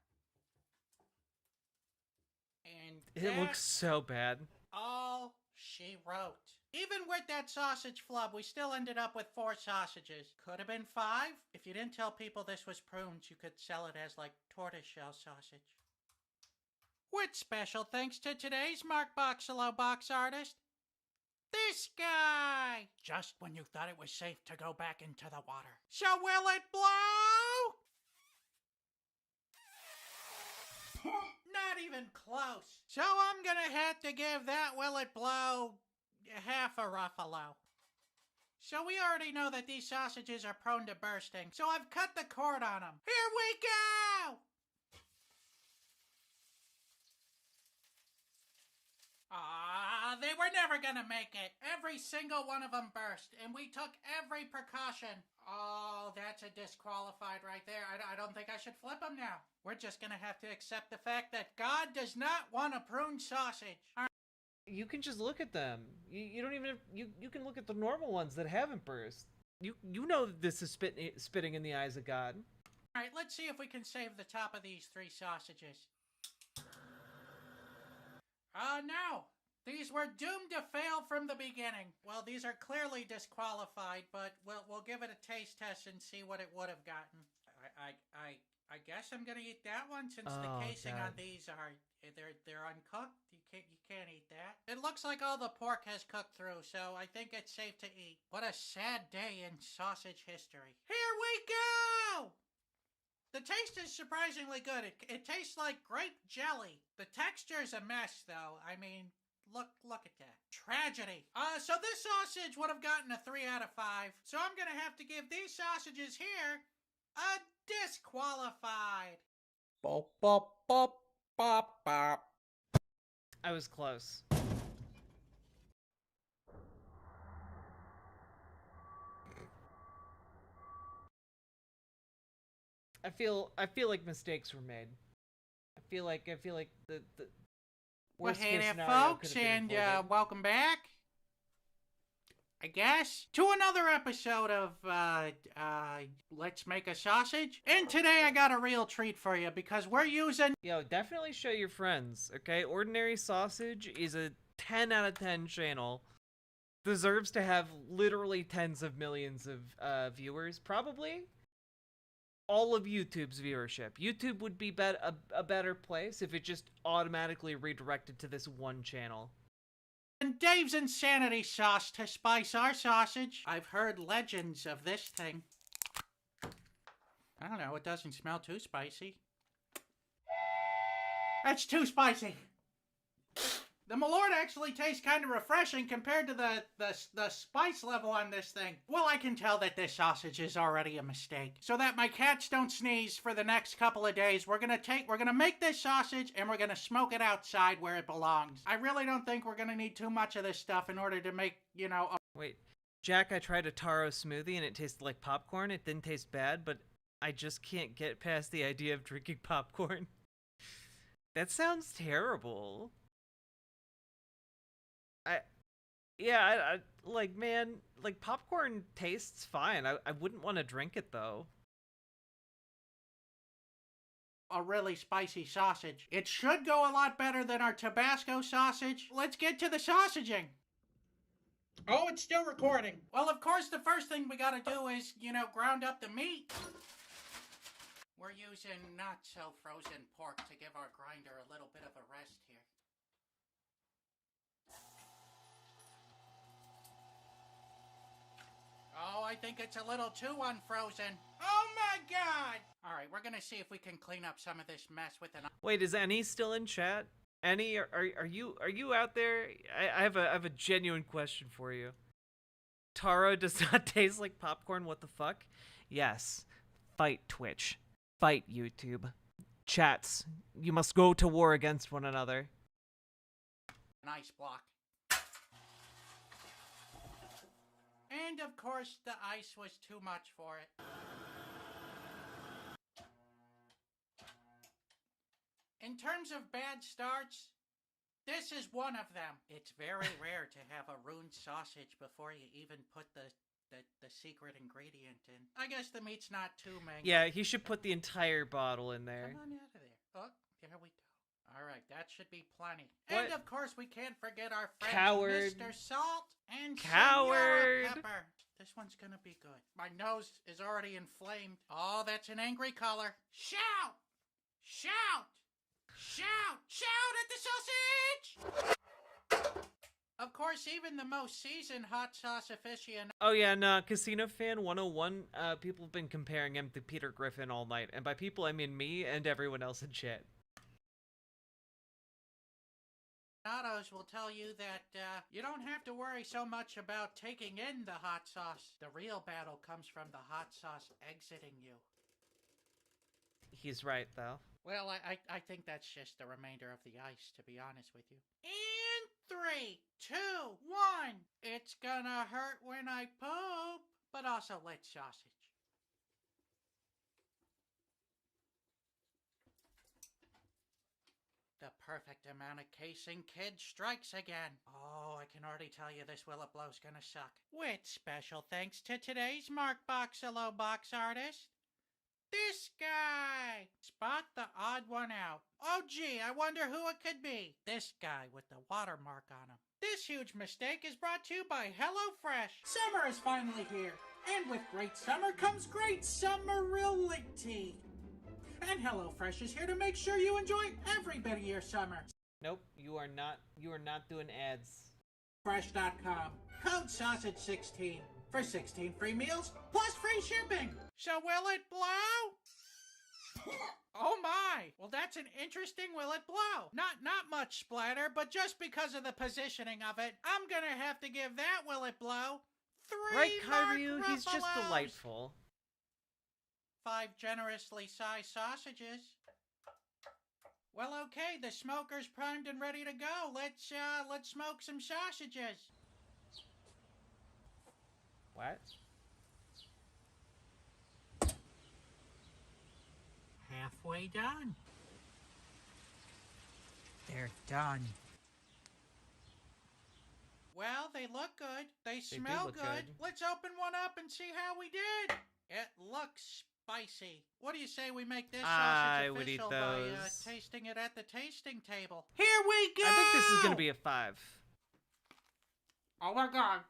And It looks so bad. all she wrote. Even with that sausage flub, we still ended up with 4 sausages. Could have been 5. If you didn't tell people this was prunes, you could sell it as like tortoiseshell sausage. With special thanks to today's Mark Boxalo box artist, this guy! Just when you thought it was safe to go back into the water. So will it blow? Not even close. So I'm gonna have to give that will it blow half a ruffalo. So we already know that these sausages are prone to bursting, so I've cut the cord on them. Here we go! They were never gonna make it. Every single one of them burst, and we took every precaution. Oh, that's a disqualified right there. I don't think I should flip them now. We're just gonna have to accept the fact that God does not want a prune sausage. You can just look at them. You don't even have, you can look at the normal ones that haven't burst. You know that this is spitting in the eyes of God. All right, let's see if we can save the top of these 3 sausages. No. These were doomed to fail from the beginning. Well, these are clearly disqualified, but we'll give it a taste test and see what it would have gotten. I guess I'm gonna eat that one since the casing on these are they're uncooked. You can't eat that. It looks like all the pork has cooked through, so I think it's safe to eat. What a sad day in sausage history. Here we go! The taste is surprisingly good. It tastes like grape jelly. The texture's a mess, though. I mean, look at that. Tragedy. So this sausage would have gotten a 3 out of 5. So I'm gonna have to give these sausages here a disqualified. Bop, bop, bop, bop, bop. I was close. I feel like mistakes were made. I feel like the worst Well, hey case there, scenario folks, could have and been avoided. welcome back, I guess, to another episode of Let's Make a Sausage. And today I got a real treat for you because we're using... Yo, definitely show your friends, okay? Ordinary Sausage is a 10 out of 10 channel. Deserves to have literally tens of millions of viewers, probably. All of YouTube's viewership. YouTube would be a better place if it just automatically redirected to this one channel. And Dave's Insanity sauce to spice our sausage. I've heard legends of this thing. I don't know, it doesn't smell too spicy. That's too spicy. The Malort actually tastes kind of refreshing compared to the spice level on this thing. Well, I can tell that this sausage is already a mistake. So that my cats don't sneeze for the next couple of days, we're gonna make this sausage and we're gonna smoke it outside where it belongs. I really don't think we're gonna need too much of this stuff in order to make, you know, Wait, Jack, I tried a taro smoothie and it tasted like popcorn. It didn't taste bad, but I just can't get past the idea of drinking popcorn. That sounds terrible. Like, man, like, popcorn tastes fine. I wouldn't want to drink it, though. a really spicy sausage. It should go a lot better than our Tabasco sausage. Let's get to the sausaging. Oh, it's still recording. Well, of course, the first thing we gotta do is, ground up the meat. We're using not so frozen pork to give our grinder a little bit of a rest here. Oh, I think it's a little too unfrozen. Oh my god! Alright, we're gonna see if we can clean up some of this mess with an... Wait, is Annie still in chat? Annie, are you out there? I have a genuine question for you. Taro does not taste like popcorn, what the fuck? Yes. Fight Twitch. Fight YouTube. chats. You must go to war against one another. An ice block. And of course, the ice was too much for it. In terms of bad starts, this is one of them. It's very rare to have a ruined sausage before you even put the secret ingredient in. I guess the meat's not too mangled. Yeah, he should put the entire bottle in there. Come on out of there. Oh, there we go. All right, that should be plenty. What? And of course, we can't forget our friends, Coward. Mr. Salt and Coward. Senora Pepper. This one's gonna be good. My nose is already inflamed. Oh, that's an angry color. Shout! Shout! Shout! Shout at the sausage! Of course, even the most seasoned hot sauce aficionado. Oh yeah, no, Casino Fan 101, people have been comparing him to Peter Griffin all night. And by people, I mean me and everyone else in chat. Will tell you that you don't have to worry so much about taking in the hot sauce. The real battle comes from the hot sauce exiting you. He's right, though. Well, I think that's just the remainder of the ice, to be honest with you. In 3, 2, 1. It's gonna hurt when I poop, but also lit sausage. The perfect amount of casing, kid strikes again. Oh, I can already tell you this Will It Blow's gonna suck. With special thanks to today's Mark Boxalo box artist, this guy. Spot the odd one out. Oh gee, I wonder who it could be. This guy with the watermark on him. This huge mistake is brought to you by HelloFresh. Summer is finally here, and with great summer comes great summerility. And HelloFresh is here to make sure you enjoy every bit of your summer. Nope, you are not doing ads. Fresh.com. Code SAUSAGE16 for 16 free meals plus free shipping. So will it blow? Oh my! Well, that's an interesting will it blow. Not much splatter, but just because of the positioning of it, I'm gonna have to give that will it blow 3 Right, Mark Kyryu? He's just Ruffalo's. delightful. 5 generously sized sausages. Well, okay, the smoker's primed and ready to go. Let's smoke some sausages. What? Halfway done. They're done. Well, they look good. They smell look good. good. Let's open one up and see how we did. It looks spicy. What do you say we make this I sausage would eat official by those. tasting it at the tasting table? Here we go! I think this is gonna be a 5. Oh my god.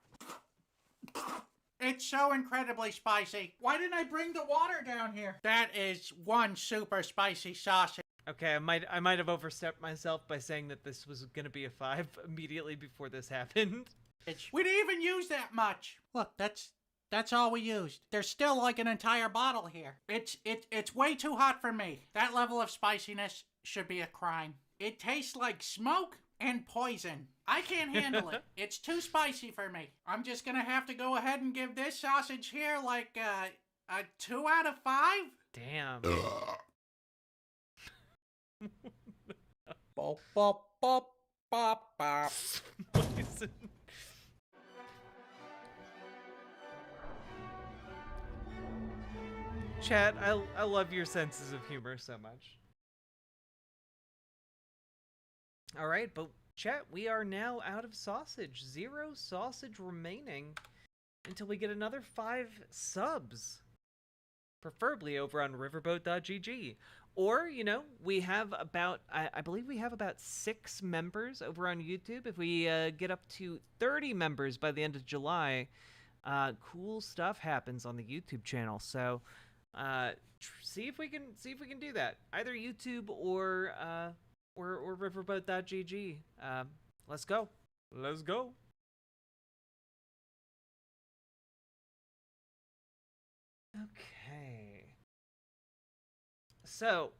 It's so incredibly spicy. Why didn't I bring the water down here? That is one super spicy sausage. Okay, I might have overstepped myself by saying that this was gonna be a 5 immediately before this happened. We didn't even use that much. Look, that's all we used. There's still like an entire bottle here. It's way too hot for me. That level of spiciness should be a crime. It tastes like smoke and poison. I can't handle it. It's too spicy for me. I'm just gonna have to go ahead and give this sausage here like a 2 out of 5. Damn. Bop, bop, bop, bop, bop. Poison. Chat, I love your senses of humor so much. Alright, but chat, we are now out of sausage. 0 sausage remaining until we get another 5 subs. Preferably over on riverboat.gg. Or, you know, we have about, I believe we have about 6 members over on YouTube. If we get up to 30 members by the end of July, cool stuff happens on the YouTube channel. So, see if we can do that. Either YouTube or riverboat.gg. Let's go. Let's go. Okay. So,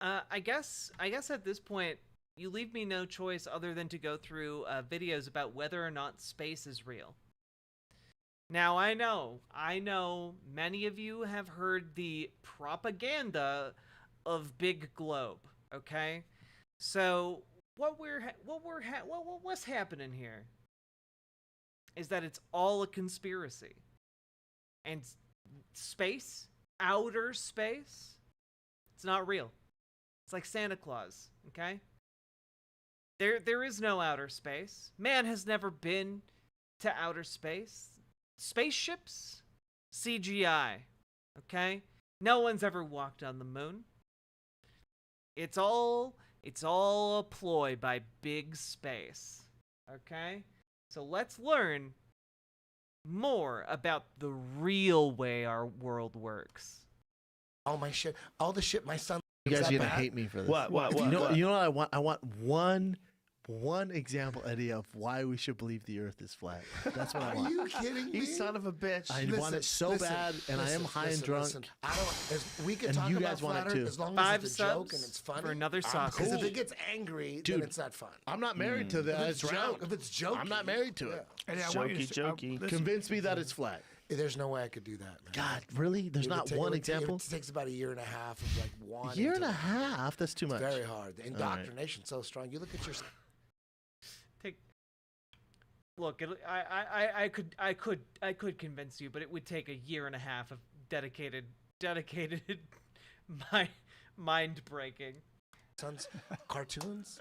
I guess at this point, you leave me no choice other than to go through videos about whether or not space is real. Now, I know many of you have heard the propaganda of big globe. Okay, so what's happening here is that it's all a conspiracy, and space, outer space, it's not real. It's like Santa Claus. Okay. There is no outer space. Man has never been to outer space. Spaceships, CGI. Okay? No one's ever walked on the moon. It's all a ploy by big space. Okay? So let's learn more about the real way our world works. All my shit, all the shit my son. You guys are are gonna hate me for this. What? You know what I want? I want one example, Eddie, of why we should believe the Earth is flat. That's what I want. Are you kidding me? You son of a bitch! I want it so bad, and I am high and drunk. I don't. We can and talk you about guys want flat it Earth too. as long 5 as it's a joke subs and it's funny. for another sausage. Because if it gets angry, Dude, then it's not fun. I'm not married to that. If it's jokey, I'm not married to it. Jokey. Convince me that it's flat. There's no way I could do that, man. God, really? There's not one example? It takes about a year and a half of like one. Year and a half? That's too much. It's very hard. The indoctrination's so strong. You look at your. Look, I could convince you, but it would take a year and a half of dedicated mind breaking. Son's cartoons.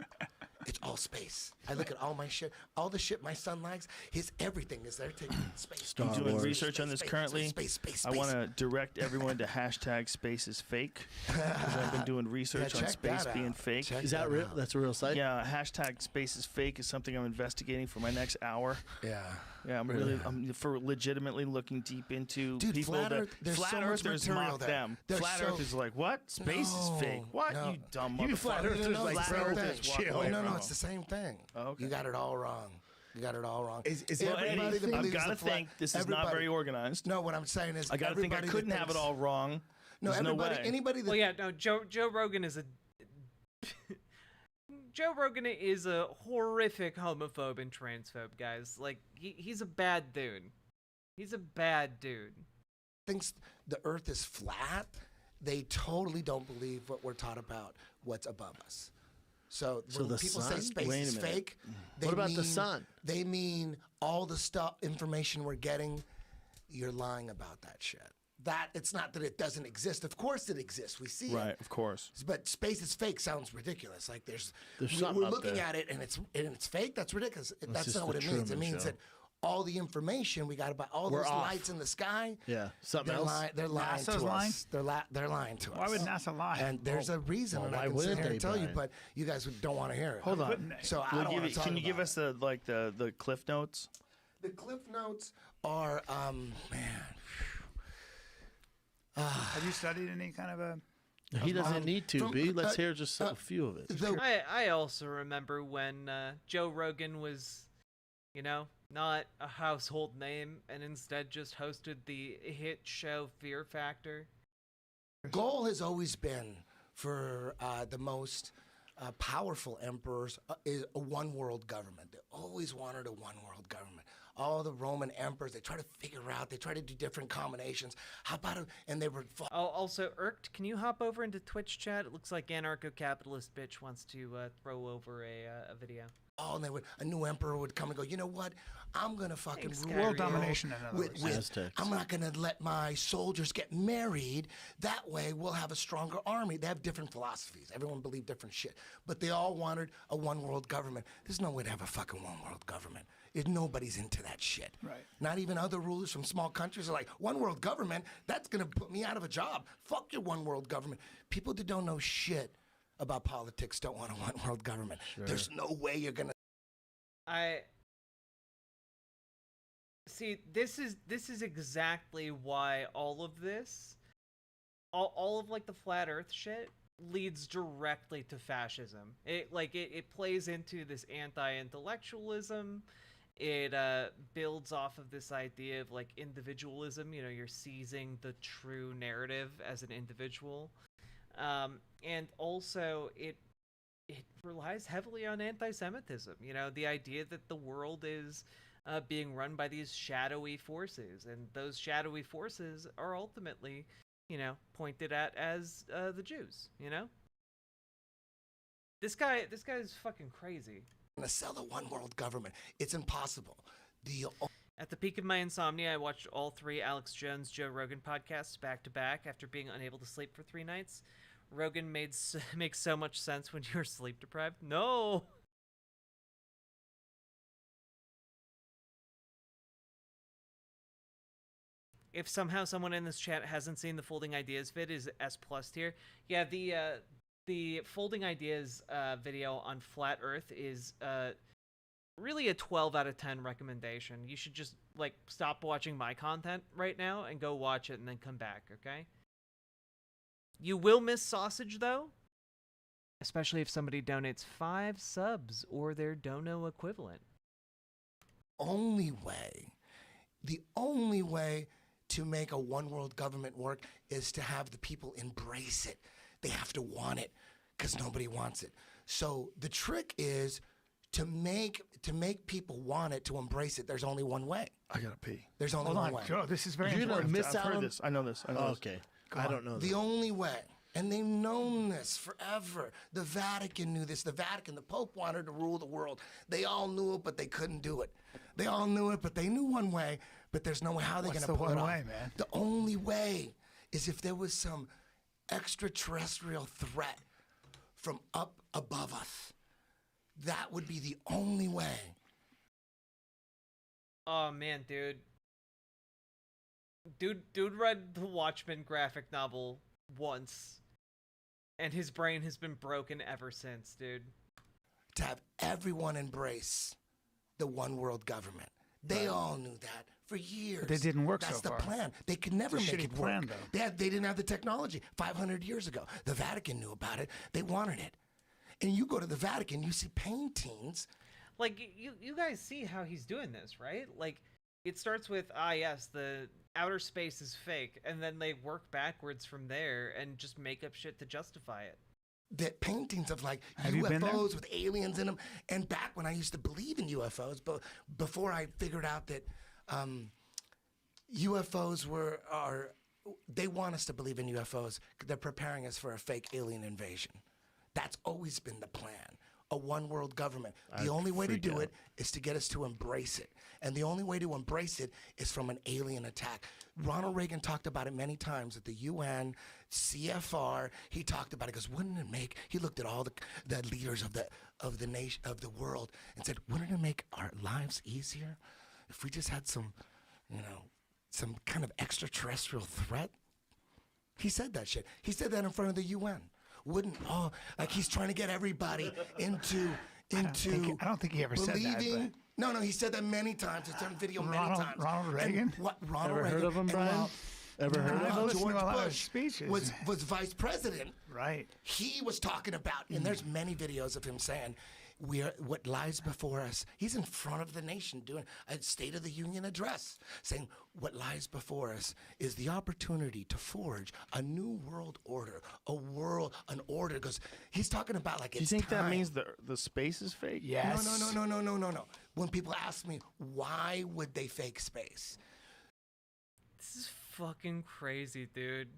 It's all space. I look at all my shit, all the shit my son likes. His everything is there taking space. I'm doing research on this currently. Space. I want to direct everyone to hashtag space is fake. I've been doing research on space being fake. Is that real? That's a real site? Yeah, hashtag space is fake is something I'm investigating for my next hour. Yeah. Yeah, I'm legitimately looking deep into people flat that Earth, there's flat so much earthers material mock there. them. They're Flat so- Earth is like, what? Space is fake. What? No. You dumb You motherfucker. flat earthers like flat flat earthers earthers walk chill. away No, from it's the same thing. Oh, okay. You got it all wrong. You got it all wrong. Is Well, everybody Eddie, that I've believes got to the flat- think this is not very organized. No, what I'm saying is I got to think I everybody that couldn't have it thinks- all wrong. No, There's no everybody, way. anybody that Well, yeah, no. Joe Rogan is a Joe Rogan is a horrific homophobe and transphobe, guys. Like he's a bad dude. He's a bad dude. thinks the Earth is flat, they totally don't believe what we're taught about what's above us. So when the people sun? say space Wait a is minute. fake, they What about the mean- sun? They mean all the information we're getting. You're lying about that shit. That it's not that it doesn't exist. Of course it exists. We see Right, it. of course. But space is fake sounds ridiculous. Like there's something we're up looking there. at it and it's fake. That's ridiculous. That's just not what the it means. It Truman means Show. that all the information we got about all We're those off. lights in the sky. Yeah, something they're else. they're lying NASA's to lying? us. They're lying to us. Why would NASA lie? And there's a reason, well, and why I can sit wouldn't here they, and tell you, Brian? but you guys don't want to hear it. Hold on. Wouldn't they? So I We'll don't give want it- to talk can you give about us the cliff notes? it. The cliff notes are man. Have you studied any kind of a? He doesn't need to, from- B. Let's hear just a few of it. I also remember when Joe Rogan was, not a household name and instead just hosted the hit show Fear Factor. Goal has always been for the most powerful emperors is a one world government. They always wanted a one world government. All the Roman emperors, they try to figure out, they try to do different combinations. How about it? And they were. Also, Irked, can you hop over into Twitch chat? It looks like anarcho-capitalist bitch wants to throw over a video. Oh, and a new emperor would come and go, you know what? I'm going to fucking Thanks, rule World the world domination, in other words. Aztecs. I'm not going to let my soldiers get married. That way we'll have a stronger army. They have different philosophies. Everyone believed different shit. But they all wanted a one world government. There's no way to have a fucking one world government. Nobody's into that shit. Right. Not even other rulers from small countries are like, one world government? That's going to put me out of a job. Fuck your one world government. People that don't know shit about politics don't want a one world government. Sure. There's no way you're going to. See, this is exactly why all of this, all of like the flat Earth shit, leads directly to fascism. It plays into this anti-intellectualism. It builds off of this idea of like individualism. You're seizing the true narrative as an individual, and also it relies heavily on anti-Semitism. The idea that the world is being run by these shadowy forces, and those shadowy forces are ultimately pointed at as the Jews. This guy is fucking crazy. To sell a one world government, it's impossible. At the peak of my insomnia, I watched all 3 Alex Jones Joe Rogan podcasts back to back after being unable to sleep for 3 nights. Rogan makes so much sense when you're sleep deprived. No. If somehow someone in this chat hasn't seen the Folding Ideas vid, is S+ tier. Yeah, the Folding Ideas video on Flat Earth is really a 12 out of 10 recommendation. You should just stop watching my content right now and go watch it and then come back, okay? You will miss sausage though, especially if somebody donates 5 subs or their dono equivalent. The only way to make a one world government work is to have the people embrace it. They have to want it because nobody wants it. So the trick is to make people want it, to embrace it. There's only one way. I gotta pee. There's only one way. Joe, this is very You're important. gonna miss out I've heard on this. I know this. Okay. I don't know. The only way. And they've known this forever. The Vatican knew this. The Vatican, the Pope wanted to rule the world. They all knew it, but they couldn't do it. They all knew it, but they knew one way, but there's no way how they're going to pull it off. What's the one way, man? The only way is if there was some extraterrestrial threat from up above us. That would be the only way. Oh, man, dude. Dude read the Watchmen graphic novel once, and his brain has been broken ever since, dude. To have everyone embrace the one world government. They all knew that for years. But it didn't work That's so far. the plan. They could never It's a make shitty it work. plan, though. They didn't have the technology 500 years ago. The Vatican knew about it. They wanted it. And you go to the Vatican, you see paintings. You guys see how he's doing this, right? It starts with, yes, the outer space is fake, and then they work backwards from there and just make up shit to justify it. That paintings of Have you been there? UFOs with aliens in them. And back when I used to believe in UFOs, but before I figured out that UFOs they want us to believe in UFOs. They're preparing us for a fake alien invasion. That's always been the plan. A one world government. The only way to do it is to get us to embrace it. And the only way to embrace it is from an alien attack. Ronald Reagan talked about it many times at the UN, CFR. He talked about it because wouldn't it make, he looked at all the leaders of the nation, of the world, and said, wouldn't it make our lives easier if we just had some kind of extraterrestrial threat? He said that shit. He said that in front of the UN. He's trying to get everybody into I don't think he ever said that. No, he said that many times. It's on video many times. Ronald Reagan? Ronald Ever Reagan. heard of him, Brian? Ever heard of him? George a lot of Bush speeches. was vice president. Right. He was talking about, and there's many videos of him saying, what lies before us. He's in front of the nation doing a State of the Union address, saying what lies before us is the opportunity to forge a new world order, an order. Because he's talking about Do you think that means the space is fake? Yes. No. When people ask me why would they fake space, This is fucking crazy, dude.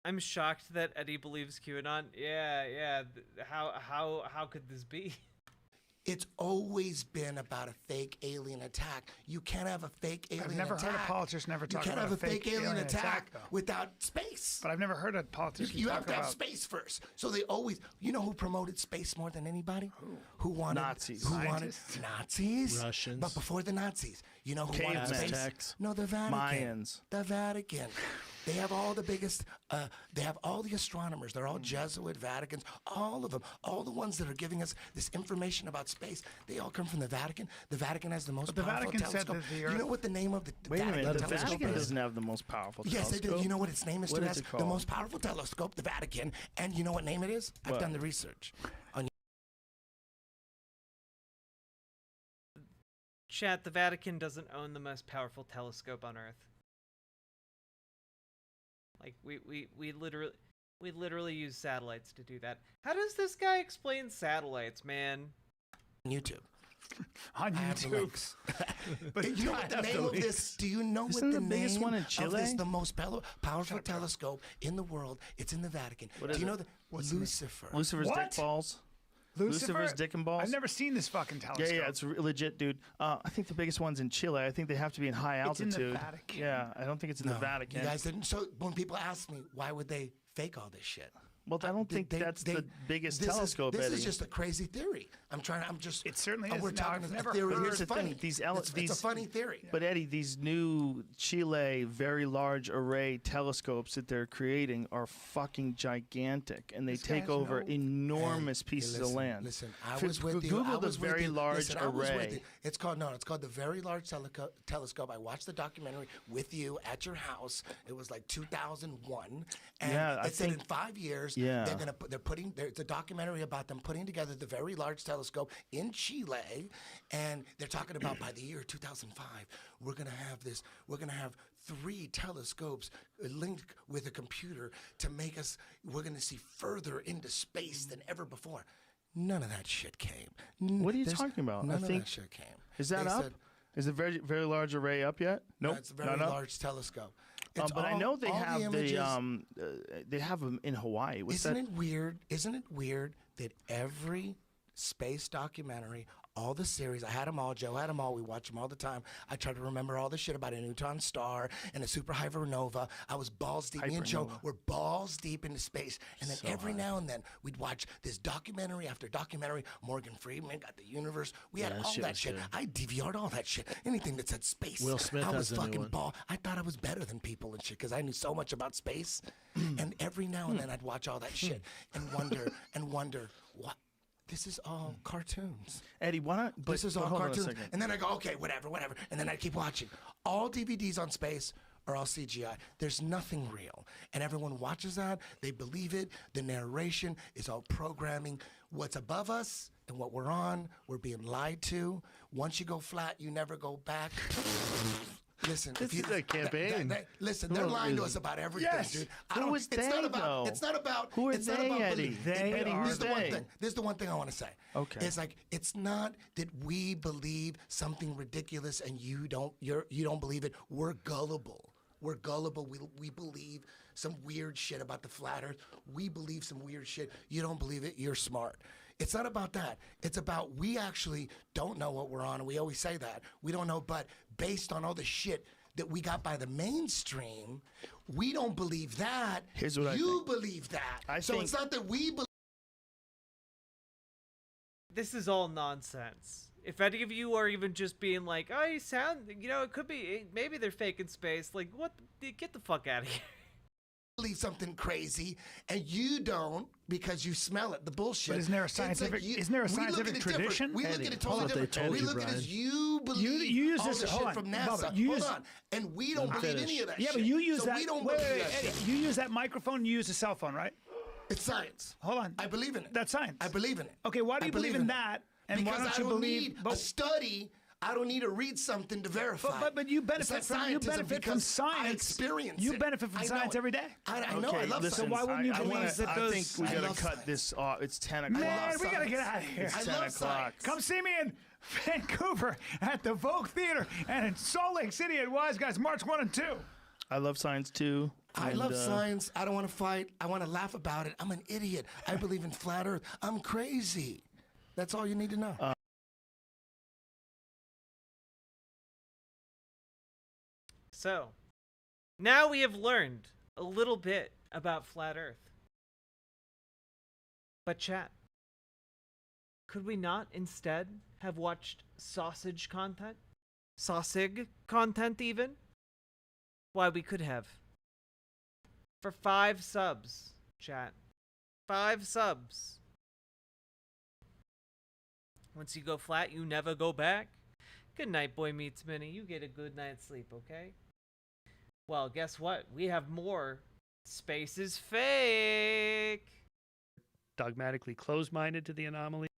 I'm shocked that Eddie believes QAnon. Yeah. How could this be? it's always been about a fake alien attack. You can't have a fake alien attack. I've never heard a politician ever talk about You can't have a fake alien attack though. without space. But I've never heard a politician You talk have to about have space first. So they always, you know who promoted space more than anybody? Who wanted Nazis. Who wanted Scientists? Nazis? Russians. But before the Nazis, you know who wanted Cavemen. space? Aztecs. No, the Vatican. Mayans. The Vatican. They have all the biggest, they have all the astronomers. They're all Jesuit, Vaticans, all of them. All the ones that are giving us this information about space, they all come from the Vatican. The Vatican has the most the powerful Vatican said telescope. that the You know Earth- what the name of the Wait a Vatican minute. The telescope Vatican is? doesn't have the most powerful Yes, they telescope. do. You know what its name is? What It is has it the called? most powerful telescope, the Vatican. And you know what name it is? I've What? done the research. On Chat, the Vatican doesn't own the most powerful telescope on Earth. Like, we literally use satellites to do that. How does this guy explain satellites, man? YouTube. On I have the YouTube. links. But you know what the name of this? Do you know Isn't what the the biggest name one in of Chile? this? The most powerful telescope in the world. It's in the Vatican. What Do is you know it? the Lucifer? Lucifer's What? dick balls. Lucifer? Lucifer's dick and balls. I've never seen this fucking telescope. Yeah, it's legit, dude. I think the biggest one's in Chile. I think they have to be in high It's in altitude. the Vatican. Yeah, I don't think it's in the Vatican. You guys didn't. So when people ask me, why would they fake all this shit? Well, I don't think that's the biggest telescope, This Eddie. is just a crazy theory. I'm just. It certainly oh, is. We're Now, talking I've a never theory. heard- Here's the It's funny. thing. It's a funny theory. But Eddie, these new Chile Very Large Array telescopes that they're creating are fucking gigantic, and they This guy take has over no- enormous pieces of listen, land. Listen, I F- was with you. Google I was the with Very you. Large Listen, I was with Array. you. It's called the Very Large Telescope. I watched the documentary with you at your house. It was like 2001, and Yeah, I it said in think- 5 years Yeah. there's a documentary about them putting together the Very Large Telescope in Chile, and they're talking about by the year 2005 we're gonna have 3 telescopes linked with a computer to make us. We're gonna see further into space than ever before. None of that shit came. What are you talking about? None I of think that shit came. Is that They up? said- Is the Very Large Array up yet? No, Nope. it's a very not up? large telescope. But I all- know they all have images- they have them in Hawaii. What's Isn't that? it weird? Isn't it weird that every space documentary, all the series, I had them all. Joe had them all. We watch them all the time. I try to remember all the shit about a neutron star and a supernova. I was balls deep. Me and Joe Hypernova. were balls deep into space. And then So every high. now and then we'd watch this documentary after documentary. Morgan Freeman got the universe. We had Yeah, that all shit that was shit. good. I DVR'd all that shit. Anything that said space. Will Smith I was has a new fucking one. ball. I thought I was better than people and shit because I knew so much about space. And every now and then I'd watch all that shit and wonder what. This is all cartoons. Eddie, why not? This is all hold on a cartoons. second. And then I go, okay, whatever. And then I keep watching. All DVDs on space are all CGI. There's nothing real. And everyone watches that. They believe it. The narration is all programming. What's above us and what we're on, we're being lied to. Once you go flat, you never go back. Listen, This is a campaign. Listen, they're lying to us about everything, Yes. dude. Who is it's not they, about. though? It's not about. Who are it's not they, about Eddie? belief. Eddie, who's Here's the one they? thing. This is the one thing I want to say. Okay. It's like it's not that we believe something ridiculous and you don't believe it. We're gullible. We're gullible. We believe some weird shit about the flat earth. We believe some weird shit. You don't believe it, you're smart. It's not about that. It's about we actually don't know what we're on, and we always say that. We don't know, but based on all the shit that we got by the mainstream, we don't believe that. Here's what you believe that. So it's not that we believe. This is all nonsense. If any of you are even just being like, oh, you sound, it could be, maybe they're faking space. Like, what? Get the fuck out of here. Believe something crazy, and you don't because you smell it. The bullshit. But isn't there a It's like scientific? you- isn't there a we look at scientific it different. tradition? We look at it totally What they different. told We you, look at it Brian. as you believe you use all this. the Hold shit on, from Bubba, NASA. you Hold use- on, and we don't I'm believe finished. any of that Yeah, shit. but you use so that. We don't wait, believe wait, that Eddie, shit. you use that microphone. You use a cell phone, right? It's science. Hold on. I believe in it. That's science. I believe in it. Okay, why do I you believe in it. that? And because why don't I you don't believe? need a study. I don't need to read something to verify. But you It's benefit not from scientism because science. I experience You it. benefit from I know science it. every day. I know. I love listen, So why wouldn't you I believe wanna- that I those? think we I gotta love cut science. this off. It's 10 o'clock. Man, we gotta get science. out of here. It's I 10 love o'clock. science. Come see me in Vancouver at the Vogue Theater and in Salt Lake City at Wise Guys March 1 and 2. I love science too. I and, love science. I don't want to fight. I want to laugh about it. I'm an idiot. I believe in flat Earth. I'm crazy. That's all you need to know. So, now we have learned a little bit about Flat Earth. But chat, could we not instead have watched sausage content? SOSIG content even? Why, we could have. For 5 subs, chat. 5 subs. Once you go flat, you never go back. Good night, Boy Meets Minnie. You get a good night's sleep, okay? Well, guess what? We have more. Space is fake. Dogmatically closed-minded to the anomaly.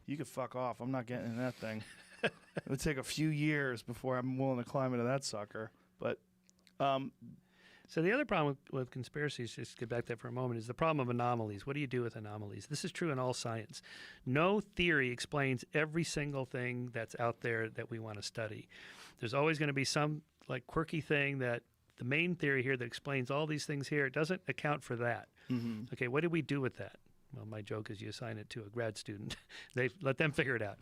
You could fuck off. I'm not getting in that thing. It would take a few years before I'm willing to climb into that sucker. But So the other problem with conspiracies, just to get back to that for a moment, is the problem of anomalies. What do you do with anomalies? This is true in all science. No theory explains every single thing that's out there that we want to study. There's always going to be some like quirky thing that the main theory here that explains all these things here, it doesn't account for that. Mm-hmm. Okay, what do we do with that? Well, my joke is you assign it to a grad student. They let them figure it out.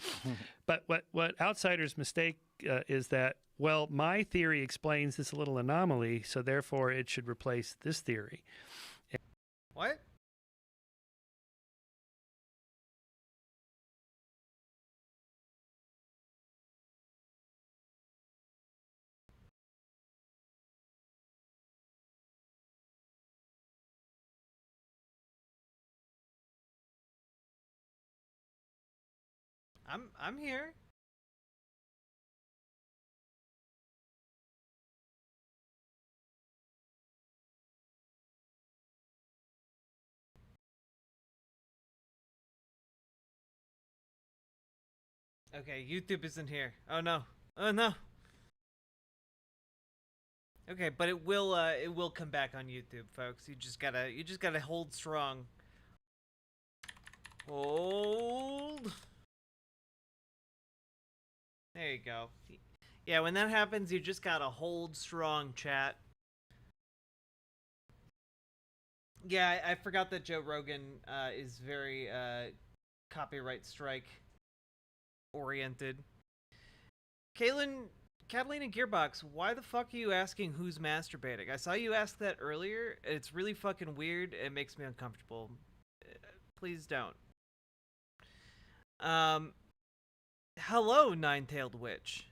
But what outsiders mistake is that, well, my theory explains this little anomaly, so therefore it should replace this theory. What? I'm here. Okay, YouTube isn't here. Oh no. Oh no. Okay, but it will come back on YouTube, folks. You just gotta hold strong. Hold. There you go. Yeah, when that happens, you just gotta hold strong, chat. Yeah, I forgot that Joe Rogan is very copyright strike oriented. Catalina Gearbox, why the fuck are you asking who's masturbating? I saw you ask that earlier. It's really fucking weird. It makes me uncomfortable. Please don't. Hello, Nine-Tailed Witch.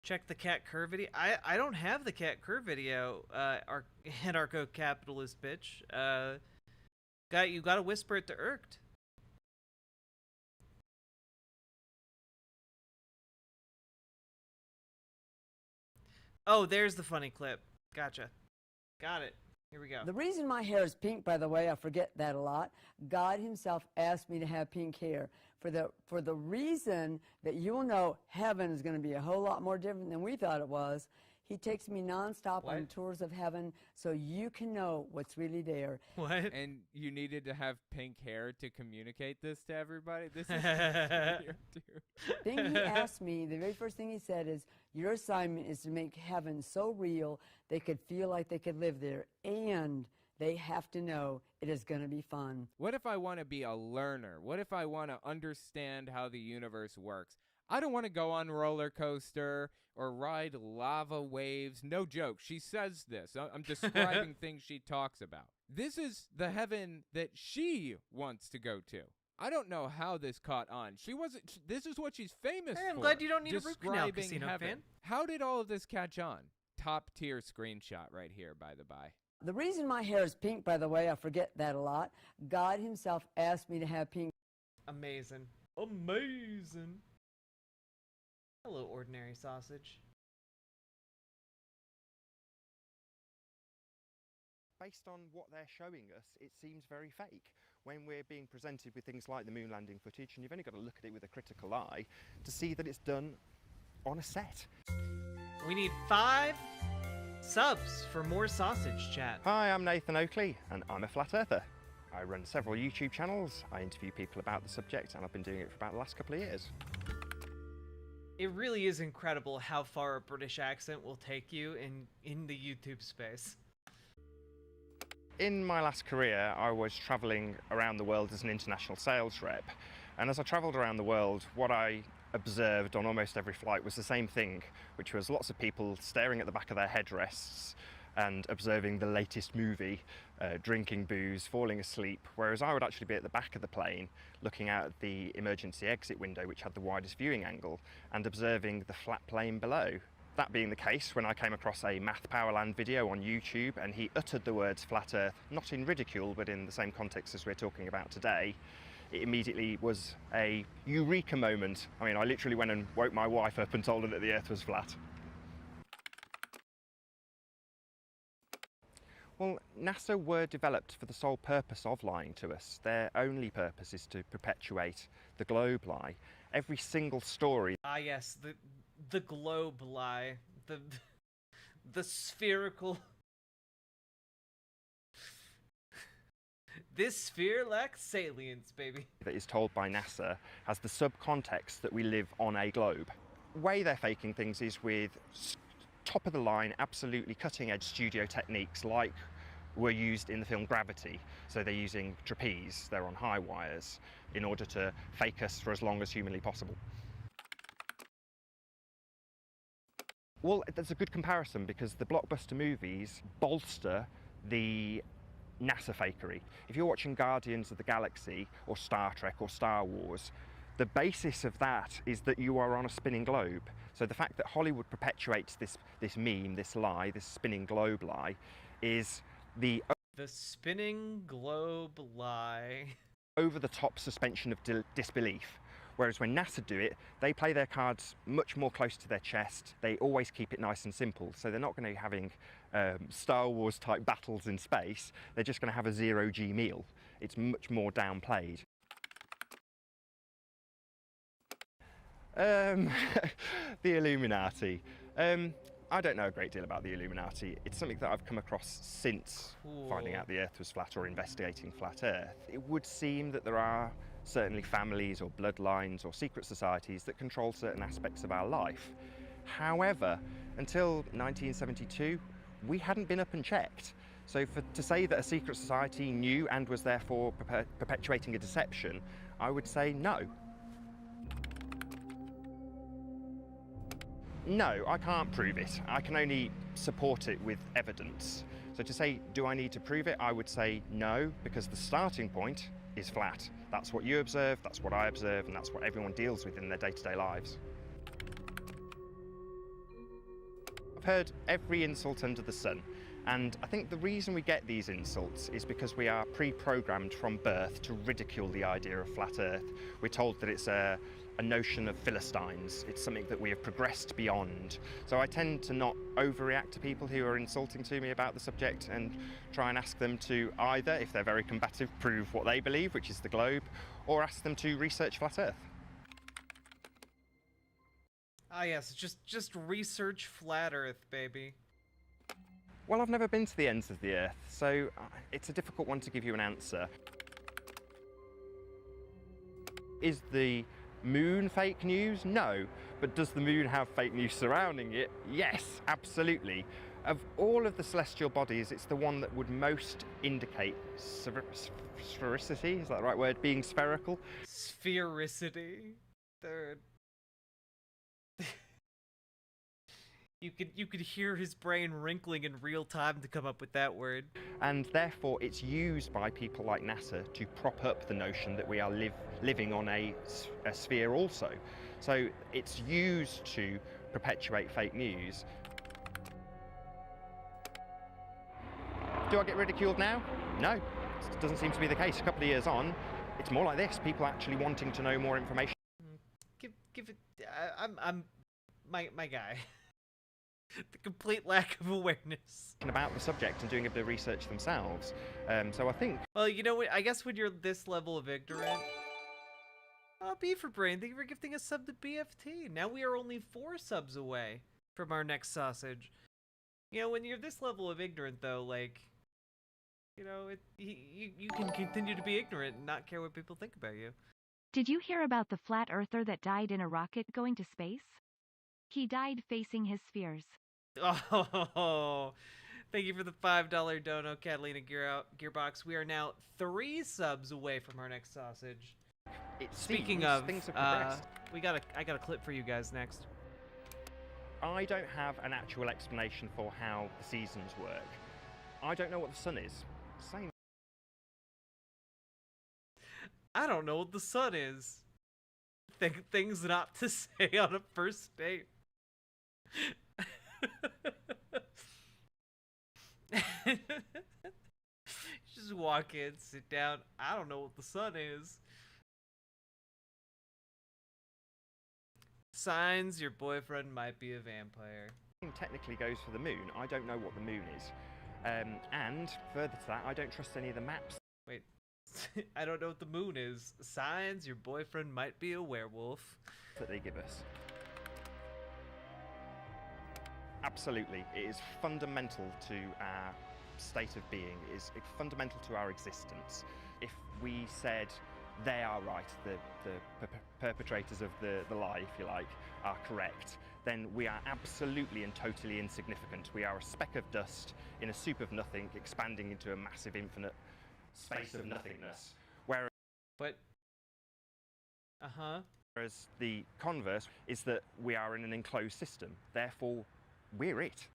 Check the cat cur video. I don't have the cat cur video, anarcho-capitalist bitch. You gotta whisper it to Irked. Oh, there's the funny clip. Gotcha. Got it. Here we go. The reason my hair is pink, by the way, I forget that a lot. God himself asked me to have pink hair for the reason that you will know heaven is going to be a whole lot more different than we thought it was. He takes me nonstop on tours of heaven so you can know what's really there. What? And you needed to have pink hair to communicate this to everybody? This is weird, too. Thing he asked me, the very first thing he said is, your assignment is to make heaven so real they could feel like they could live there, and they have to know it is going to be fun. What if I want to be a learner? What if I want to understand how the universe works? I don't want to go on roller coaster or ride lava waves. No joke. She says this. I'm describing things she talks about. This is the heaven that she wants to go to. I don't know how this caught on. This is what she's famous for. I'm glad you don't need a root canal describing casino heaven. fan. How did all of this catch on? Top tier screenshot right here, by the by. The reason my hair is pink, by the way, I forget that a lot. God himself asked me to have pink. Amazing. Amazing. Hello, ordinary sausage. Based on what they're showing us, it seems very fake. When we're being presented with things like the moon landing footage, and you've only got to look at it with a critical eye to see that it's done on a set. We need 5 subs for more sausage chat. Hi, I'm Nathan Oakley, and I'm a flat earther. I run several YouTube channels, I interview people about the subject, and I've been doing it for about the last couple of years. It really is incredible how far a British accent will take you in the YouTube space. In my last career, I was travelling around the world as an international sales rep. And as I travelled around the world, what I observed on almost every flight was the same thing, which was lots of people staring at the back of their headrests and observing the latest movie, drinking booze, falling asleep, whereas I would actually be at the back of the plane looking out at the emergency exit window, which had the widest viewing angle, and observing the flat plane below. That being the case, when I came across a Math Powerland video on YouTube and he uttered the words flat earth, not in ridicule, but in the same context as we're talking about today, it immediately was a eureka moment. I mean, I literally went and woke my wife up and told her that the earth was flat. Well, NASA were developed for the sole purpose of lying to us. Their only purpose is to perpetuate the globe lie. Every single story... Ah yes, the globe lie. The spherical This sphere lacks salience, baby. That is told by NASA has the subcontext that we live on a globe. The way they're faking things is with top of the line, absolutely cutting edge studio techniques like were used in the film Gravity. So they're using trapeze, they're on high wires in order to fake us for as long as humanly possible. Well, that's a good comparison because the blockbuster movies bolster the NASA fakery. If you're watching Guardians of the Galaxy or Star Trek or Star Wars, the basis of that is that you are on a spinning globe. So the fact that Hollywood perpetuates this meme, this lie, this spinning globe lie, is the spinning globe lie. Over-the-top suspension of disbelief. Whereas when NASA do it, they play their cards much more close to their chest. They always keep it nice and simple. So they're not going to be having Star Wars type battles in space. They're just going to have a zero-G meal. It's much more downplayed. The Illuminati. I don't know a great deal about the Illuminati. It's something that I've come across since finding out the Earth was flat or investigating flat Earth. It would seem that there are certainly families or bloodlines or secret societies that control certain aspects of our life. However, until 1972, we hadn't been up and checked. So to say that a secret society knew and was therefore perpetuating a deception, I would say no. No, I can't prove it. I can only support it with evidence. So to say, do I need to prove it? I would say no, because the starting point is flat. That's what you observe, that's what I observe, and that's what everyone deals with in their day-to-day lives. I've heard every insult under the sun, and I think the reason we get these insults is because we are pre-programmed from birth to ridicule the idea of flat Earth. We're told that it's a notion of Philistines. It's something that we have progressed beyond. So I tend to not overreact to people who are insulting to me about the subject and try and ask them to either, if they're very combative, prove what they believe, which is the globe, or ask them to research flat Earth. Ah yes, just research flat Earth, baby. Well, I've never been to the ends of the Earth, so it's a difficult one to give you an answer. Is the moon fake news? No. But does the moon have fake news surrounding it? Yes, absolutely. Of all of the celestial bodies, it's the one that would most indicate sphericity, is that the right word? Being spherical? Sphericity. Third. You could hear his brain wrinkling in real time to come up with that word. And therefore it's used by people like NASA to prop up the notion that we are living on a sphere also. So it's used to perpetuate fake news. Do I get ridiculed now? No, it doesn't seem to be the case. A couple of years on, it's more like this, people actually wanting to know more information. Give it, I'm my guy. The complete lack of awareness About the subject and doing a bit of research themselves. So I think... Well, you know what, I guess when you're this level of ignorant... B for Brain, thank you for gifting a sub to BFT. Now we are only 4 subs away from our next sausage. You know, when you're this level of ignorant, though, like... You know, you can continue to be ignorant and not care what people think about you. Did you hear about the flat earther that died in a rocket going to space? He died facing his spheres. Oh, thank you for the $5 dono, Catalina Gearbox. We are now 3 subs away from our next sausage. Speaking of, things have progressed. I got a clip for you guys next. I don't have an actual explanation for how the seasons work. I don't know what the sun is. Same. I don't know what the sun is. Things not to say on a first date. Just walk in, sit down. I don't know what the sun is. Signs your boyfriend might be a vampire. Technically goes for the moon. I don't know what the moon is. And further to that, I don't trust any of the maps. Wait, I don't know what the moon is. Signs your boyfriend might be a werewolf. That they give us. Absolutely, it is fundamental to our state of being is fundamental to our existence. If we said they are right, the perpetrators of the lie, if you like, are correct, then we are absolutely and totally insignificant. We are a speck of dust in a soup of nothing, expanding into a massive infinite space of nothingness. Whereas the converse is that we are in an enclosed system, therefore we're it.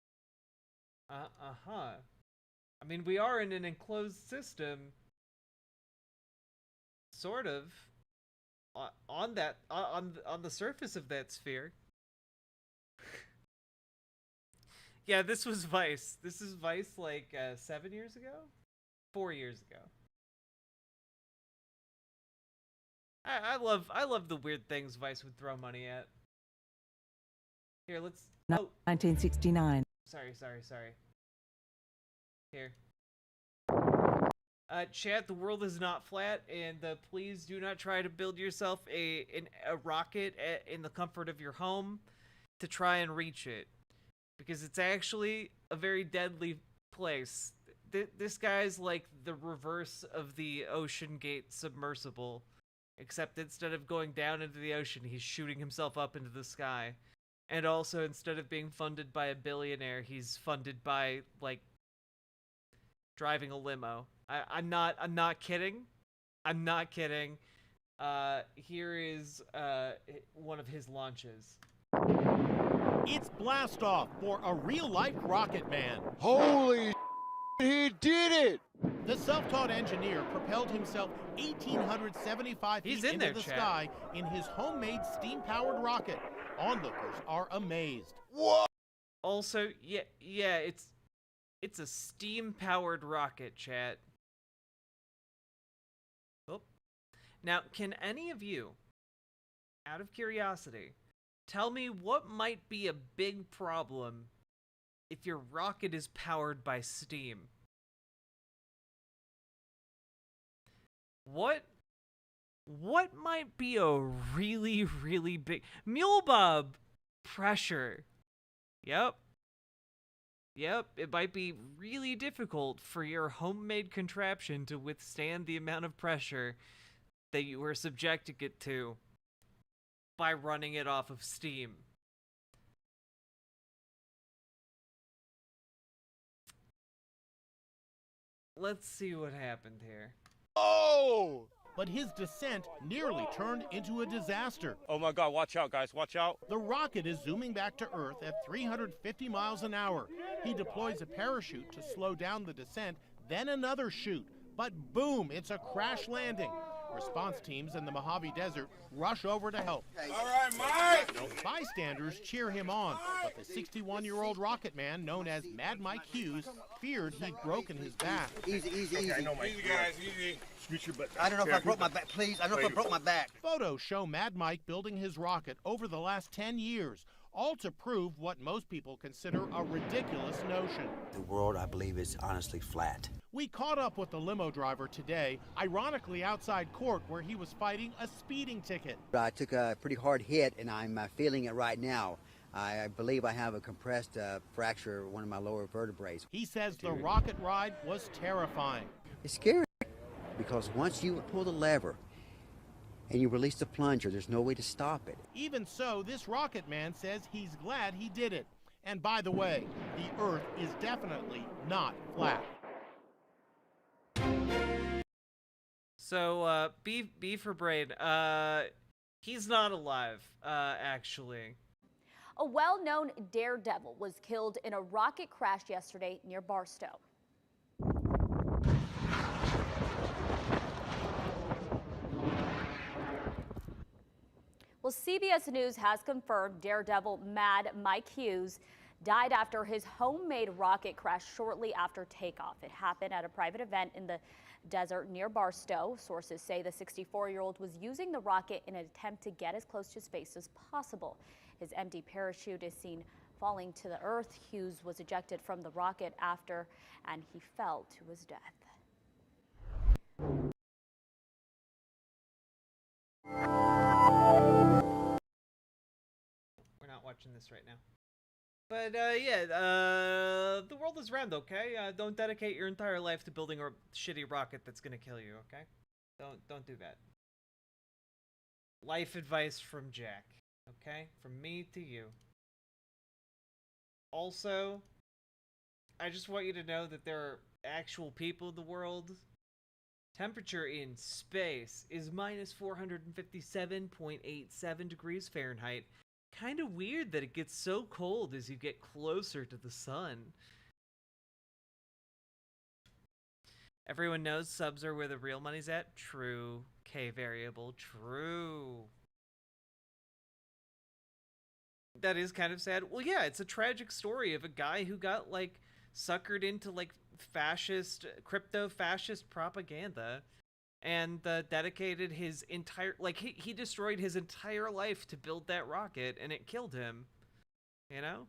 I mean, we are in an enclosed system, sort of, on the surface of that sphere. Yeah, this was Vice. This is Vice like 7 years ago? 4 years ago. I love the weird things Vice would throw money at. Here, let's... 1969. Sorry. Here. Chat, the world is not flat, and please do not try to build yourself a rocket in the comfort of your home to try and reach it. Because it's actually a very deadly place. This guy's like the reverse of the Ocean Gate submersible. Except instead of going down into the ocean, he's shooting himself up into the sky. And also, instead of being funded by a billionaire, he's funded by, like, driving a limo. I'm not kidding. I'm not kidding. Here is one of his launches. It's blast off for a real-life rocket man. Holy he did it! The self-taught engineer propelled himself 1,875 feet into the sky in his homemade steam-powered rocket. Onlookers are amazed. What? Also, yeah, it's a steam-powered rocket, chat. Oh. Now, can any of you, out of curiosity, tell me what might be a big problem if your rocket is powered by steam? What might be a really, really big... Mule Bob! Pressure. Yep, it might be really difficult for your homemade contraption to withstand the amount of pressure that you were subjecting it to by running it off of steam. Let's see what happened here. Oh! But his descent nearly turned into a disaster. Oh my God, watch out, guys, watch out. The rocket is zooming back to Earth at 350 miles an hour. He deploys a parachute to slow down the descent, then another chute. But boom, it's a crash landing. Response teams in the Mojave Desert rush over to help. All right, Mike! Bystanders cheer him on, but the 61-year-old rocket man, known as Mad Mike Hughes, feared he'd broken his back. Easy, I know, Mike. Easy, guys, easy. Scooch your butt. I don't know if I broke my back, please. I don't know if I broke my back. Photos show Mad Mike building his rocket over the last 10 years, all to prove what most people consider a ridiculous notion. The world, I believe, is honestly flat. We caught up with the limo driver today, ironically outside court where he was fighting a speeding ticket. I took a pretty hard hit, and I'm feeling it right now. I believe I have a compressed fracture of one of my lower vertebrae. He says the rocket ride was terrifying. It's scary because once you pull the lever and you release the plunger, there's no way to stop it. Even so, this rocket man says he's glad he did it. And by the way, the Earth is definitely not flat. So, B for Brain, he's not alive, actually. A well-known daredevil was killed in a rocket crash yesterday near Barstow. Well, CBS News has confirmed daredevil Mad Mike Hughes died after his homemade rocket crashed shortly after takeoff. It happened at a private event in the desert near Barstow. Sources say the 64-year-old was using the rocket in an attempt to get as close to space as possible. His empty parachute is seen falling to the earth. Hughes was ejected from the rocket after, and he fell to his death. We're not watching this right now. But yeah, the world is round, okay? Don't dedicate your entire life to building a shitty rocket that's gonna kill you, okay? Don't do that. Life advice from Jack, okay? From me to you. Also, I just want you to know that there are actual people in the world. Temperature in space is minus 457.87 degrees Fahrenheit. Kind of weird that it gets so cold as you get closer to the sun. Everyone knows subs are where the real money's at. True. K variable. True. That is kind of sad. Well, yeah, it's a tragic story of a guy who got, like, suckered into, like, crypto-fascist propaganda and dedicated his entire, like, he destroyed his entire life to build that rocket, and it killed him. You know?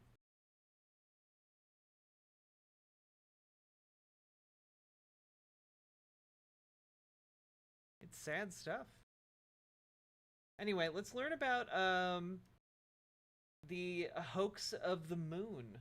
It's sad stuff. Anyway, let's learn about the hoax of the moon.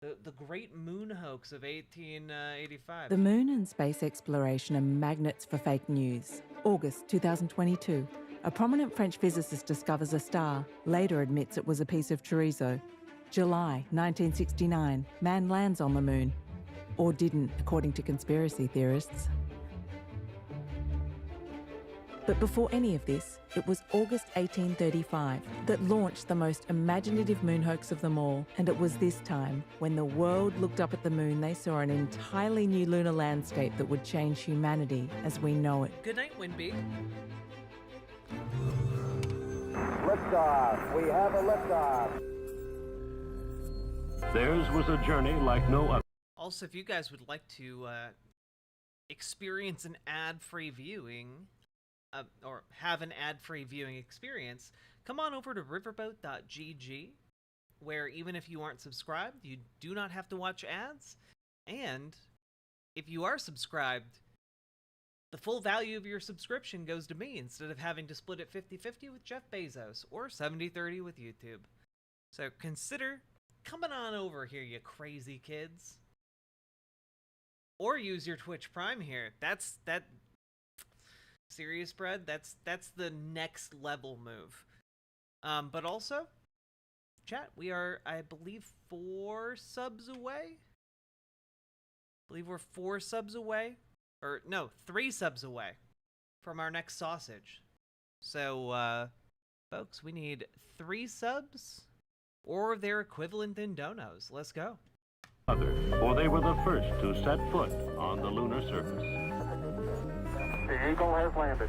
The great moon hoax of 1885. The moon and space exploration are magnets for fake news. August 2022. A prominent French physicist discovers a star, later admits it was a piece of chorizo. July 1969. Man lands on the moon. Or didn't, according to conspiracy theorists. But before any of this, it was August 1835 that launched the most imaginative moon hoax of them all. And it was this time, when the world looked up at the moon, they saw an entirely new lunar landscape that would change humanity as we know it. Good night, Winby. Liftoff. We have a liftoff. Theirs was a journey like no other. Also, if you guys would like to experience an ad-free viewing, or have an ad-free viewing experience, come on over to riverboat.gg, where even if you aren't subscribed, you do not have to watch ads, and if you are subscribed, the full value of your subscription goes to me instead of having to split it 50-50 with Jeff Bezos, or 70-30 with YouTube. So consider coming on over here, you crazy kids. Or use your Twitch Prime here. That serious bread, that's the next level move. But also, chat, we are, I believe, 4 subs away. I believe we're 4 subs away, or no, 3 subs away from our next sausage. So, folks, we need 3 subs or their equivalent in donos. Let's go. For they were the first to set foot on the lunar surface. The Eagle has landed.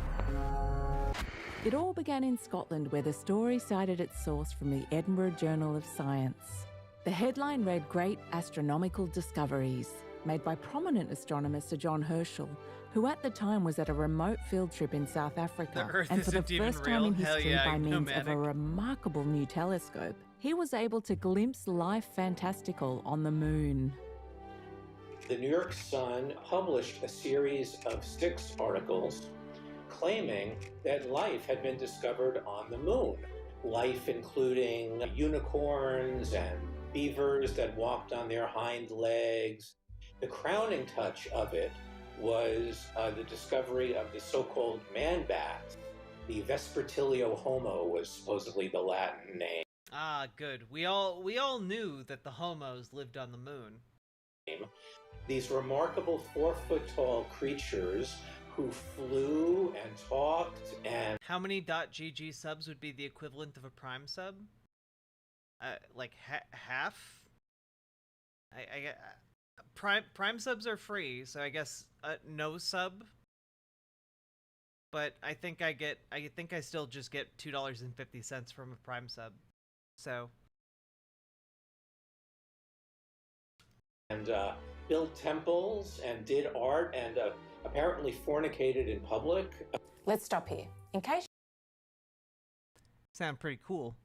It all began in Scotland, where the story cited its source from the Edinburgh Journal of Science. The headline read, "Great Astronomical Discoveries," made by prominent astronomer Sir John Herschel, who at the time was at a remote field trip in South Africa. The Earth and for the isn't even first time real? in Hell history, yeah, by means nomadic. of a remarkable new telescope, he was able to glimpse life fantastical on the moon. The New York Sun published a series of 6 articles claiming that life had been discovered on the moon. Life including unicorns and beavers that walked on their hind legs. The crowning touch of it was the discovery of the so-called man bats. The Vespertilio homo was supposedly the Latin name. Ah, good. We all knew that the homos lived on the moon. These remarkable 4-foot-tall creatures who flew and talked and... How many .gg subs would be the equivalent of a Prime sub? Like half? Prime subs are free, so I guess no sub. But I think I still just get $2.50 from a Prime sub. So. And built temples and did art and apparently fornicated in public. Let's stop here. In case Sound pretty cool.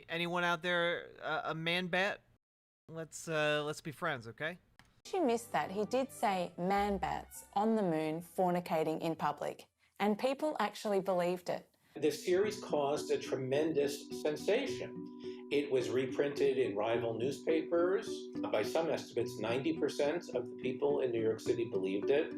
Anyone out there a man bat? Let's be friends, okay? you missed that, he did say man bats on the moon fornicating in public, and people actually believed it. The series caused a tremendous sensation, It was reprinted in rival newspapers. By some estimates, 90% of the people in New York City believed it.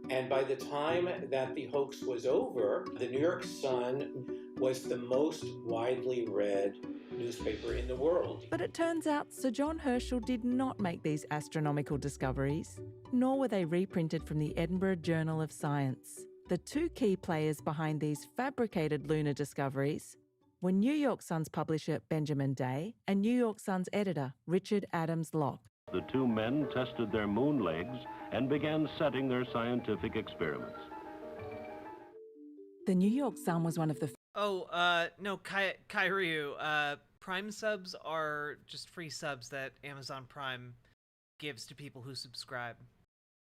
And by the time that the hoax was over, the New York Sun was the most widely read newspaper in the world. But it turns out Sir John Herschel did not make these astronomical discoveries, nor were they reprinted from the Edinburgh Journal of Science. The two key players behind these fabricated lunar discoveries were New York Sun's publisher Benjamin Day and New York Sun's editor Richard Adams Locke. The two men tested their moon legs and began setting their scientific experiments. The New York Sun was one of the... No, Kairyu, Prime subs are just free subs that Amazon Prime gives to people who subscribe.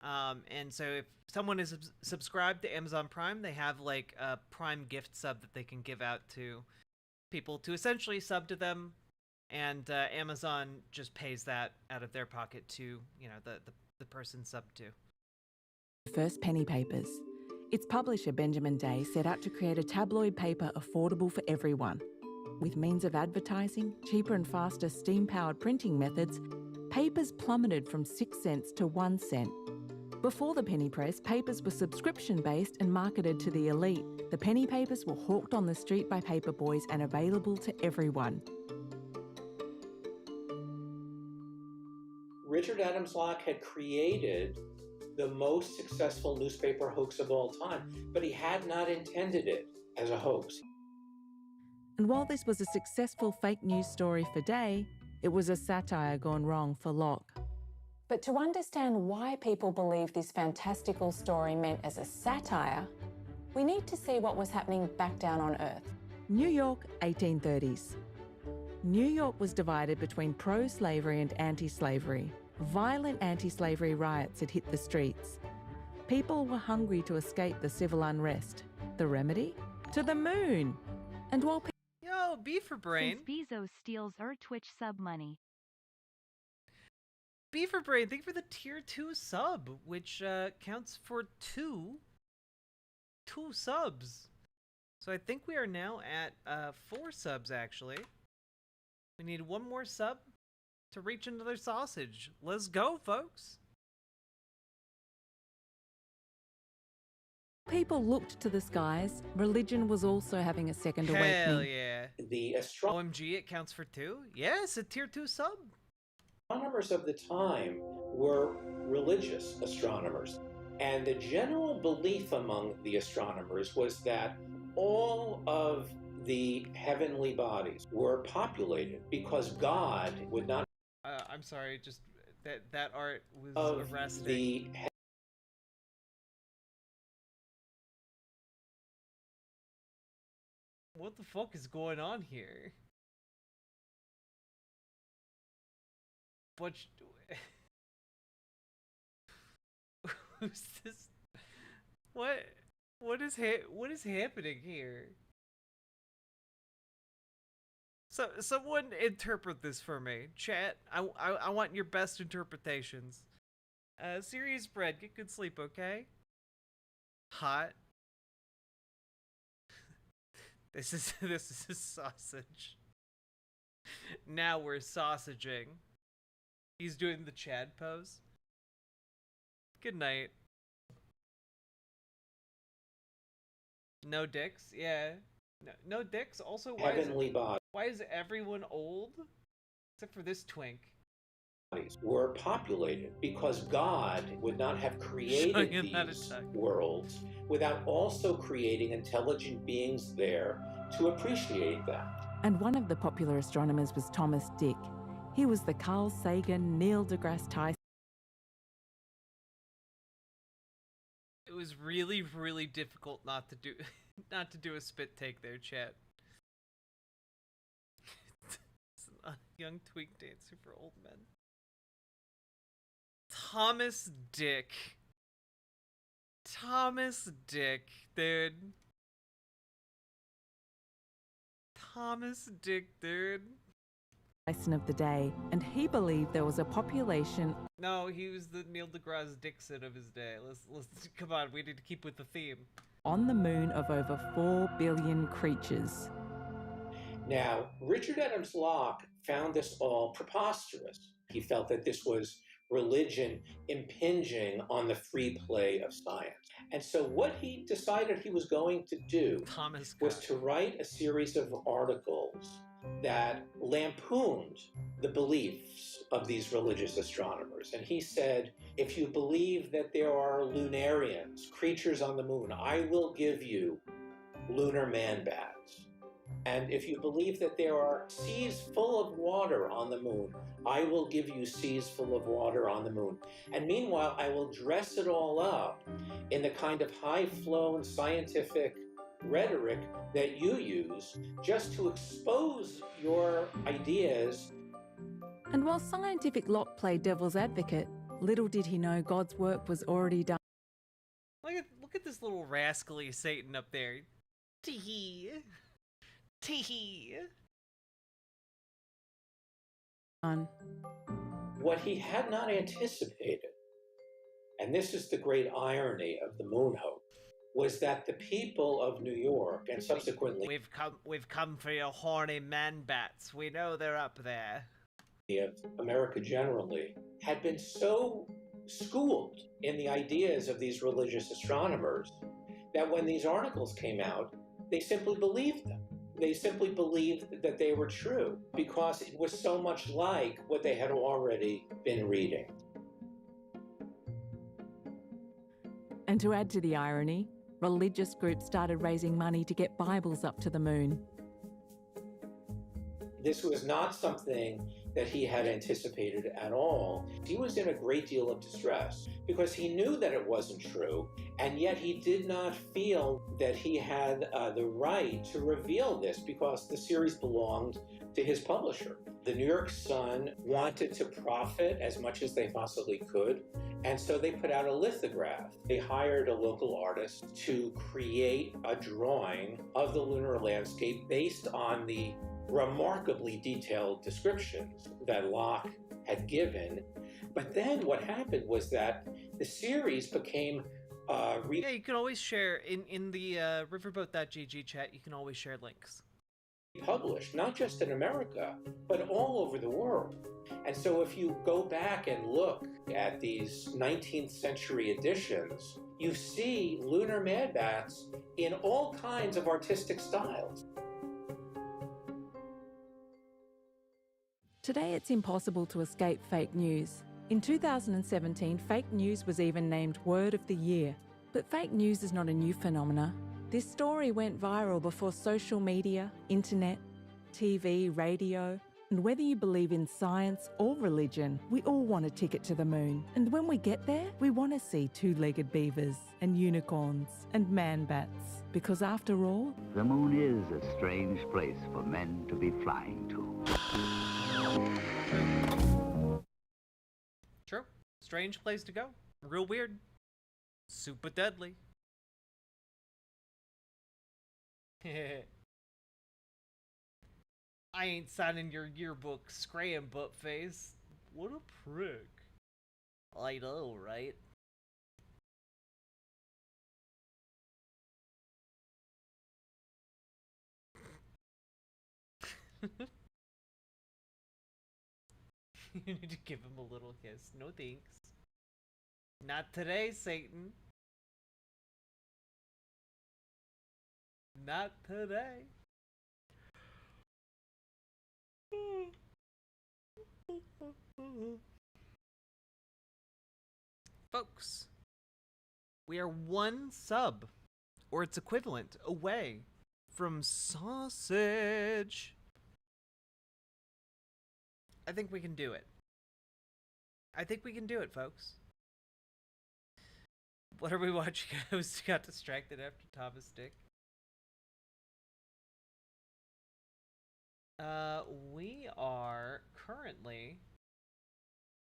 And so if someone is subscribed to Amazon Prime, they have like a Prime gift sub that they can give out to people to essentially sub to them, and Amazon just pays that out of their pocket to, you know, the person subbed to. First penny papers. Its publisher, Benjamin Day, set out to create a tabloid paper affordable for everyone. With means of advertising, cheaper and faster steam-powered printing methods, papers plummeted from 6 cents to 1 cent. Before the penny press, papers were subscription-based and marketed to the elite. The penny papers were hawked on the street by paper boys and available to everyone. Richard Adams Locke had created the most successful newspaper hoax of all time, but he had not intended it as a hoax. And while this was a successful fake news story for Day, it was a satire gone wrong for Locke. But to understand why people believe this fantastical story meant as a satire, we need to see what was happening back down on Earth. New York, 1830s. New York was divided between pro-slavery and anti-slavery. Violent anti-slavery riots had hit the streets. People were hungry to escape the civil unrest. The remedy? To the moon. And while Yo, B for Brain. Since Bezos steals Twitch sub money. B for Brain, thank you for the tier 2 sub, which counts for two subs. So I think we are now at 4 subs, actually. We need one more sub to reach another sausage. Let's go, folks. people looked to the skies, religion was also having a second awakening. Hell yeah. The OMG, it counts for 2? Yes, a tier 2 sub. Astronomers of the time were religious astronomers. And the general belief among the astronomers was that all of the heavenly bodies were populated because God would not... I'm sorry, just that art was arresting. What the fuck is going on here? But who's this? What is happening here? So someone interpret this for me, chat. I want your best interpretations. Serious bread, get good sleep, okay? Hot. This is a sausage. Now we're sausaging. He's doing the Chad pose. Good night. No dicks, yeah. No dicks. Also, Heavenly bodies. Why is everyone old? Except for this twink. Were populated because God would not have created these worlds without also creating intelligent beings there to appreciate them. And one of the popular astronomers was Thomas Dick. He was the Carl Sagan, Neil deGrasse Tyson. It was really, really difficult not to do a spit take there, chat. It's a young twink dancer for old men. Thomas Dick, dude. Thomas Dick, dude. Tyson of the day, and he believed there was a population. No, he was the Neil deGrasse Dixon of his day. Let's come on, we need to keep with the theme. On the moon of over 4 billion creatures. Now, Richard Adams Locke found this all preposterous. He felt that this was religion impinging on the free play of science. And so what he decided he was going to do was to write a series of articles that lampooned the beliefs of these religious astronomers. And he said, if you believe that there are lunarians, creatures on the moon, I will give you lunar man-bats. And if you believe that there are seas full of water on the moon, I will give you seas full of water on the moon. And meanwhile, I will dress it all up in the kind of high-flown scientific rhetoric that you use just to expose your ideas. And while scientific Locke played devil's advocate, little did he know God's work was already done. Look at this little rascally Satan up there. Tee-hee. Tee-hee. What he had not anticipated, and this is the great irony of the moon hoax, was that the people of New York and subsequently We've come for your horny man-bats. We know they're up there. of America generally had been so schooled in the ideas of these religious astronomers that when these articles came out, they simply believed them. They simply believed that they were true because it was so much like what they had already been reading. And to add to the irony, religious groups started raising money to get Bibles up to the moon. This was not something that he had anticipated at all. He was in a great deal of distress because he knew that it wasn't true, and yet he did not feel that he had the right to reveal this because the series belonged to his publisher. The New York Sun wanted to profit as much as they possibly could, and so they put out a lithograph. They hired a local artist to create a drawing of the lunar landscape based on the remarkably detailed descriptions that Locke had given. But then what happened was that the series became yeah, you can always share in the riverboat.gg chat. You can always share links. Published, not just in America, but all over the world. And so if you go back and look at these 19th century editions, you see lunar man-bats in all kinds of artistic styles. Today, it's impossible to escape fake news. In 2017, fake news was even named Word of the Year. But fake news is not a new phenomena. This story went viral before social media, internet, TV, radio. And whether you believe in science or religion, we all want a ticket to the moon. And when we get there, we want to see two-legged beavers and unicorns and man-bats. Because after all, the moon is a strange place for men to be flying to. True. Strange place to go. Real weird. Super deadly. I ain't signing your yearbook, scram butt face. What a prick. I know, right? You need to give him a little kiss. No thanks. Not today, Satan. Not today. Folks, we are one sub, or its equivalent, away from sausage. I think we can do it. I think we can do it, folks. What are we watching? I got distracted after Thomas Dick. We are currently...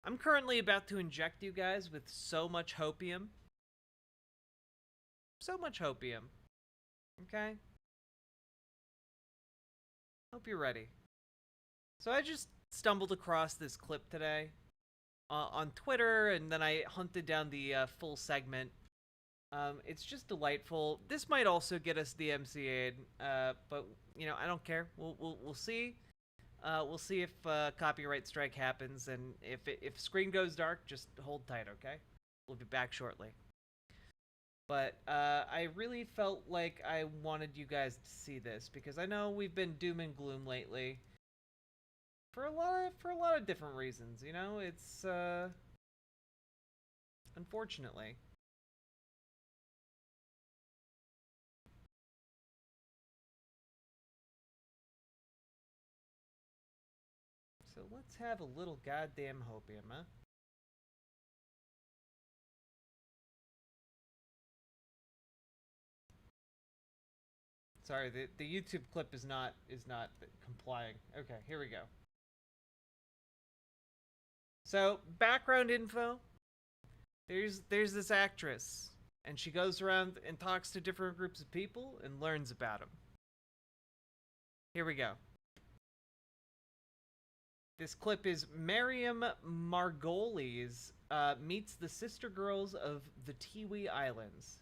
I'm currently about to inject you guys with so much hopium. So much hopium. Okay? Hope you're ready. So I just stumbled across this clip today on Twitter, and then I hunted down the full segment It's just delightful. This might also get us the MCA'd, but you know, I don't care. We'll see. We'll see if copyright strike happens, and if screen goes dark, just hold tight, okay? We'll be back shortly. But I really felt like I wanted you guys to see this because I know we've been doom and gloom lately for a lot of different reasons. You know, it's unfortunately. So let's have a little goddamn hopium, huh? Sorry, the YouTube clip is not complying. Okay, here we go. So, background info. There's this actress, and she goes around and talks to different groups of people and learns about them. Here we go. This clip is Miriam Margolyes meets the sister girls of the Tiwi Islands.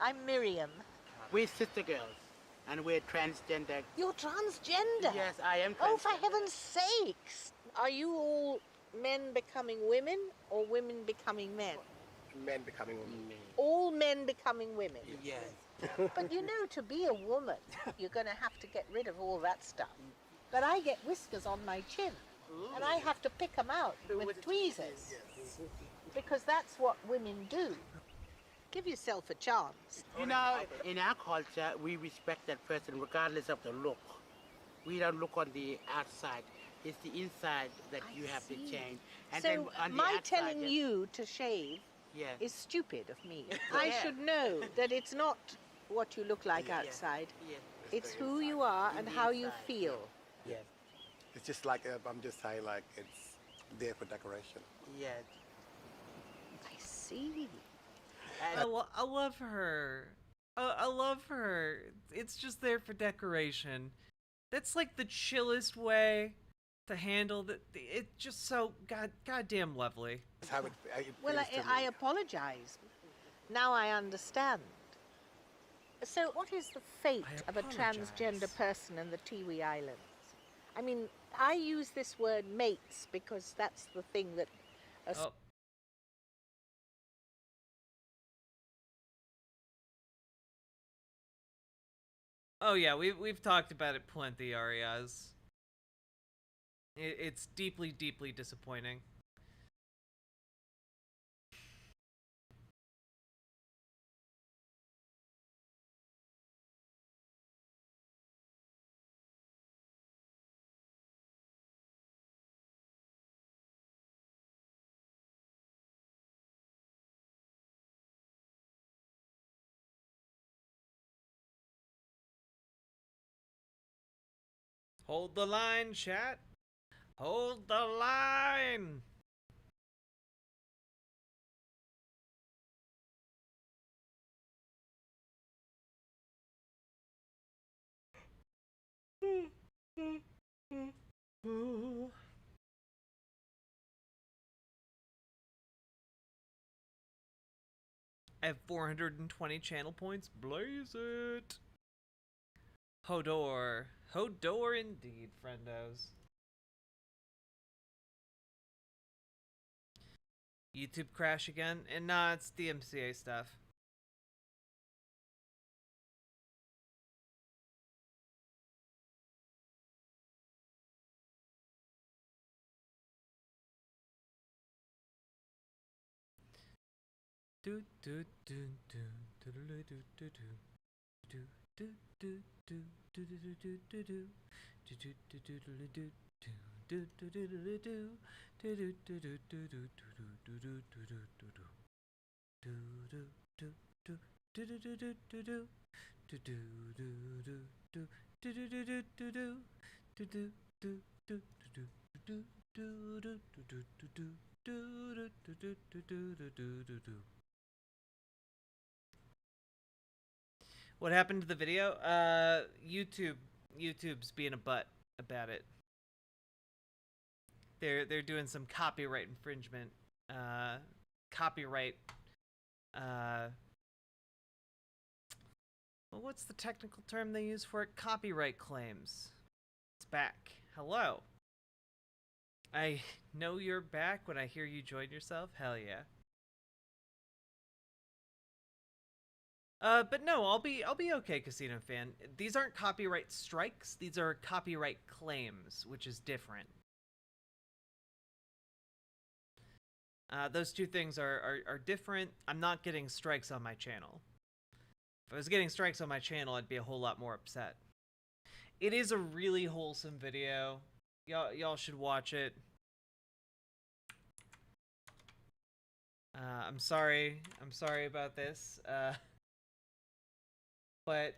I'm Miriam. We're sister girls, and we're transgender. You're transgender? Yes, I am transgender. Oh, for heaven's sakes! Are you all men becoming women or women becoming men? Men becoming women. All men becoming women? Yes. But you know, to be a woman, you're going to have to get rid of all that stuff. But I get whiskers on my chin, and I have to pick them out with tweezers. Because that's what women do. Give yourself a chance. You know, in our culture, we respect that person regardless of the look. We don't look on the outside. It's the inside that you have to change. And so then on the my outside, telling you to shave is stupid of me. I should know that it's not what you look like outside. It's who you are and how you feel. Yes. It's just like, I'm just saying, like, it's there for decoration. Yes. I see. I love her. I love her. It's just there for decoration. That's like the chillest way to handle that. It's just so goddamn lovely. Well, I apologize. Now I understand. So what is the fate of a transgender person in the Tiwi Islands? I mean, I use this word mates because that's the thing that... Oh yeah, we've talked about it plenty, Arias. It's deeply, deeply disappointing. Hold the line, chat. Hold the line. I have 420 channel points. Blaze it. Hodor. Hodor indeed, friendos. YouTube crash again? And nah, it's the MCA stuff. Do do do do do do do do do do do do do do do do do What happened to the video? YouTube's being a butt about it. They're doing some copyright infringement, copyright what's the technical term they use for it? Copyright claims. It's back. Hello. I know you're back when I hear you join yourself. Hell yeah. But no, I'll be okay, Casino Fan. These aren't copyright strikes. These are copyright claims, which is different. Those two things are different. I'm not getting strikes on my channel. If I was getting strikes on my channel, I'd be a whole lot more upset. It is a really wholesome video. Y'all should watch it. I'm sorry about this. But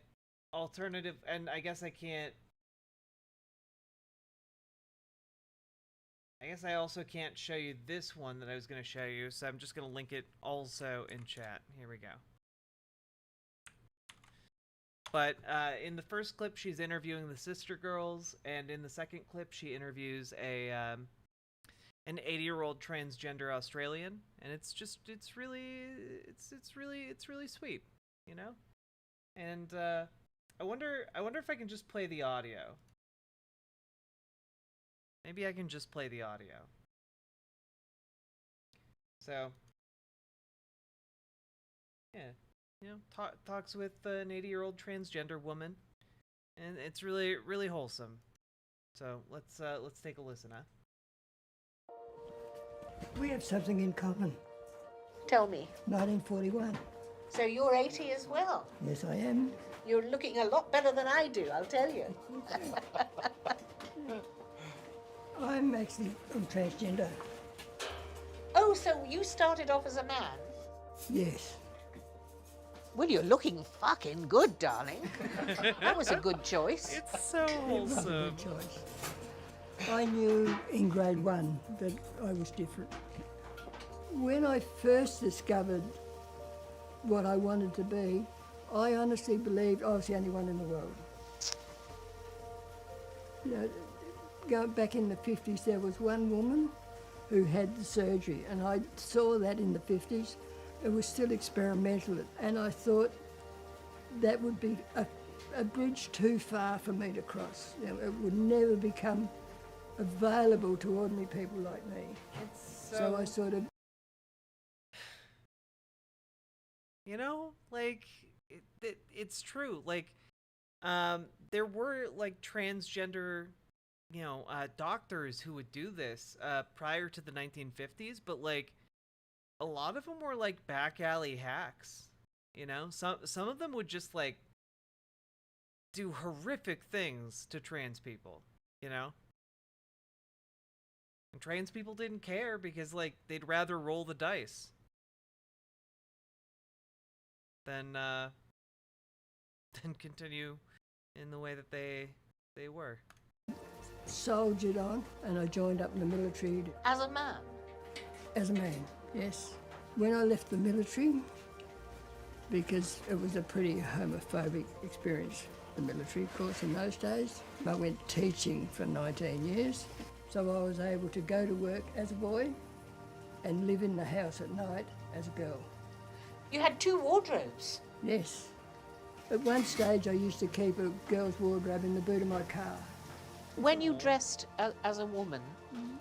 alternative, and I guess I can't. I guess I also can't show you this one that I was going to show you, so I'm just going to link it also in chat. Here we go. But in the first clip, she's interviewing the sister girls, and in the second clip, she interviews an 80-year-old transgender Australian, and it's really sweet, you know. And I wonder if I can just play the audio. Maybe I can just play the audio. So, yeah, you know, talks with an 80-year-old transgender woman, and it's really wholesome. So let's take a listen, huh? We have something in common. Tell me. 1941. So you're 80 as well? Yes, I am. You're looking a lot better than I do, I'll tell you. I'm transgender. Oh, so you started off as a man? Yes. Well, you're looking fucking good, darling. That was a good choice. It's so wholesome. It was a good choice. I knew in grade 1 that I was different. When I first discovered what I wanted to be, I honestly believed I was the only one in the world. You know, going back in the 50s, there was one woman who had the surgery, and I saw that in the 50s. It was still experimental, and I thought that would be a bridge too far for me to cross. You know, it would never become available to ordinary people like me. So I sort of... You know, like, it's true. Like, there were, like, transgender, you know, doctors who would do this prior to the 1950s, but, like, a lot of them were, like, back alley hacks, you know? Some of them would just, like, do horrific things to trans people, you know? And trans people didn't care because, like, they'd rather roll the dice than continue in the way that they were. Soldiered on, and I joined up in the military. As a man? As a man, yes. When I left the military, because it was a pretty homophobic experience, the military, of course, in those days, I went teaching for 19 years, so I was able to go to work as a boy and live in the house at night as a girl. You had 2 wardrobes? Yes. At one stage, I used to keep a girl's wardrobe in the boot of my car. When you dressed as a woman,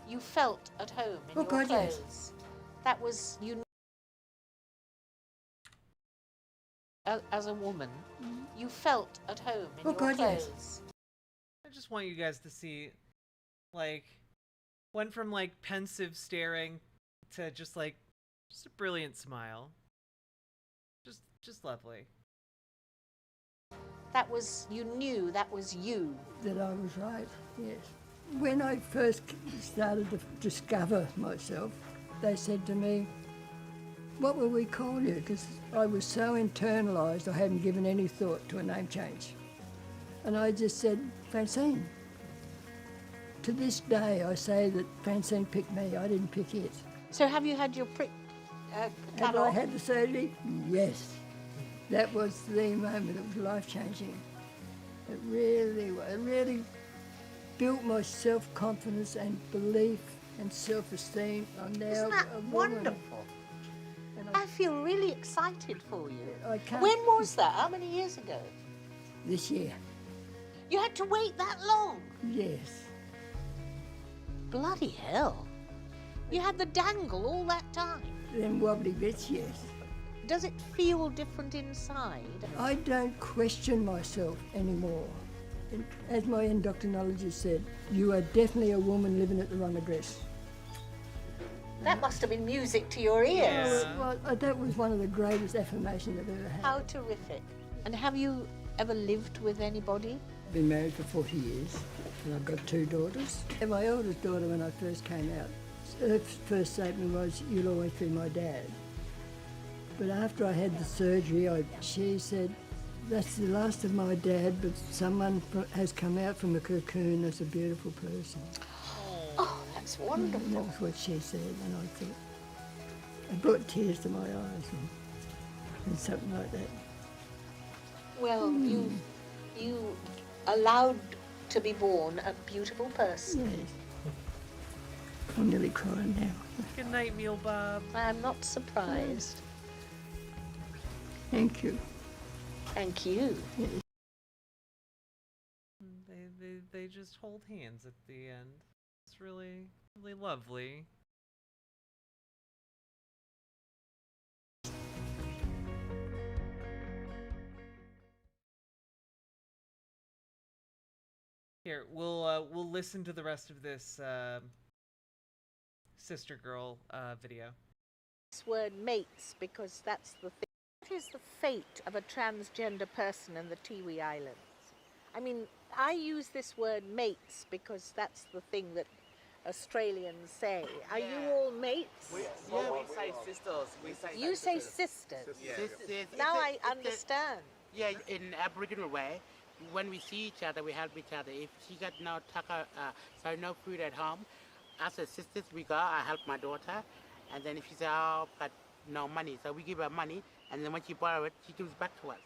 you felt at home in your clothes. Yes. That was you. As a woman, you felt at home in your clothes. Yes. I just want you guys to see, like, went from, like, pensive staring to just a brilliant smile. Just lovely. That was, you knew that was you. That I was right, yes. When I first started to discover myself, they said to me, what will we call you? Because I was so internalised, I hadn't given any thought to a name change. And I just said, Francine. To this day, I say that Francine picked me, I didn't pick it. So have you had your prick cut Have off? I had the surgery? Yes. That was the moment. It was life-changing. It really was. It really built my self-confidence and belief and self-esteem. I'm now Isn't that a woman. wonderful? I feel really excited for you. I can't... When was that? How many years ago? this year. You had to wait that long? Yes. Bloody hell. You had the dangle all that time? Them wobbly bits, yes. Does it feel different inside? I don't question myself anymore. And as my endocrinologist said, you are definitely a woman living at the wrong address. That must have been music to your ears. Well, that was one of the greatest affirmations I've ever had. How terrific. And have you ever lived with anybody? Been married for 40 years, and I've got 2 daughters. And my oldest daughter, when I first came out, her first statement was, "You'll always be my dad." But after I had the surgery, she said, "That's the last of my dad, but someone has come out from a cocoon as a beautiful person." Oh, that's wonderful. And that was what she said, and I thought, it brought tears to my eyes and something like that. Well, you allowed to be born a beautiful person. Yes. I'm nearly crying now. Good night, Mule Bob. I'm not surprised. Thank you. Thank you. They just hold hands at the end. It's really, really lovely. Here, we'll listen to the rest of this sister girl video. This word mates, because that's the thing. What is the fate of a transgender person in the Tiwi Islands? I mean, I use this word mates because that's the thing that Australians say. Are you all mates? We say sisters. You say sisters. Now I understand. Yeah, in Aboriginal way, when we see each other, we help each other. If she got no food at home, as a sisters, we go, I help my daughter. And then if she says, "Oh, I've got no money," so we give her money, and then when she borrows it, she gives back to us.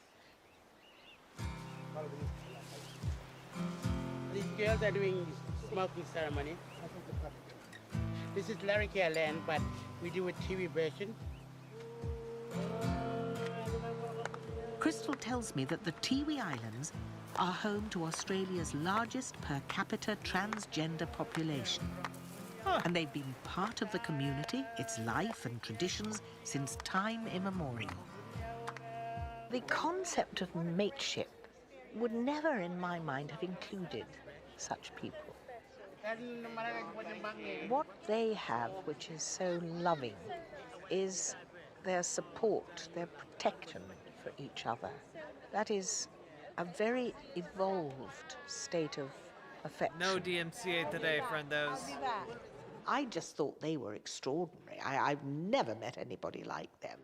These girls are doing smoking ceremony. This is Larrakia land, but we do a TV version. Crystal tells me that the Tiwi Islands are home to Australia's largest per capita transgender population. And they've been part of the community, its life and traditions since time immemorial. The concept of mateship would never in my mind have included such people. What they have, which is so loving, is their support, their protection for each other. That is a very evolved state of affection. No DMCA today, friendos. I just thought they were extraordinary. I've never met anybody like them.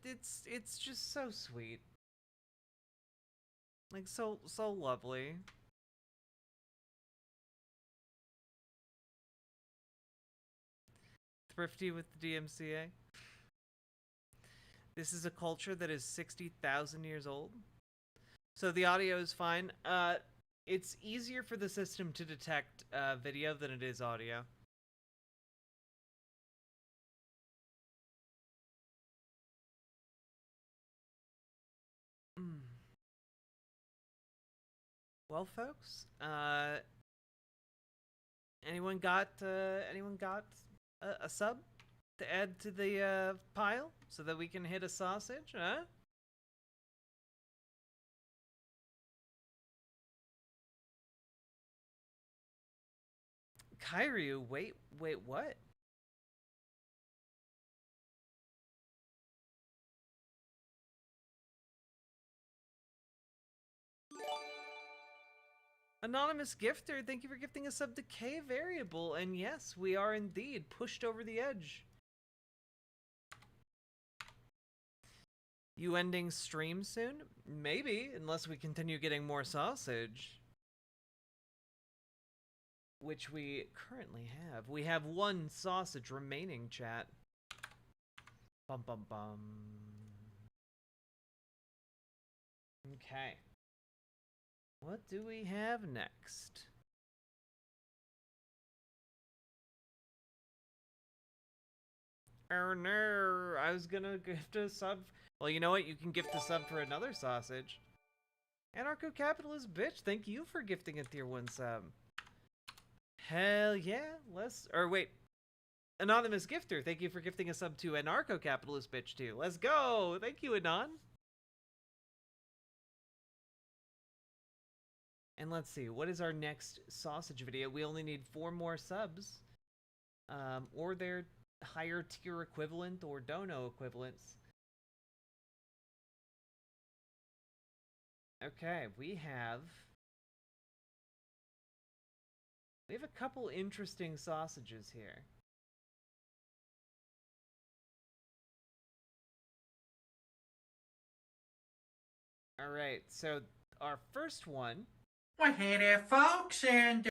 It's just so sweet. Like so lovely. Thrifty with the DMCA. This is a culture that is 60,000 years old. So the audio is fine. It's easier for the system to detect video than it is audio. Well, folks, anyone got a sub to add to the pile so that we can hit a sausage, huh? Kyryu, wait, what? Anonymous gifter, thank you for gifting a sub to K Variable, and yes, we are indeed pushed over the edge. You ending stream soon? Maybe, unless we continue getting more sausage. Which we currently have. We have 1 sausage remaining, chat. Bum bum bum. Okay. What do we have next? Oh no, I was gonna gift a sub. Well, you know what? You can gift a sub for another sausage. Anarcho-capitalist bitch, thank you for gifting a tier 1 sub. Hell yeah, wait. Anonymous gifter, thank you for gifting a sub to Anarcho-capitalist bitch too. Let's go! Thank you, Anon. And let's see, what is our next sausage video? We only need 4 more subs. Or their higher tier equivalent or dono equivalents. Okay, we have a couple interesting sausages here. All right, so our first one. Well, hey there, folks, and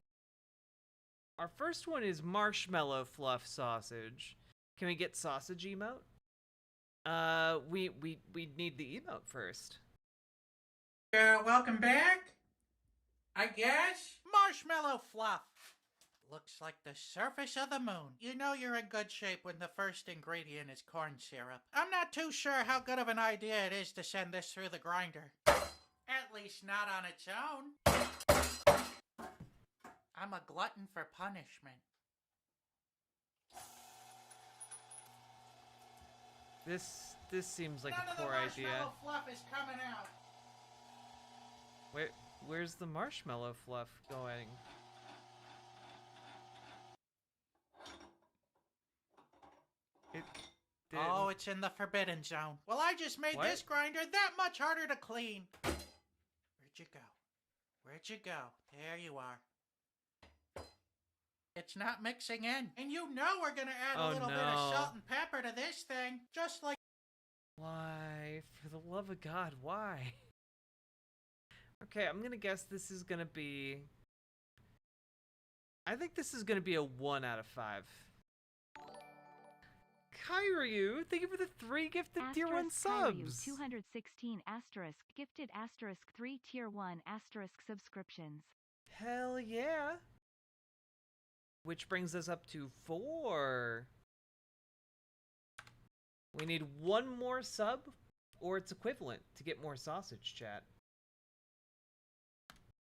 our first one is marshmallow fluff sausage. Can we get sausage emote? We need the emote first. Welcome back, I guess. Marshmallow fluff. Looks like the surface of the moon. You know you're in good shape when the first ingredient is corn syrup. I'm not too sure how good of an idea it is to send this through the grinder. At least not on its own. I'm a glutton for punishment. This seems like a poor idea. Marshmallow fluff is coming out. Where's the marshmallow fluff going? Oh, it's in the forbidden zone. Well, I just made this grinder that much harder to clean. Where'd you go? Where'd you go? There you are. It's not mixing in. And you know we're gonna add a little bit of salt and pepper to this thing. Just like... Why? For the love of God, why? Okay, I'm gonna guess this is gonna be... I think this is gonna be a 1 out of 5. Kyryu, thank you for the 3 gifted tier 1 subs. 216 asterisk gifted asterisk 3 tier 1 asterisk subscriptions. Hell yeah. Which brings us up to 4. We need 1 more sub or its equivalent to get more sausage, chat.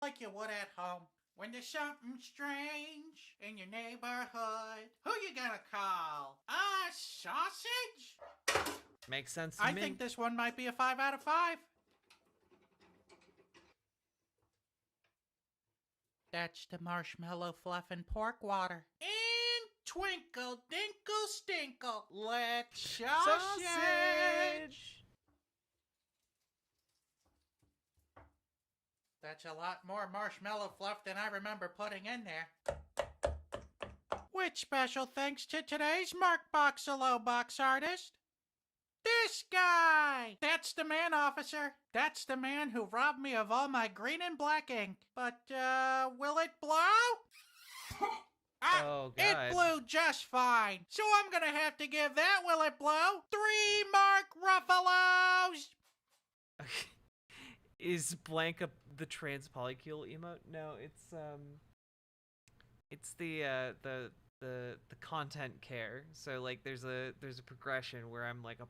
Like you would at home. When there's something strange in your neighborhood, who you gonna call? Sausage? Makes sense to me. I think this one might be a 5 out of 5. That's the marshmallow fluff and pork water. And twinkle, dinkle, stinkle, let's sausage! That's a lot more marshmallow fluff than I remember putting in there. With special thanks to today's Markbox Hello Box artist, this guy! That's the man, officer. That's the man who robbed me of all my green and black ink. But, will it blow? Oh, God. It blew just fine. So I'm gonna have to give that will it blow 3 Mark Ruffalos! Is blank the trans polycule emote? No, it's the content care. So like there's a progression where I'm like I'm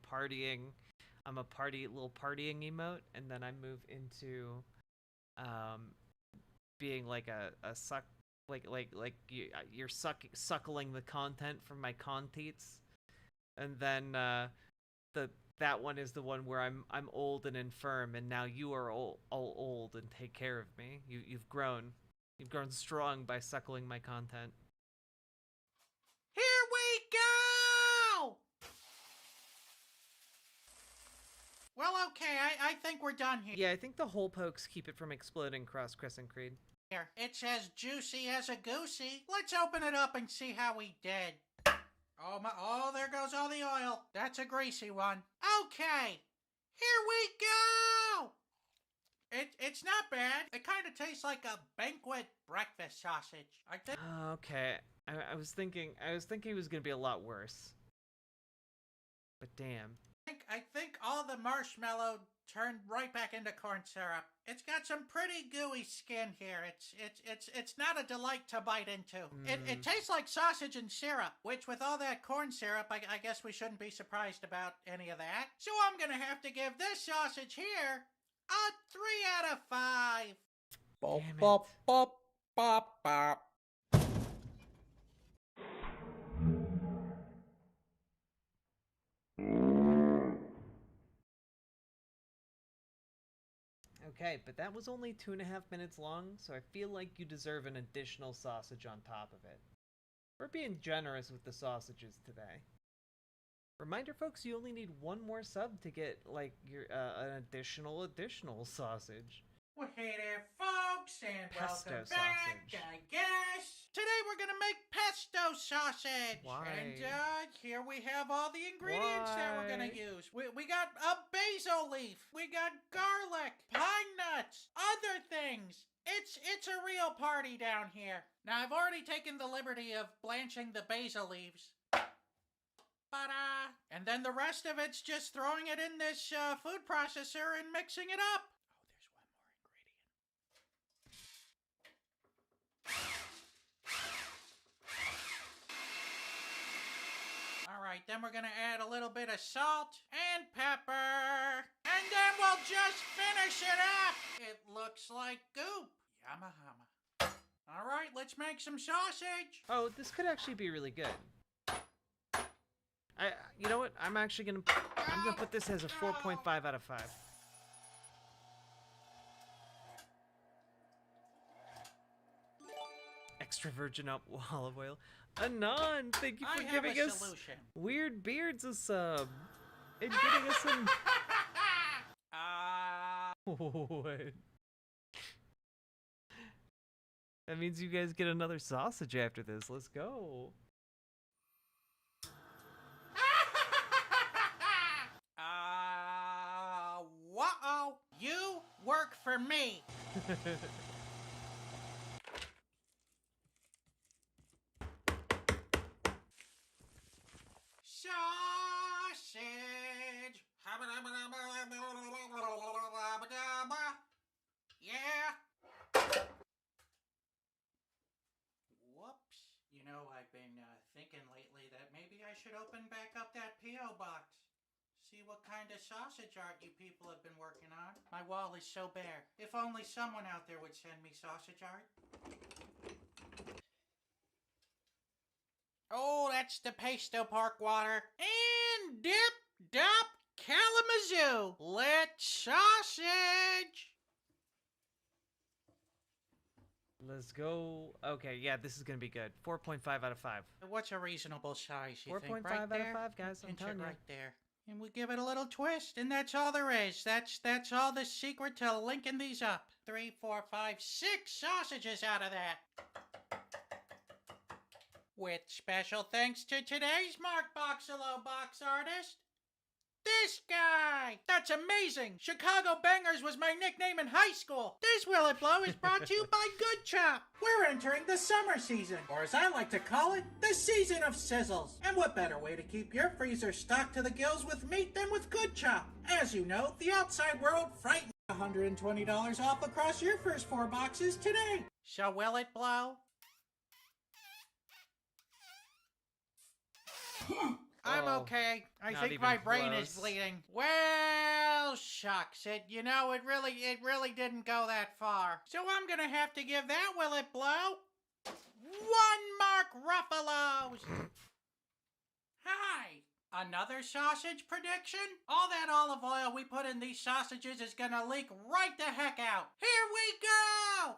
a little partying emote, and then I move into being like a suck you're suckling the content from my conteats, and then that one is the one where I'm old and infirm, and now you are all old and take care of me. You've grown strong by suckling my content. Here we go! Well, okay, I think we're done here. Yeah, I think the hole pokes keep it from exploding across Crescent Creed. Here, it's as juicy as a goosey. Let's open it up and see how we did. Oh, there goes all the oil. That's a greasy one. Okay, here we go! It's not bad. It kind of tastes like a banquet breakfast sausage. I think. Okay, I was thinking it was gonna be a lot worse. But damn. I think all the marshmallow turned right back into corn syrup. It's got some pretty gooey skin here. It's not a delight to bite into. It tastes like sausage and syrup, which with all that corn syrup, I guess we shouldn't be surprised about any of that. So I'm gonna have to give this sausage here a 3 out of 5. Bop, bop, bop, bop, bop. Okay, but that was only 2.5 minutes long, so I feel like you deserve an additional sausage on top of it. We're being generous with the sausages today. Reminder, folks, you only need one more sub to get, like, your an additional sausage. Well, hey there, folks, and Pesto welcome back, sausage. I guess. Today we're gonna make pesto sausage. Why? And here we have all the ingredients that we're gonna Why? use. We got a basil leaf. We got garlic, pine nuts, other things. It's a real party down here. Now, I've already taken the liberty of blanching the basil leaves. And then the rest of it's just throwing it in this food processor and mixing it up. All right, then we're gonna add a little bit of salt and pepper. And then we'll just finish it up. It looks like goop. Yumma humma. All right, let's make some sausage. Oh, this could actually be really good. You know what? I'm gonna put this as a 4.5 out of 5. Extra virgin olive oil. Anon, thank you for giving us solution. Weird Beards a sub and getting us some. What? That means you guys get another sausage after this. Let's go. Whoa! You work for me. Sausage. Yeah. Whoops. You know, I've been thinking lately that maybe I should open back up that P.O. box. See what kind of sausage art you people have been working on. My wall is so bare. If only someone out there would send me sausage art. Oh, that's the pesto pork water. And dip, dop, Kalamazoo. Let's sausage. Let's go. Okay, yeah, this is gonna be good. 4.5 out of 5. What's a reasonable size, you think? 4.5 Right out there? of 5, guys. I'm Pinch telling it you. right there. And we give it a little twist, and that's all there is. That's all the secret to linking these up. 3, 4, 5, 6 sausages out of that. With special thanks to today's Mark Boxalo box artist, this guy! That's amazing! Chicago Bangers was my nickname in high school. This Will It Blow is brought to you by Good Chop. We're entering the summer season, or as I like to call it, the season of sizzles. And what better way to keep your freezer stocked to the gills with meat than with Good Chop? As you know, the outside world frightens $120 off across your first 4 boxes today. So will it blow? I'm okay. I not think even my brain is close. bleeding. Well, shucks. It really didn't go that far. So I'm gonna have to give that Will It Blow 1 Mark Ruffalo's. Hi. Another sausage prediction? All that olive oil we put in these sausages is gonna leak right the heck out. Here we go!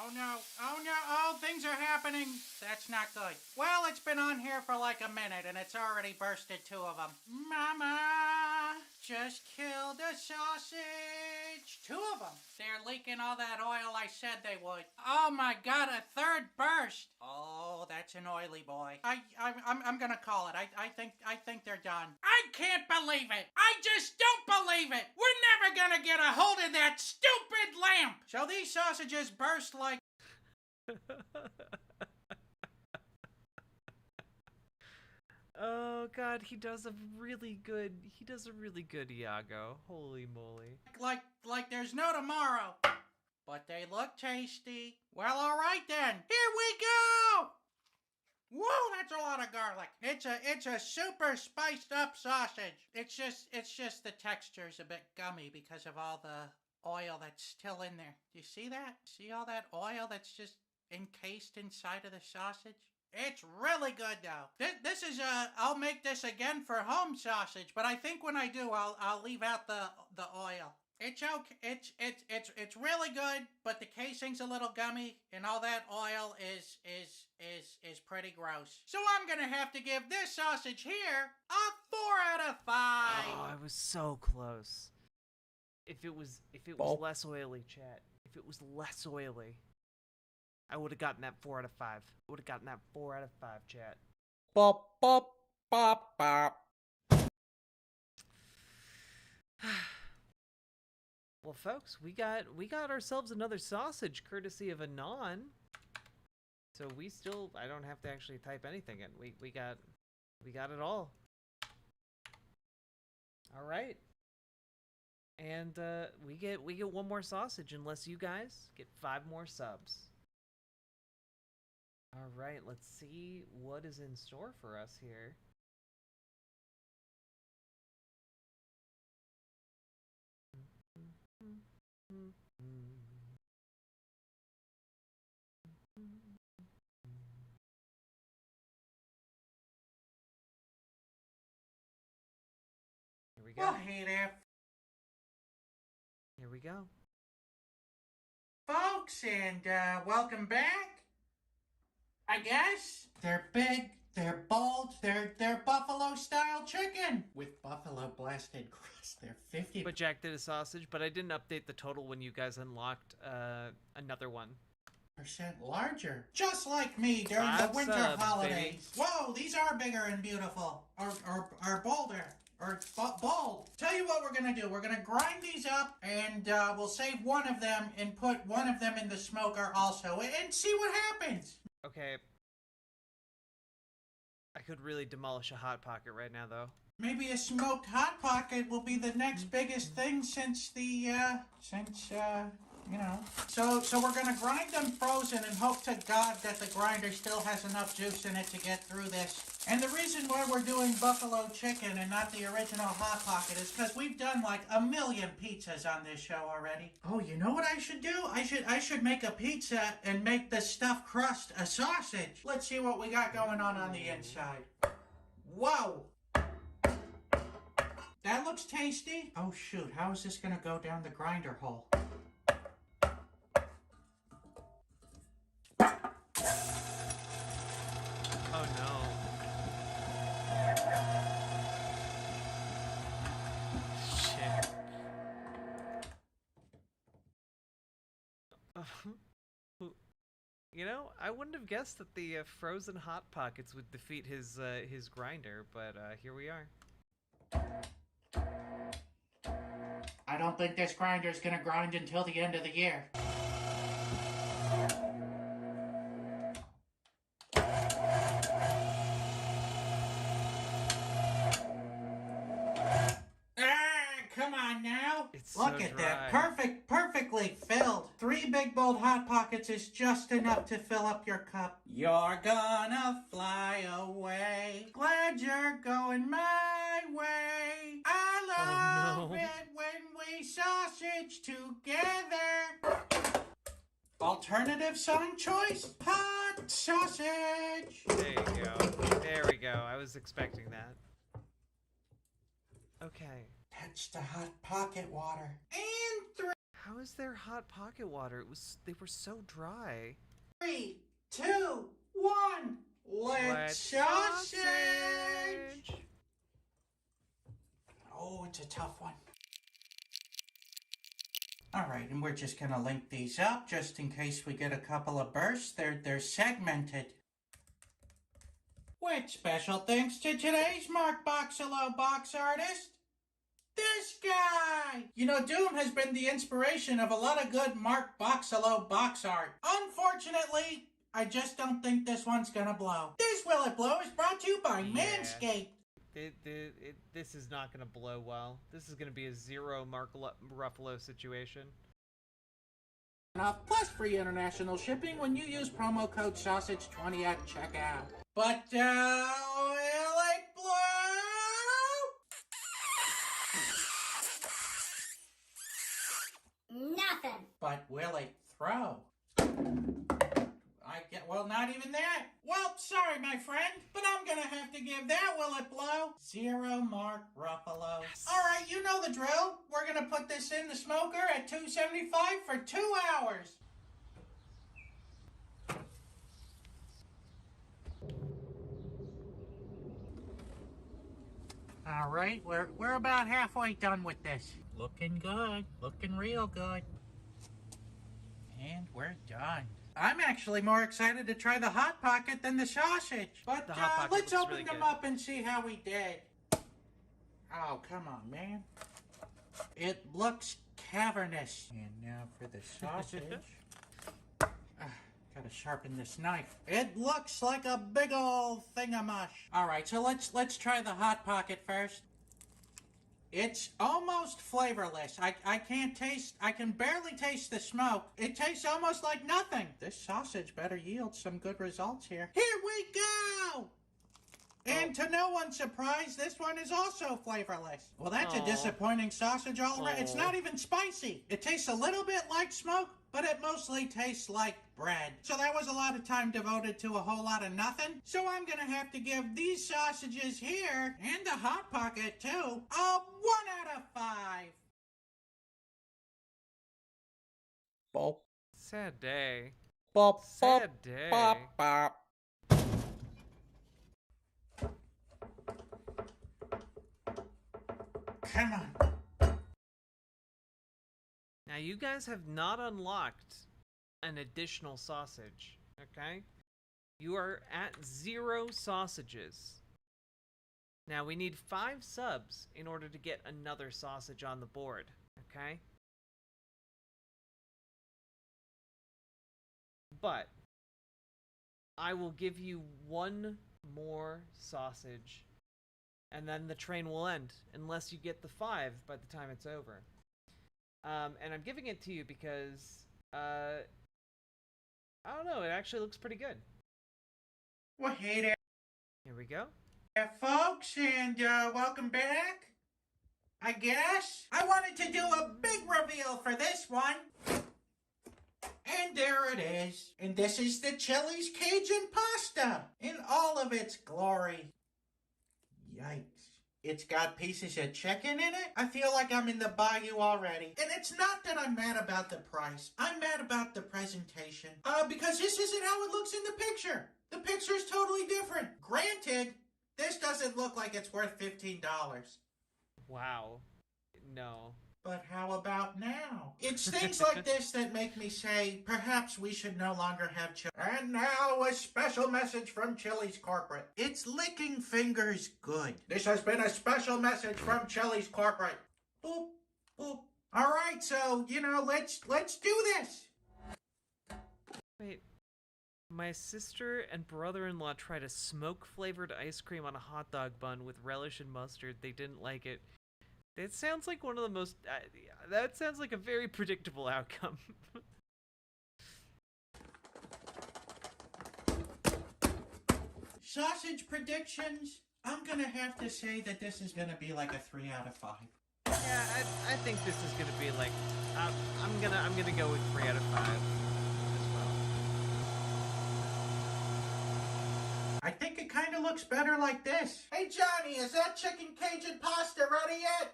Oh no, oh, things are happening. That's not good. Well, it's been on here for like a minute and it's already bursted 2 of them. Mama just killed a sausage. 2 of them. They're leaking all that oil I said they would. Oh my God, a 3rd burst. Oh, that's an oily boy. I'm gonna call it. I think they're done. I can't believe it. I just don't believe it. We're never gonna get a hold of that stupid lamp. So these sausages. sausages burst like... Oh. Oh, that's an oily boy. I think they're done. I can't believe it. I just don't believe it. We're never gonna get a hold of that stupid lamp. So these sausages burst like... Oh God, he does a really good Iago. Holy moly. Like there's no tomorrow. But they look tasty. Well, all right then. Here we go. Whoa, that's a lot of garlic. It's a super spiced up sausage. It's just the texture's a bit gummy because of all the oil that's still in there. Do you see that? See all that oil that's just encased inside of the sausage? It's really good though. This is I'll make this again for home sausage, but I think when I do, I'll leave out the oil. It's okay. It's really good, but the casing's a little gummy, and all that oil is pretty gross. So I'm gonna have to give this sausage here a 4 out of 5. Oh, I was so close. If it was less oily, chat. If it was less oily, I would have gotten that 4 out of 5. I would have gotten that 4 out of 5, chat. Bop bop bop bop. Well, folks, we got ourselves another sausage courtesy of Anon. So I don't have to actually type anything in. We got it all. All right. And we get one more sausage unless you guys get 5 more subs. All right, let's see what is in store for us here. Here we go. Well, hey there, Here we go. folks, and welcome back. I guess they're big, they're bold, they're buffalo-style chicken with buffalo blasted crust. They're 50. But Jack did a sausage, but I didn't update the total when you guys unlocked another one. % larger, just like me during the 5 winter subs, holidays. baby. Whoa, these are bigger and beautiful, or bolder, or bold. Tell you what we're gonna do. We're gonna grind these up, and we'll save one of them and put one of them in the smoker also, and see what happens. Okay. I could really demolish a Hot Pocket right now, though. Maybe a smoked Hot Pocket will be the next biggest thing since you know. So we're gonna grind them frozen and hope to God that the grinder still has enough juice in it to get through this. And the reason why we're doing buffalo chicken and not the original Hot Pocket is because we've done like 1 million pizzas on this show already. Oh, you know what I should do? I should make a pizza and make the stuffed crust a sausage. Let's see what we got going on the inside. Whoa! That looks tasty. Oh shoot, how is this gonna go down the grinder hole? Oh no. Shit. You know, I wouldn't have guessed that the frozen Hot Pockets would defeat his grinder, but here we are. I don't think this grinder is gonna grind until the end of the year. Come on now. Look at that. Perfectly filled. 3 big bold Hot Pockets is just enough to fill up your cup. You're gonna fly away. Glad you're going my way. I love it when we sausage together. Alternative song choice? Hot sausage. There you go. There we go. I was expecting that. Okay. That's the Hot Pocket water. And 3. How is there Hot Pocket water? They were so dry. 3, 2, 1. Let's sausage. Oh, it's a tough one. All right, and we're just gonna link these up just in case we get a couple of bursts. They're segmented. With special thanks to today's Mark Boxalo box artist, this guy! You know, Doom has been the inspiration of a lot of good Mark Boxalo box art. Unfortunately, I just don't think this one's gonna blow. This Will It Blow is brought to you by Manscaped. This is not going to blow well. This is going to be a zero Mark Ruffalo situation. Plus free international shipping when you use promo code sausage20 at checkout. But, will it blow? Nothing. But will it throw? Well, not even that. Well, sorry, my friend, but I'm gonna have to give that will it blow 0 Mark Ruffalo. Yes. All right, you know the drill. We're gonna put this in the smoker at 275 for 2 hours. All right, we're about halfway done with this. Looking good, looking real good. And we're done. I'm actually more excited to try the Hot Pocket than the sausage. But let's open them up and see how we did. Oh, come on, man. It looks cavernous. And now for the sausage. Gotta sharpen this knife. It looks like a big old thingamash. All right, so let's try the Hot Pocket first. It's almost flavorless. I can barely taste the smoke. It tastes almost like nothing. This sausage better yield some good results here. Here we go! And to no one's surprise, this one is also flavorless. Well, that's a disappointing sausage all around. It's not even spicy. It tastes a little bit like smoke, but it mostly tastes like bread. So that was a lot of time devoted to a whole lot of nothing. So I'm gonna have to give these sausages here, and the Hot Pocket too, a 1 out of 5. Bop. Sad day. Bop, Sad day. Bop, bop. Come on. Now, you guys have not unlocked an additional sausage, okay? You are at 0 sausages. Now, we need 5 subs in order to get another sausage on the board, okay? But I will give you 1 more sausage, and then the train will end, unless you get the 5 by the time it's over. And I'm giving it to you because, I don't know, it actually looks pretty good. Well, hey there. Here we go. Folks, and welcome back. I guess I wanted to do a big reveal for this one. And there it is. And this is the Chili's Cajun pasta in all of its glory. Yikes. It's got pieces of chicken in it. I feel like I'm in the bayou already. And it's not that I'm mad about the price. I'm mad about the presentation. Because this isn't how it looks in the picture. The picture is totally different. Granted, this doesn't look like it's worth $15. Wow. No. But how about now? It's things like this that make me say, perhaps we should no longer have Chili. And now a special message from Chili's corporate. It's licking fingers good. This has been a special message from Chili's corporate. Boop, boop. All right, so, let's do this. Wait. My sister and brother-in-law tried a smoke-flavored ice cream on a hot dog bun with relish and mustard. They didn't like it. It sounds like one of the most... that sounds like a very predictable outcome. Sausage predictions? I'm gonna have to say that this is gonna be like a 3 out of 5. Yeah, I think this is gonna be like... I'm gonna go with 3 out of 5 as well. I think it kind of looks better like this. Hey Johnny, is that chicken Cajun pasta ready yet?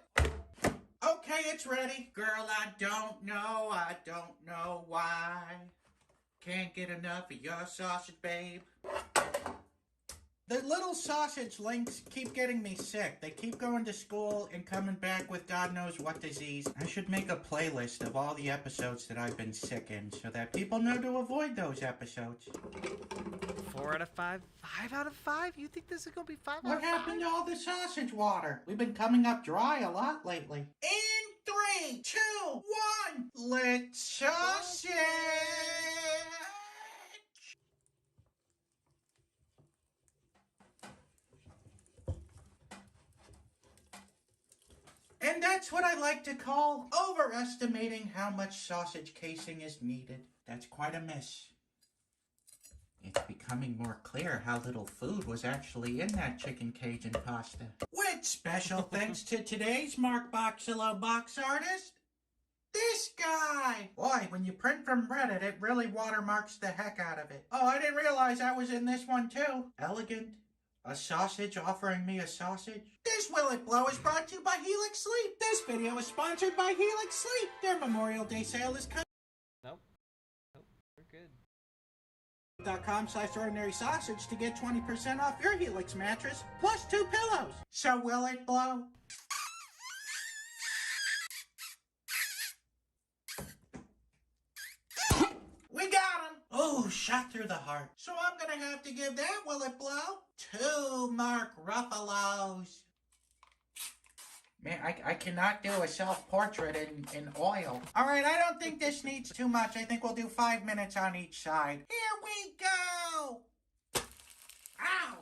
Okay, it's ready. Girl, I don't know why. Can't get enough of your sausage, babe. The little sausage links keep getting me sick. They keep going to school and coming back with God knows what disease. I should make a playlist of all the episodes that I've been sick in so that people know to avoid those episodes. 4 out of 5? 5 out of 5? You think this is gonna be 5 out of 5? What happened to all the sausage water? We've been coming up dry a lot lately. In 3, 2, 1, let's sausage! And that's what I like to call overestimating how much sausage casing is needed. That's quite a miss. It's becoming more clear how little food was actually in that chicken Cajun pasta. With special thanks to today's Mark Boxillo box artist, this guy! Boy, when you print from Reddit, it really watermarks the heck out of it. Oh, I didn't realize I was in this one too. Elegant. A sausage offering me a sausage. This Will It Blow is brought to you by Helix Sleep. This video is sponsored by Helix Sleep. Their Memorial Day sale is coming. Nope. We're good. .com/ordinary sausage to get 20% off your Helix mattress plus 2 pillows. So will it blow? We got him! Oh, shot through the heart. So I'm gonna have to give that Will It Blow 2 Mark Ruffalos. Man, I cannot do a self-portrait in oil. All right, I don't think this needs too much. I think we'll do 5 minutes on each side. Here we go! Ow!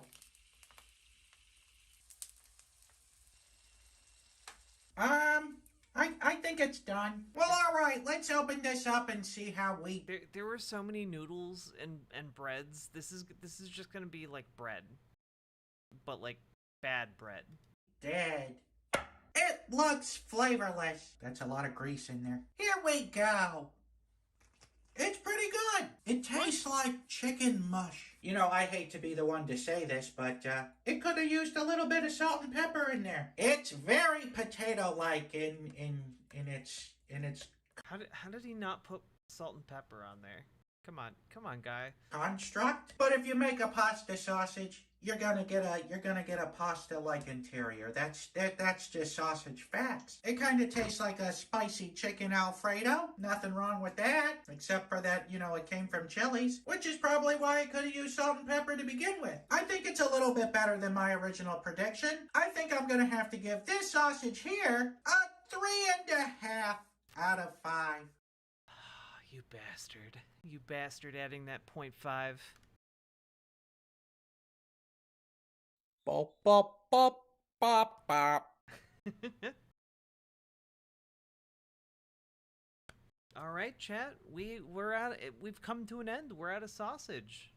I think it's done. Well, all right, let's open this up and see how we... There were so many noodles and breads. This is just gonna be like bread. But like bad bread. Dead. It looks flavorless. That's a lot of grease in there. Here we go. It's pretty good. It tastes like chicken mush. You know, I hate to be the one to say this, but it could have used a little bit of salt and pepper in there. It's very potato-like in its. How did he not put salt and pepper on there? Come on, guy. Construct. But if you make a pasta sausage, you're gonna get a pasta-like interior. That's just sausage fats. It kind of tastes like a spicy chicken Alfredo. Nothing wrong with that, except for that, you know, it came from Chili's, which is probably why it could have used salt and pepper to begin with. I think it's a little bit better than my original prediction. I think I'm gonna have to give this sausage here a 3.5 out of 5. You bastard. You bastard adding that 0.5. Bop, bop, bop, bop, bop. All right, chat. We've come to an end. We're out of sausage.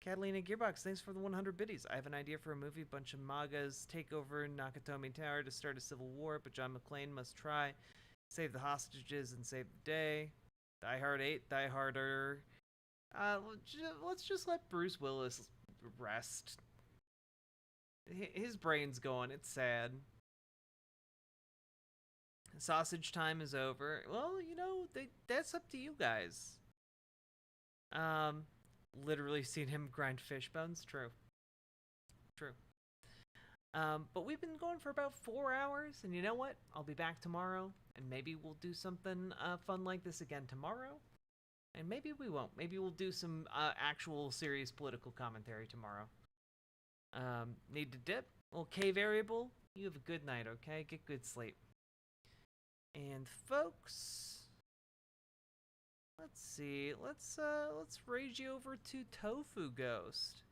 Catalina Gearbox, thanks for the 100 biddies. I have an idea for a movie. A bunch of MAGAs take over Nakatomi Tower to start a civil war, but John McClane must try. Save the hostages and save the day. Die Hard 8, Die Harder. Let's just let Bruce Willis rest. His brain's going. It's sad. Sausage time is over. Well, you know, that's up to you guys. Literally seen him grind fish bones. True. But we've been going for about 4 hours, and you know what? I'll be back tomorrow, and maybe we'll do something fun like this again tomorrow. And maybe we won't. Maybe we'll do some actual serious political commentary tomorrow. Need to dip? Well, K variable, you have a good night, okay? Get good sleep. And folks, let's see. Let's raise you over to Tofu Ghost.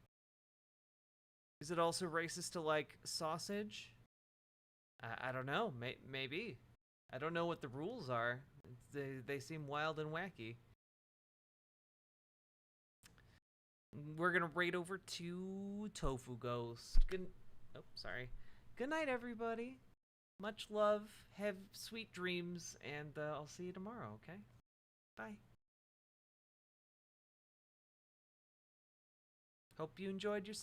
Is it also racist to like sausage? I don't know. Maybe. I don't know what the rules are. They seem wild and wacky. We're gonna raid over to Tofu Ghost. Good night, everybody. Much love. Have sweet dreams, and I'll see you tomorrow. Okay. Bye. Hope you enjoyed your stay.